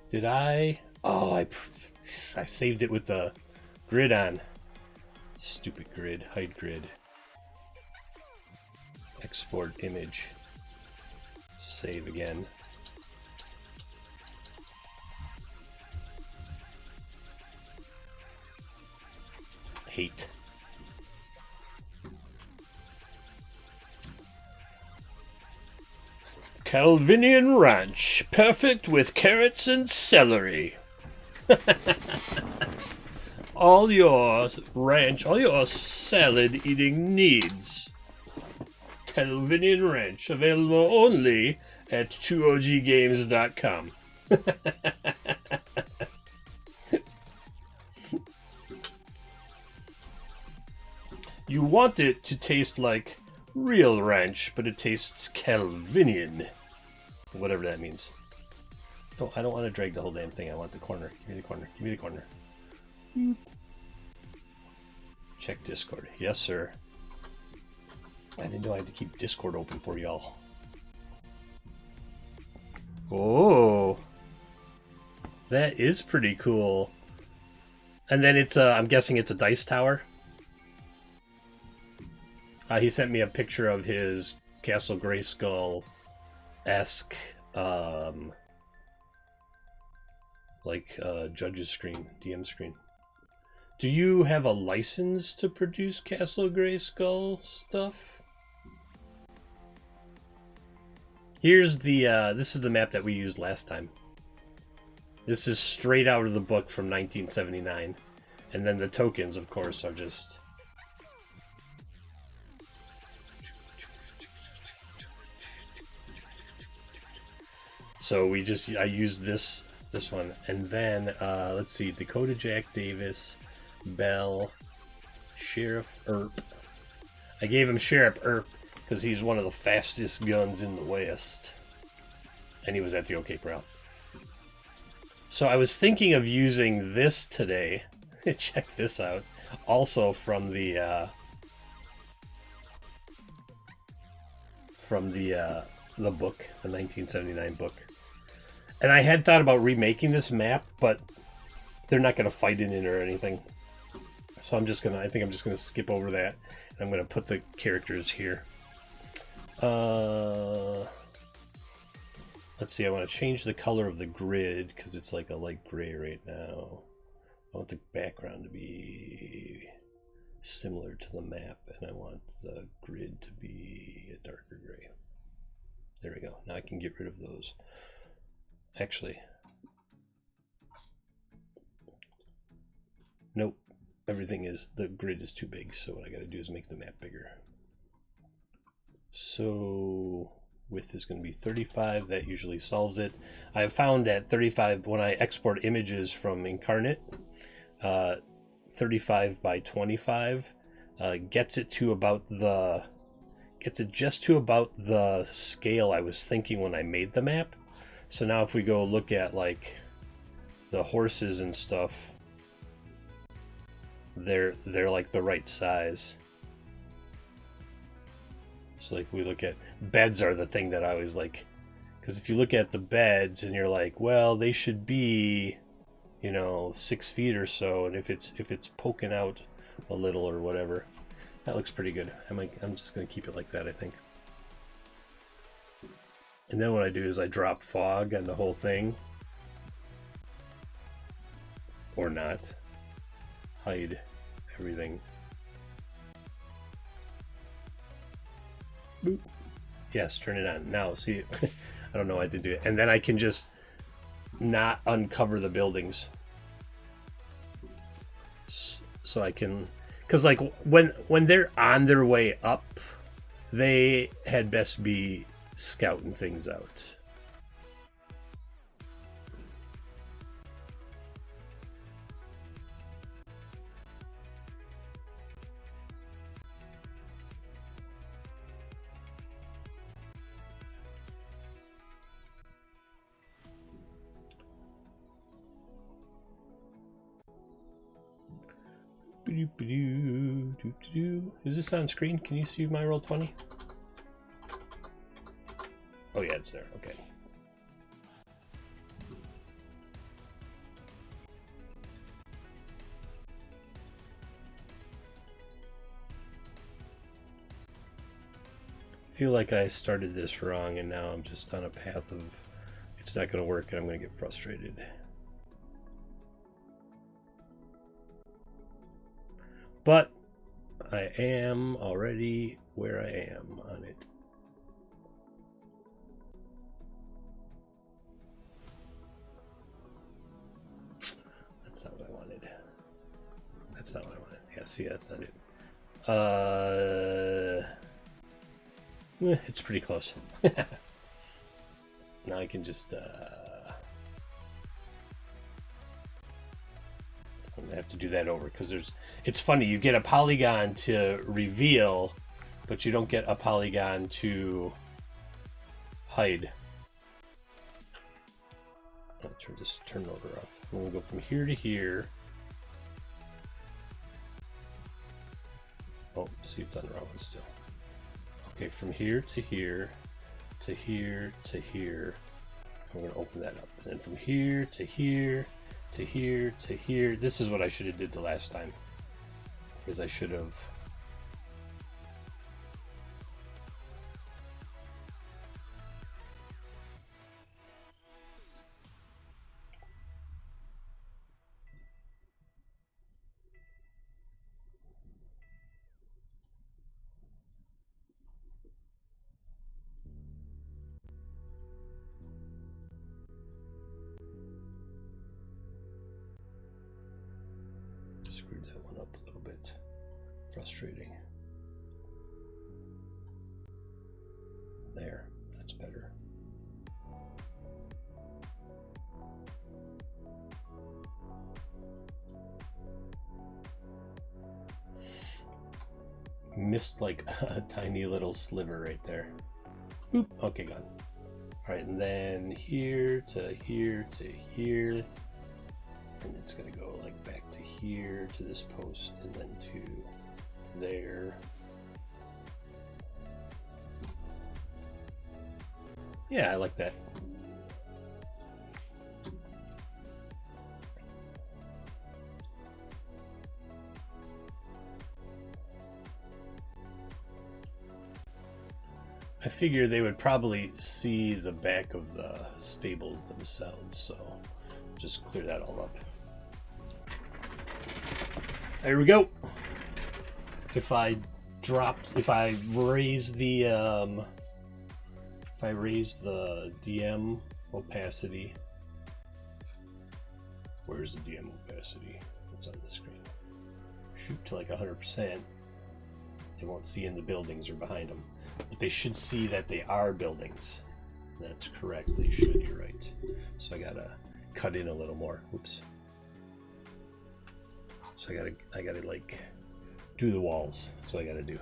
Did I? Oh, I saved it with the grid on. Stupid grid. Hide grid. Export image. Save again. Hate. Calvinian Ranch, perfect with carrots and celery. all your salad eating needs. Calvinian Ranch, available only at 2oggames.com. You want it to taste like real ranch, but it tastes Calvinian. Whatever that means. Oh, I don't want to drag the whole damn thing. I want the corner. Give me the corner. Give me the corner. Check Discord. Yes, sir. I didn't know I had to keep Discord open for y'all. Oh. That is pretty cool. And then it's I'm guessing it's a dice tower. He sent me a picture of his Castle Grayskull-esque, judge's screen, DM screen. Do you have a license to produce Castle Grayskull stuff? Here's the, this is the map that we used last time. This is straight out of the book from 1979. And then the tokens, of course, are just... So I used this one. And then, let's see, Dakota Jack Davis, Bell, Sheriff Earp. I gave him Sheriff Earp because he's one of the fastest guns in the West. And he was at the OK Corral. So I was thinking of using this today. Check this out. Also from the book, the 1979 book. And I had thought about remaking this map, but they're not going to fight in it or anything. So I think I'm just gonna skip over that. And I'm gonna put the characters here. Let's see, I want to change the color of the grid because it's like a light gray right now. I want the background to be similar to the map, and I want the grid to be a darker gray. There we go. Now I can get rid of those. Actually, nope. The grid is too big, so what I gotta do is make the map bigger. So width is going to be 35. That usually solves it. I have found that 35, when I export images from Inkarnate, 35 by 25 gets it just to about the scale I was thinking when I made the map. So now if we go look at like the horses and stuff, they're like the right size. So like we look at beds are the thing that I always like, because if you look at the beds and you're like, well, they should be, 6 feet or so, and if it's poking out a little or whatever, that looks pretty good. I'm just gonna keep it like that, I think. And then what I do is I drop fog on the whole thing, or not. Hide everything. Boop. Yes, turn it on. Now, see, I don't know why I did do it. And then I can just not uncover the buildings. So I can, because like when they're on their way up, they had best be scouting things out. Is this on screen? Can you see my Roll20? Oh yeah, it's there. Okay. I feel like I started this wrong and now I'm just on a path of it's not going to work and I'm going to get frustrated. But I am already where I am on it. That's not what I wanted. That's not what I wanted. Yeah, see, that's not it. It's pretty close. Now I can just I'm gonna have to do that over because it's funny, you get a polygon to reveal, but you don't get a polygon to hide. I'll turn this turnover off. I'm gonna go from here to here. Oh, see, it's on the wrong one still. Okay, from here to here, to here to here. I'm gonna open that up. And then from here to here, to here, to here. This is what I should have did the last time. Because I should have screwed that one up a little bit. Frustrating. There, that's better. Missed like a tiny little sliver right there. Oop, okay, gone. All right, and then here to here to here. And it's gonna go like back to here to this post and then to there. Yeah, I like that. I figure they would probably see the back of the stables themselves, so just clear that all up. There we go. If I raise the DM opacity, where's the DM opacity? It's on the screen. Shoot to like 100%. They won't see in the buildings or behind them, but they should see that they are buildings. That's correct. They should. You're right. So I gotta cut in a little more. Oops. So I gotta like do the walls. That's what I gotta do.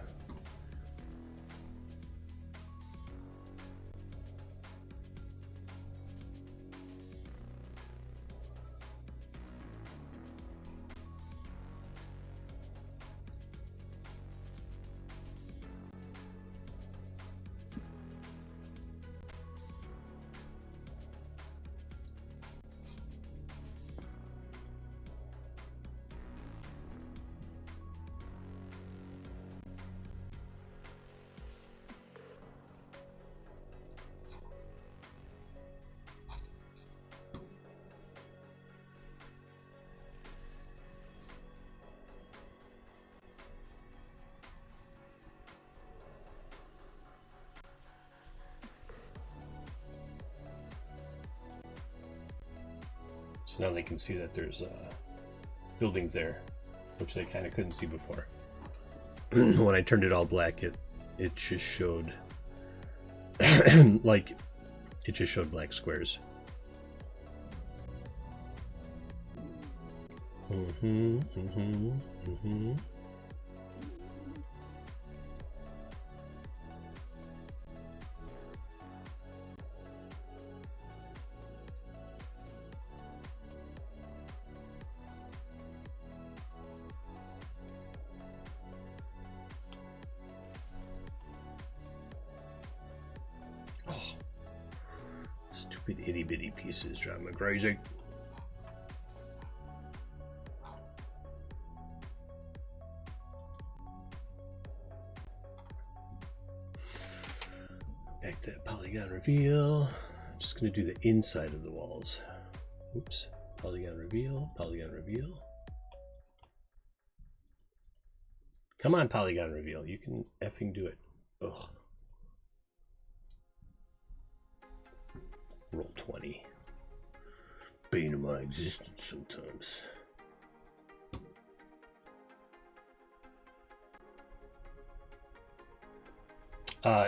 So now they can see that there's buildings there, which they kind of couldn't see before. When I turned it all black, it just showed like it just showed black squares. Stupid itty bitty pieces drive me crazy. Back to that polygon reveal. I'm just gonna do the inside of the walls. Oops. Polygon reveal, polygon reveal. Come on, polygon reveal. You can effing do it. Ugh. Roll 20. Bane of my existence sometimes.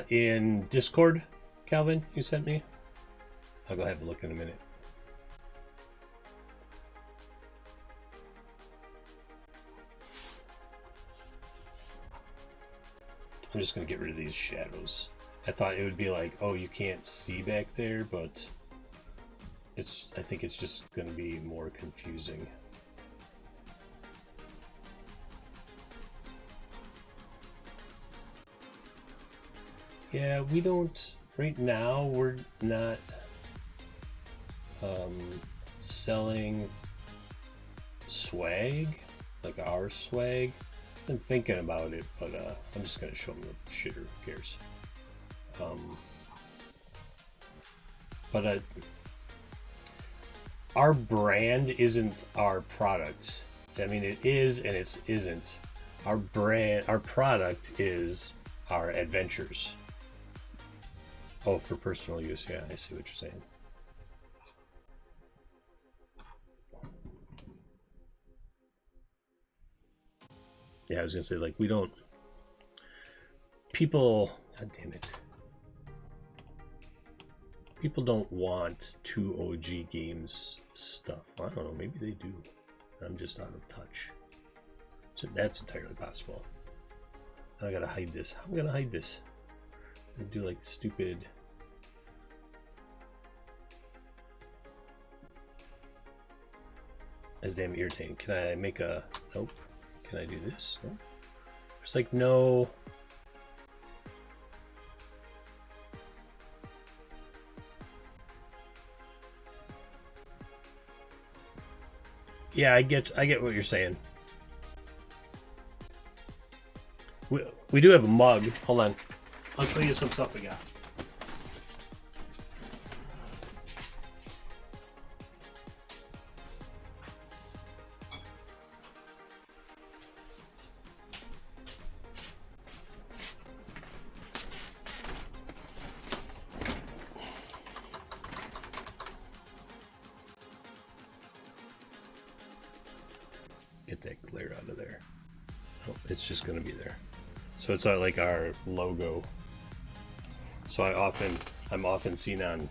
In Discord, Calvin, you sent me? I'll go have a look in a minute. I'm just going to get rid of these shadows. I thought it would be like, oh, you can't see back there, but I think it's just going to be more confusing. Yeah, we don't, right now, we're not selling swag, like our swag. I've been thinking about it, but I'm just going to show them the shitter. Who cares? But our brand isn't our product. I mean, it is and it isn't. Our brand, our product is our adventures. Oh, for personal use. Yeah, I see what you're saying. Yeah, I was gonna say, like, we don't... People... God damn it. People don't want 2 OG games stuff. I don't know, maybe they do. I'm just out of touch. So that's entirely possible. I gotta hide this. How am I gonna hide this? I'm gonna do like stupid... That's damn irritating. Can I make a... Nope. Can I do this? No. There's like no... Yeah, I get what you're saying. We do have a mug. Hold on. I'll show you some stuff we got. Get that glare out of there. Oh, it's just going to be there. So it's like our logo. So I'm often seen on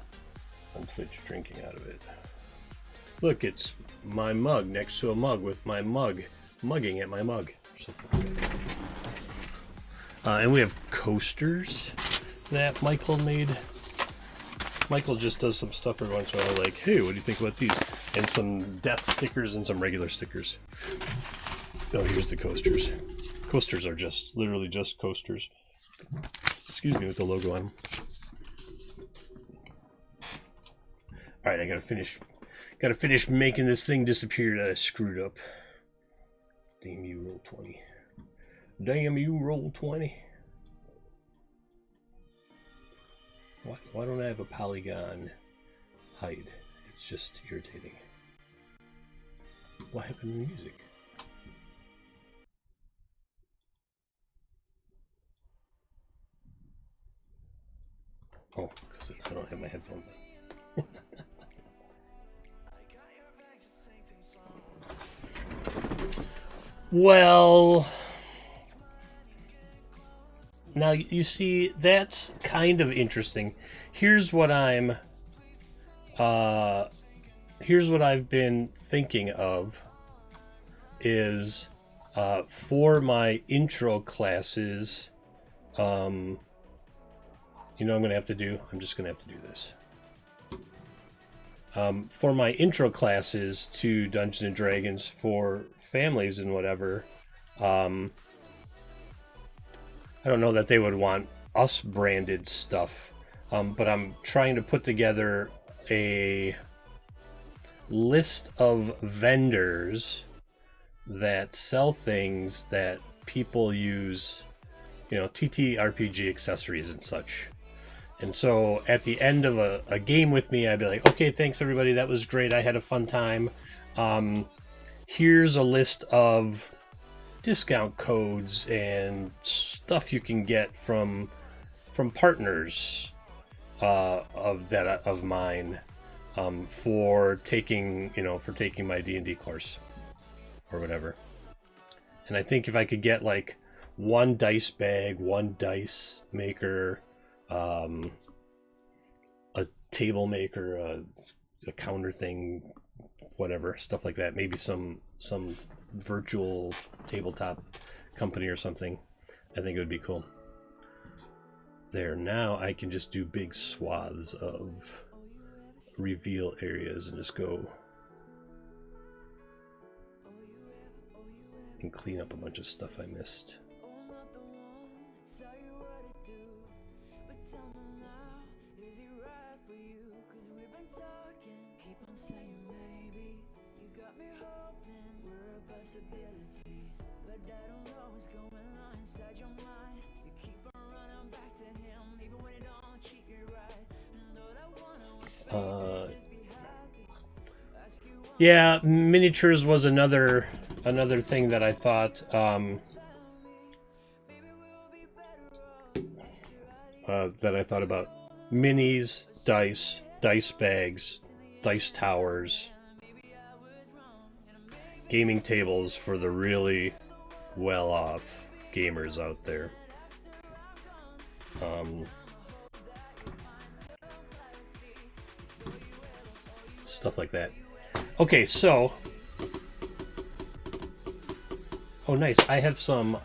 Twitch drinking out of it. Look, it's my mug next to a mug with my mug mugging at my mug. And we have coasters that Michael made. Michael just does some stuff every once in a while, like, hey, what do you think about these? And some death stickers and some regular stickers. Oh, here's the coasters. Coasters are just, literally just coasters. Excuse me, with the logo on them. Alright, I gotta finish making this thing disappear that I screwed up. Damn you, Roll20. Damn you, Roll20. Why don't I have a polygon hide? It's just irritating. What happened to the music? Oh, because I don't have my headphones on. Well, now you see, that's kind of interesting. Here's what I've been thinking of is for my intro classes, you know what I'm going to have to do? I'm just going to have to do this. For my intro classes to Dungeons and Dragons for families and whatever, I don't know that they would want us branded stuff, but I'm trying to put together a list of vendors that sell things that people use, you know, TTRPG accessories and such. And so at the end of a game with me, I'd be like, okay, thanks everybody, that was great, I had a fun time. Here's a list of discount codes and stuff you can get from partners of mine for taking my D&D course or whatever. And I think if I could get like one dice bag, one dice maker, a table maker, a counter thing, whatever, stuff like that. Maybe some virtual tabletop company or something. I think it would be cool. There, now I can just do big swaths of reveal areas and just go and clean up a bunch of stuff I missed. Yeah, miniatures was another thing that I thought about. Minis, dice bags, dice towers, gaming tables for the really well-off gamers out there. Stuff like that. Okay, so... Oh, nice. I have some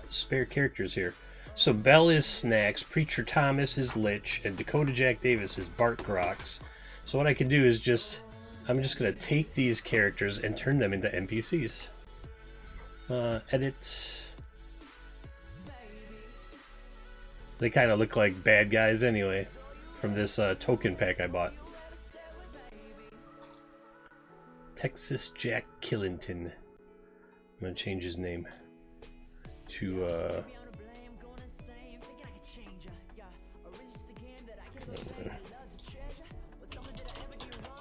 spare characters here. So Belle is Snacks, Preacher Thomas is Lich, and Dakota Jack Davis is Bart Grox. So what I can do is I'm just going to take these characters and turn them into NPCs. Edit. They kind of look like bad guys anyway, from this token pack I bought. Texas Jack Killington. I'm going to change his name to...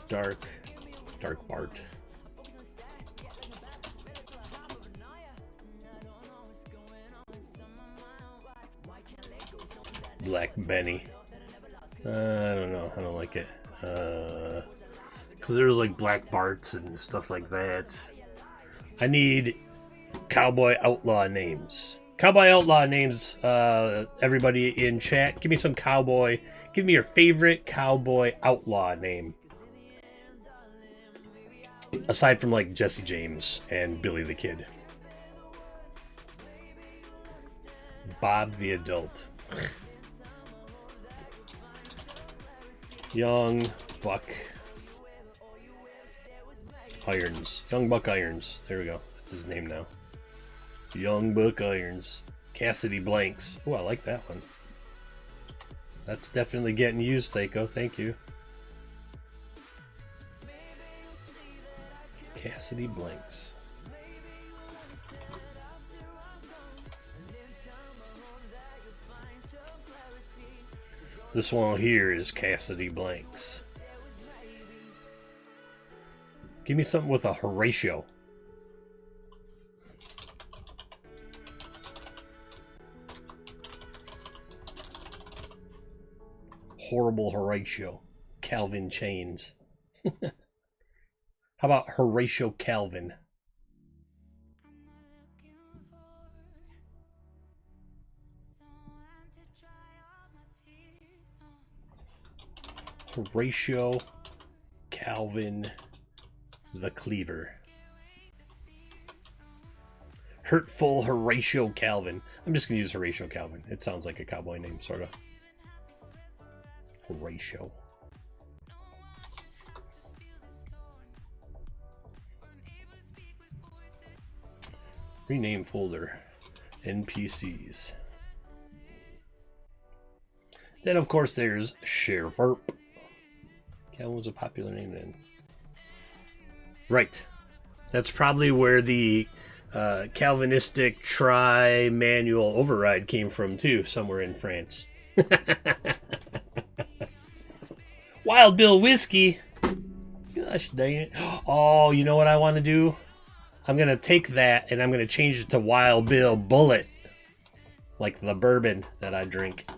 Dark Bart. Black Benny. I don't know. I don't like it. Because there's like Black Barts and stuff like that. I need cowboy outlaw names. Cowboy outlaw names. Everybody in chat, give me some cowboy. Give me your favorite cowboy outlaw name. Aside from like Jesse James and Billy the Kid. Bob the Adult. Young Buck Irons. Young Buck Irons. There we go. That's his name now. Young Buck Irons. Cassidy Blanks. Oh, I like that one. That's definitely getting used, Thaco. Thank you. Cassidy Blanks. This one here is Cassidy Blanks. Give me something with a Horatio. Horrible Horatio. Calvin Chains. How about Horatio Calvin? Horatio Calvin the Cleaver. Hurtful Horatio Calvin. I'm just going to use Horatio Calvin. It sounds like a cowboy name, sort of. Horatio. Rename folder. NPCs. Then, of course, there's Sheriff Earp. Calvin was a popular name then. Right. That's probably where the Calvinistic tri-manual override came from, too, somewhere in France. Wild Bill Whiskey. Gosh dang it. Oh, you know what I want to do? I'm going to take that and I'm going to change it to Wild Bill Bullet. Like the bourbon that I drink.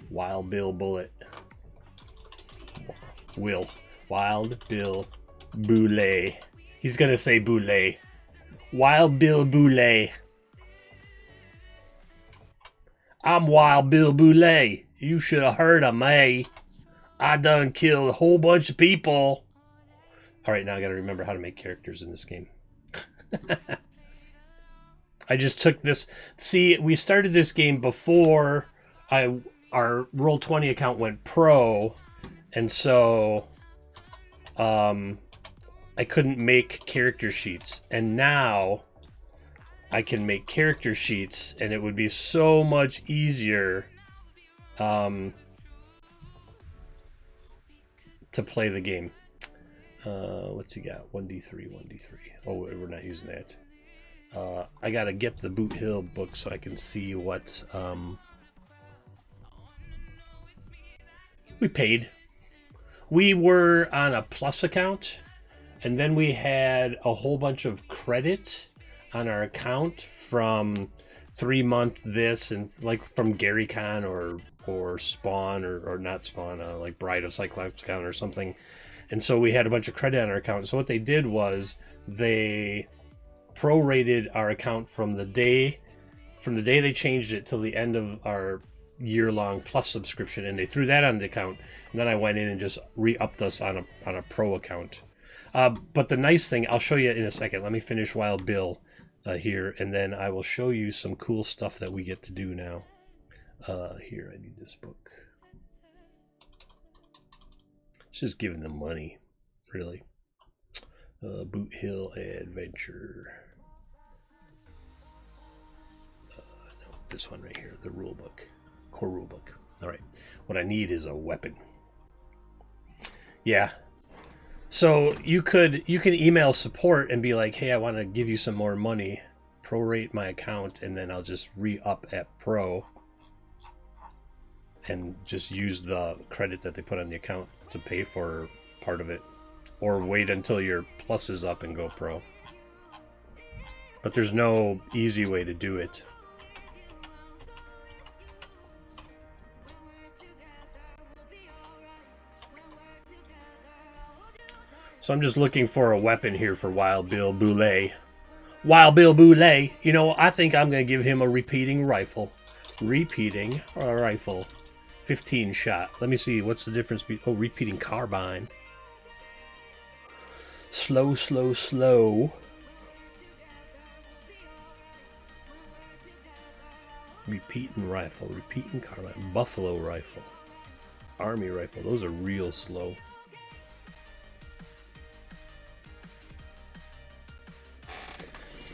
Wild Bill Bullet. Wild Bill Boulay. He's going to say Boulay. Wild Bill Boulay. I'm Wild Bill Boulay. You should have heard of me. I done killed a whole bunch of people. Alright, now I gotta remember how to make characters in this game. I just took this... See, we started this game before our Roll20 account went pro, and so I couldn't make character sheets. And now I can make character sheets, and it would be so much easier to play the game. What's he got? 1d3, 1d3. Oh, we're not using that. I gotta get the Boot Hill book so I can see what we paid. We were on a Plus account, and then we had a whole bunch of credit on our account from 3-month this and like from Gary Con or Spawn or not Spawn, like Bride of Cyclops Con or something. And so we had a bunch of credit on our account. So what they did was they prorated our account from the day they changed it till the end of our year-long plus subscription, and they threw that on the account, and then I went in and just re-upped us on a pro account. But the nice thing, I'll show you in a second. Let me finish Wild Bill here, and then I will show you some cool stuff that we get to do now. Here, I need this book. It's just giving them money, really. Boot Hill Adventure. No, this one right here, the rule book, core rule book. All right, what I need is a weapon. Yeah. So you can email support and be like, hey, I want to give you some more money, prorate my account, and then I'll just re-up at pro and just use the credit that they put on the account to pay for part of it, or wait until your plus is up and go pro. But there's no easy way to do it. So I'm just looking for a weapon here for Wild Bill Boulay. Wild Bill Boulay, you know, I think I'm going to give him a repeating rifle. Repeating rifle. 15 shot. Let me see, what's the difference between... Oh, repeating carbine. Slow, slow, slow. Repeating rifle. Repeating carbine. Buffalo rifle. Army rifle. Those are real slow.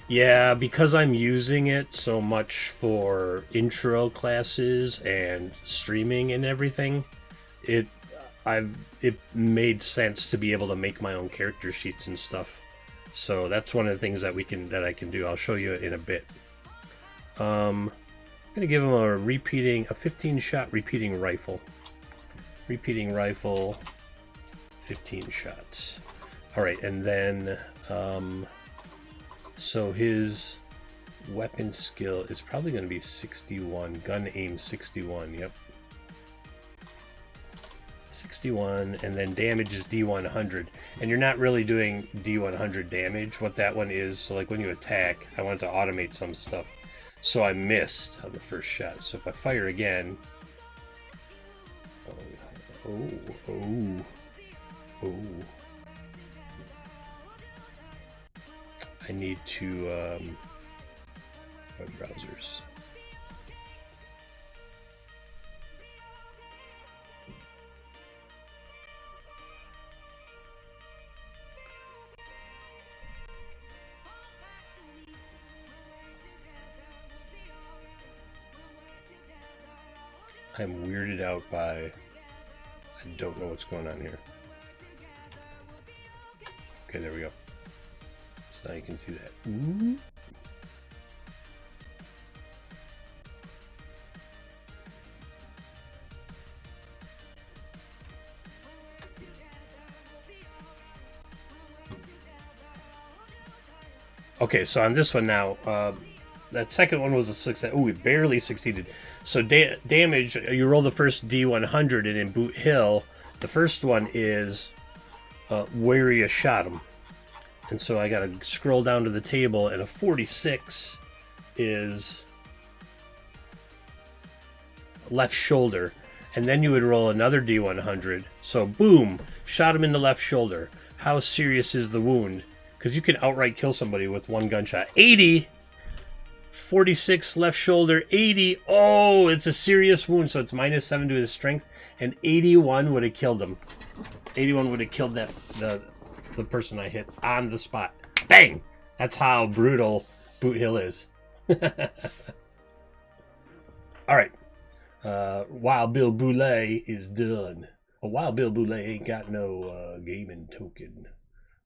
Yeah, because I'm using it so much for intro classes and streaming and everything, it made sense to be able to make my own character sheets and stuff. So that's one of the things that I can do. I'll show you in a bit. I'm gonna give him a 15 shot repeating rifle. Repeating rifle, 15 shots. All right, and then so his weapon skill is probably going to be 61. Gun aim 61, yep. 61, and then damage is D100. And you're not really doing D100 damage. What that one is, so like when you attack, I wanted to automate some stuff. So I missed on the first shot. So if I fire again... Oh. I need to web browsers. I'm weirded out by, I don't know what's going on here. Okay, there we go. Now you can see that. Ooh. Okay, so on this one now, that second one was a success. Oh, we barely succeeded. So damage, you roll the first D100, and in Boot Hill, the first one is where you shot him. And so I gotta scroll down to the table, and a 46 is left shoulder. And then you would roll another D100. So boom, shot him in the left shoulder. How serious is the wound? Because you can outright kill somebody with one gunshot. 80! 46 left shoulder, 80. Oh, it's a serious wound, so it's -7 to his strength. And 81 would have killed him. 81 would have killed the person I hit on the spot. Bang! That's how brutal Boot Hill is. Alright. Wild Bill Boulay is done. Well, Wild Bill Boulay ain't got no gaming token.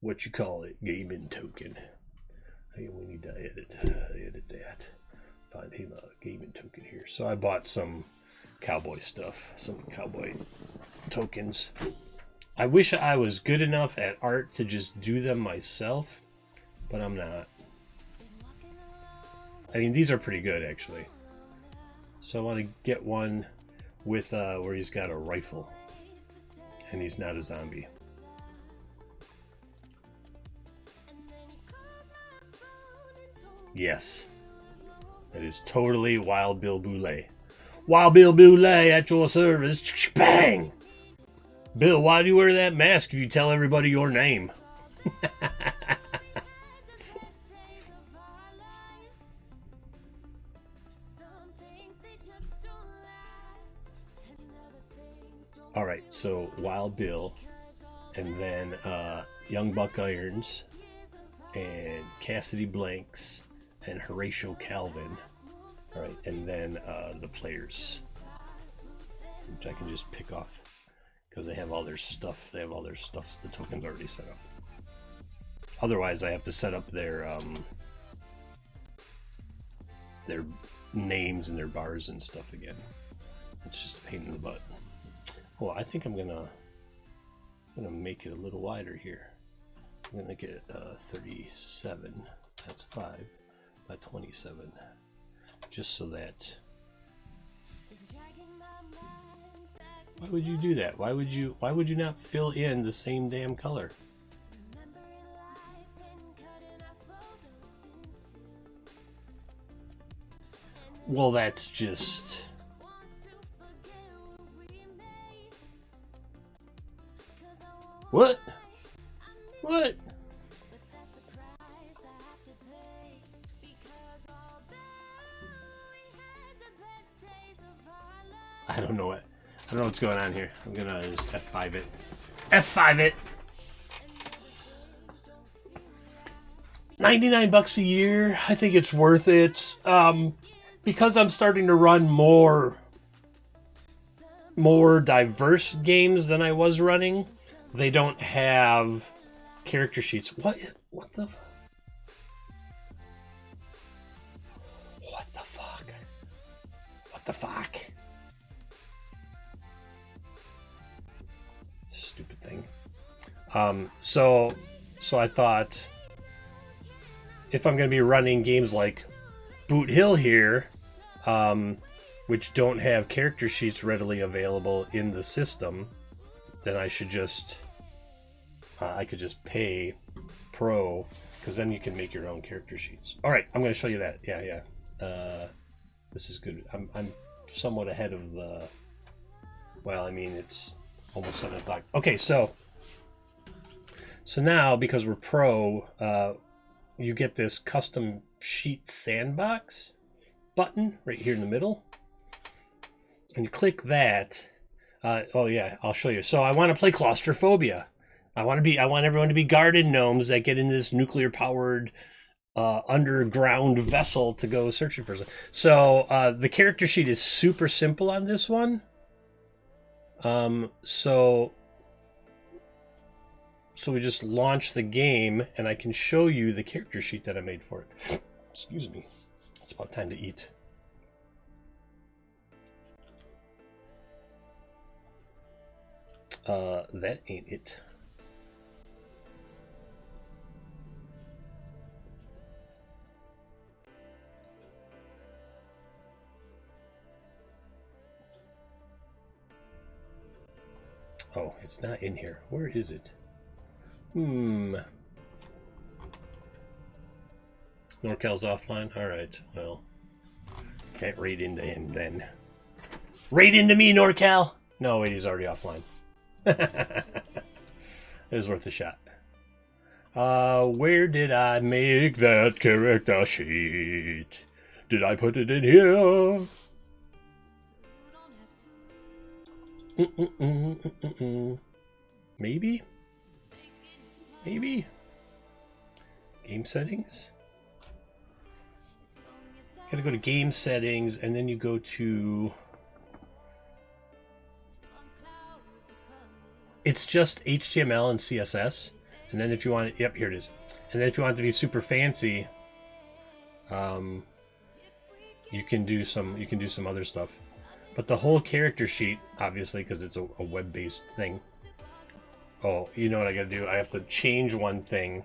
What you call it? Gaming token. Hey, we need to edit that. Find him a gaming token here. So I bought some cowboy stuff. Some cowboy tokens. I wish I was good enough at art to just do them myself, but I'm not. I mean, these are pretty good, actually. So I want to get one with where he's got a rifle, and he's not a zombie. Yes. That is totally Wild Bill Boulay. Wild Bill Boulay at your service. Bang! Bill, why do you wear that mask if you tell everybody your name? Alright, so Wild Bill, and then Young Buck Irons, and Cassidy Blanks, and Horatio Calvin. Alright, and then the players, which I can just pick off because they have all their stuff. They have all their stuff, the tokens already set up. Otherwise, I have to set up their names and their bars and stuff again. It's just a pain in the butt. Well, I think I'm gonna make it a little wider here. I'm gonna make it 37. That's 5 by 27, just so that. Why would you do that? Why would you not fill in the same damn color? Well, that's just. What? What? I don't know what. I don't know what's going on here. I'm gonna just F5 it. F5 it! 99 bucks a year. I think it's worth it. Because I'm starting to run more diverse games than I was running. They don't have character sheets. What the What the fuck? What the fuck? Stupid thing. So I thought if I'm going to be running games like Boot Hill here, which don't have character sheets readily available in the system, then I should just I could just pay Pro, because then you can make your own character sheets. All right, I'm going to show you that. Yeah. This is good. I'm somewhat ahead of the. Well, I mean, it's almost 7 o'clock. Okay, so now because we're Pro, you get this custom sheet sandbox button right here in the middle, and you click that. Oh yeah, I'll show you. So I want to play Claustrophobia. I want everyone to be garden gnomes that get in this nuclear powered underground vessel to go searching for something. So the character sheet is super simple on this one. So we just launch the game, and I can show you the character sheet that I made for it. Excuse me. It's about time to eat. That ain't it. Oh, it's not in here. Where is it? NorCal's offline? Alright, well. Can't raid into him then. Raid into me, NorCal! No, wait, he's already offline. It was worth a shot. Where did I make that character sheet? Did I put it in here? Maybe? Maybe? Game settings? Gotta go to game settings, and then you go to... It's just HTML and CSS. And then if you want it... Yep, here it is. And then if you want it to be super fancy, you can do some other stuff. But the whole character sheet, obviously, because it's a web-based thing. Oh, you know what I gotta do? I have to change one thing.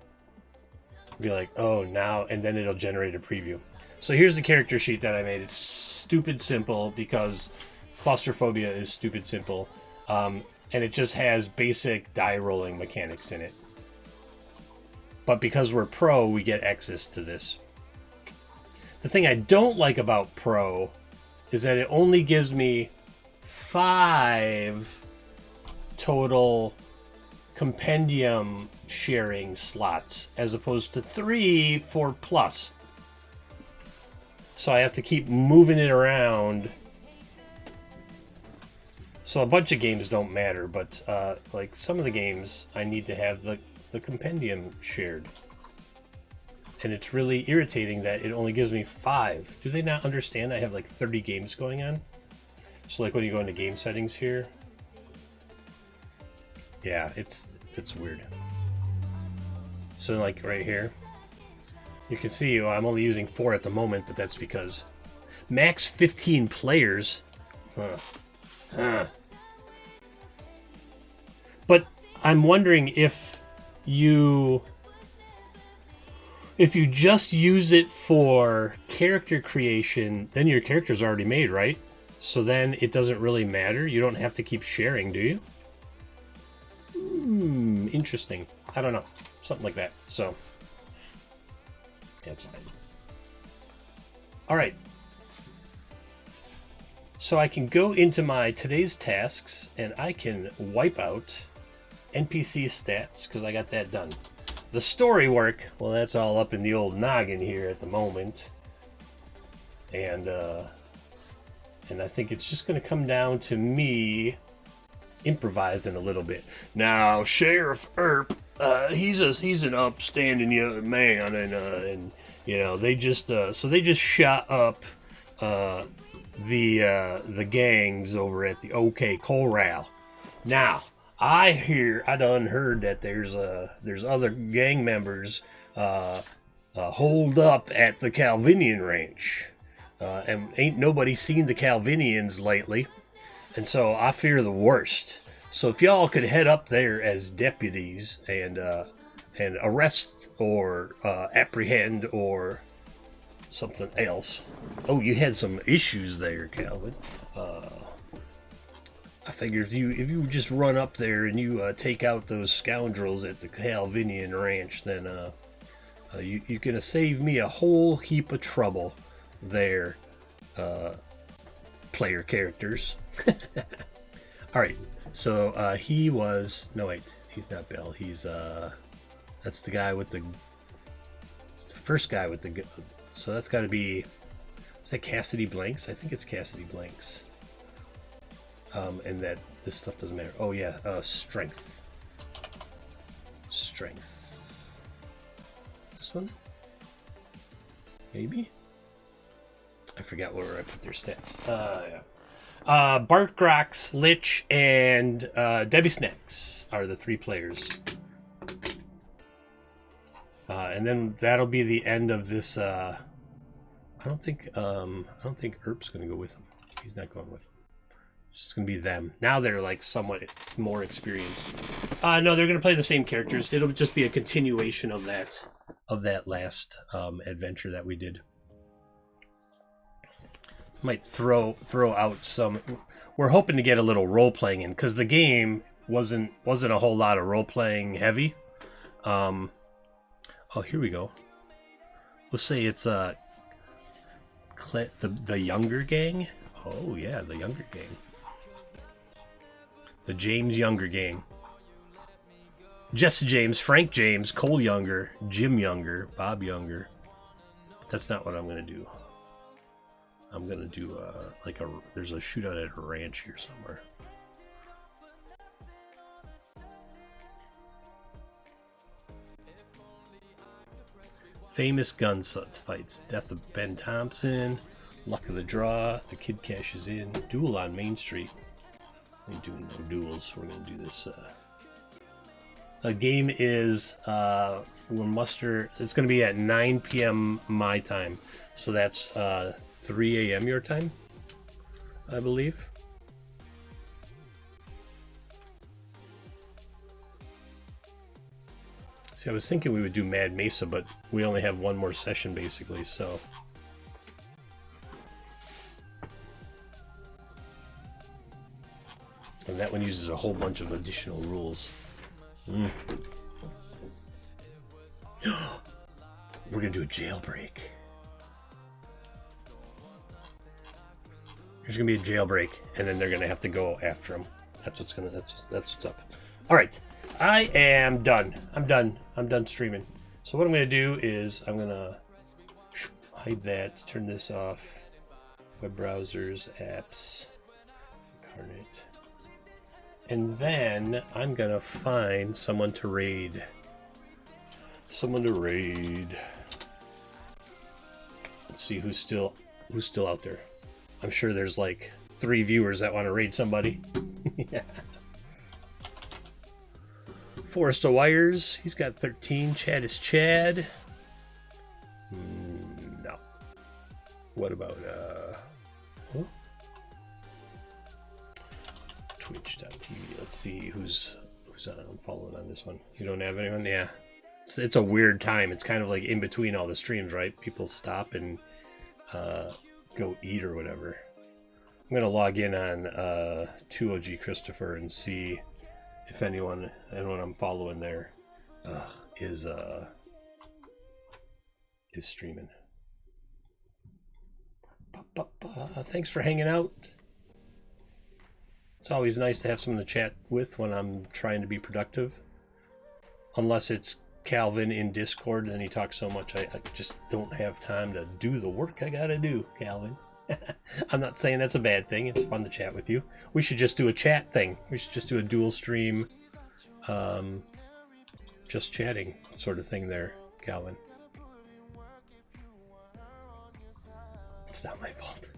Be like, oh, now, and then it'll generate a preview. So here's the character sheet that I made. It's stupid simple because Claustrophobia is stupid simple. And it just has basic die rolling mechanics in it. But because we're Pro, we get access to this. The thing I don't like about Pro is that it only gives me 5 total compendium sharing slots as opposed to 3 for Plus. So I have to keep moving it around. So a bunch of games don't matter, but like some of the games I need to have the compendium shared. And it's really irritating that it only gives me 5. Do they not understand I have like 30 games going on? So like when you go into game settings here, yeah, it's weird. So like right here, you can see I'm only using 4 at the moment, but that's because max 15 players. But I'm wondering if you just use it for character creation, then your character's already made, right? So then it doesn't really matter. You don't have to keep sharing, do you? Interesting. I don't know. Something like that. So, yeah, it's fine. All right. So I can go into my today's tasks and I can wipe out NPC stats because I got that done. The story work, well, that's all up in the old noggin here at the moment. And I think it's just going to come down to me improvising a little bit. Now, Sheriff Earp, he's an upstanding young man, and you know they just shot up the gangs over at the OK Corral. Now, I done heard that there's other gang members holed up at the Calvinian Ranch, and ain't nobody seen the Calvinians lately. And so I fear the worst. So if y'all could head up there as deputies and arrest or apprehend or something else. Oh, you had some issues there, Calvin. I figure if you just run up there and you take out those scoundrels at the Calvinian Ranch, then you're gonna save me a whole heap of trouble there, player characters. All right, so he was he's not Bill. He's that's the guy with it's the first guy with the. So that's got to be. Is that Cassidy Blanks? I think it's Cassidy Blanks. And that this stuff doesn't matter. Oh yeah, strength. Strength. This one? Maybe? I forgot where I put their stats. Yeah. Bart Grox, Lich, and Debbie Snacks are the 3 players. And then that'll be the end of this. I don't think Earp's gonna go with him. He's not going with him. It's just gonna be them. Now they're like somewhat more experienced. No, they're gonna play the same characters. It'll just be a continuation of that last adventure that we did. Might throw out some. We're hoping to get a little role playing in because the game wasn't a whole lot of role playing heavy. Oh, here we go. Let's say it's the Younger Gang. Oh yeah, the Younger Gang. The James Younger Gang. Jesse James, Frank James, Cole Younger, Jim Younger, Bob Younger. That's not what I'm gonna do. I'm gonna do there's a shootout at a ranch here somewhere. Famous gun fights. Death of Ben Thompson. Luck of the Draw. The Kid cashes in. Duel on Main Street. We're doing no duels. We're gonna do this. The game is we'll muster. It's gonna be at 9 p.m. my time, so that's 3 a.m. your time, I believe. See, I was thinking we would do Mad Mesa, but we only have one more session basically, so. And that one uses a whole bunch of additional rules. We're gonna do a jailbreak. There's gonna be a jailbreak, and then they're gonna have to go after him. That's what's up. All right, I am done. I'm done streaming. So what I'm gonna do is I'm gonna hide that, turn this off. Web browsers, apps, incarnate. And then I'm gonna find someone to raid. Let's see who's still out there. I'm sure there's like 3 viewers that want to raid somebody. Yeah. Forest of Wires, he's got 13. Chad is Chad. No. What about oh? Twitch.tv. Let's see who's on. I'm following on this one. You don't have anyone? Yeah. It's a weird time. It's kind of like in between all the streams, right? People stop and go eat or whatever. I'm gonna log in on 2OG Christopher and see if anyone I'm following there is streaming. Thanks for hanging out. It's always nice to have someone to chat with when I'm trying to be productive. Unless it's Calvin in Discord, then he talks so much I just don't have time to do the work I gotta do, Calvin. I'm not saying that's a bad thing. It's fun to chat with you. We should just do a chat thing. We should just do a dual stream, just chatting sort of thing there, Calvin. It's not my fault.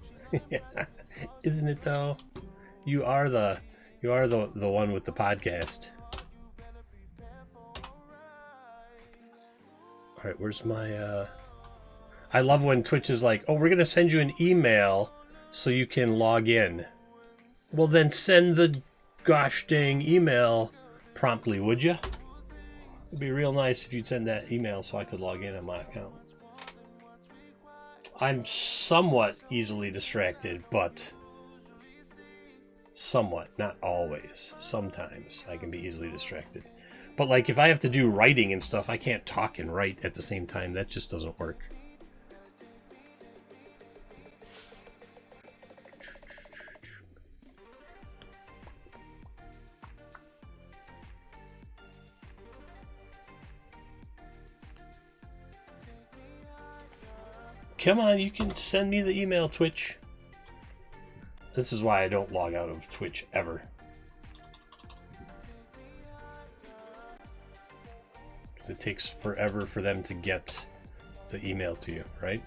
Isn't it though? You are the one with the podcast. All right, where's my I love when Twitch is like, "Oh, we're going to send you an email so you can log in." Well, then send the gosh dang email promptly, would you? It'd be real nice if you'd send that email so I could log in on my account. I'm somewhat easily distracted, but somewhat, not always. Sometimes I can be easily distracted. But like if I have to do writing and stuff, I can't talk and write at the same time. That just doesn't work. Come on, you can send me the email, Twitch. This is why I don't log out of Twitch ever. Because it takes forever for them to get the email to you, right?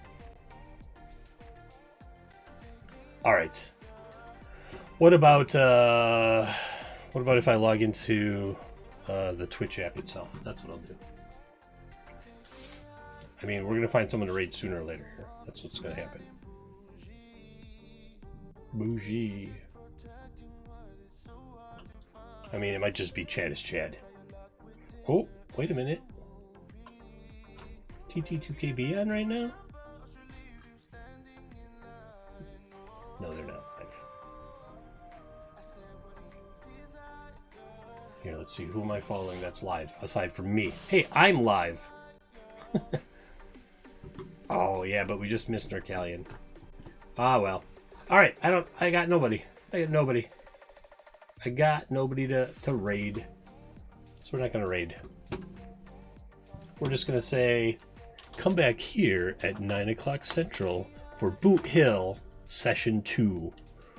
All right. What about if I log into the Twitch app itself? That's what I'll do. I mean, we're going to find someone to raid sooner or later here. That's what's going to happen. Bougie. I mean, it might just be Chad is Chad. Oh, wait a minute. TT2KB on right now? No, they're not live. Here, let's see. Who am I following that's live? Aside from me. Hey, I'm live. Oh, yeah, but we just missed Narcalian. Ah, well. Alright, I got nobody. I got nobody to raid. So we're not going to raid. We're just going to say, come back here at 9 o'clock Central for Boot Hill Session 2,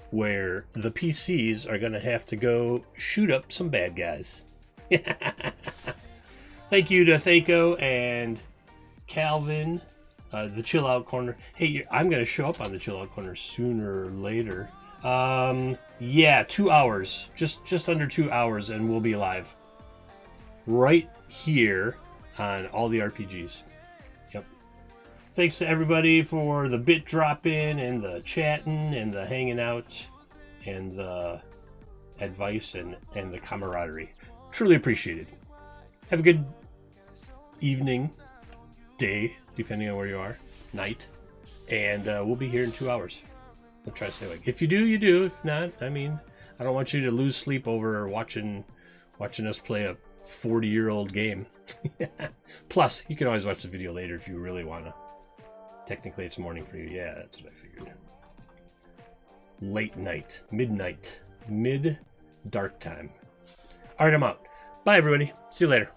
where the PCs are going to have to go shoot up some bad guys. Thank you to Thaco and Calvin. The Chill Out Corner. Hey, I'm going to show up on the Chill Out Corner sooner or later. Yeah, 2 hours. Just under 2 hours, and we'll be live. Right here on all the RPGs. Yep. Thanks to everybody for the bit drop-in and the chatting and the hanging out and the advice and the camaraderie. Truly appreciated. Have a good evening, day, depending on where you are, night, and we'll be here in 2 hours. I'll try to say, like, if you do, you do. If not, I mean, I don't want you to lose sleep over watching us play a 40-year-old game. Plus, you can always watch the video later if you really want to. Technically, it's morning for you. Yeah, that's what I figured. late night, midnight, mid dark time. All right, I'm out. Bye, everybody. See you later.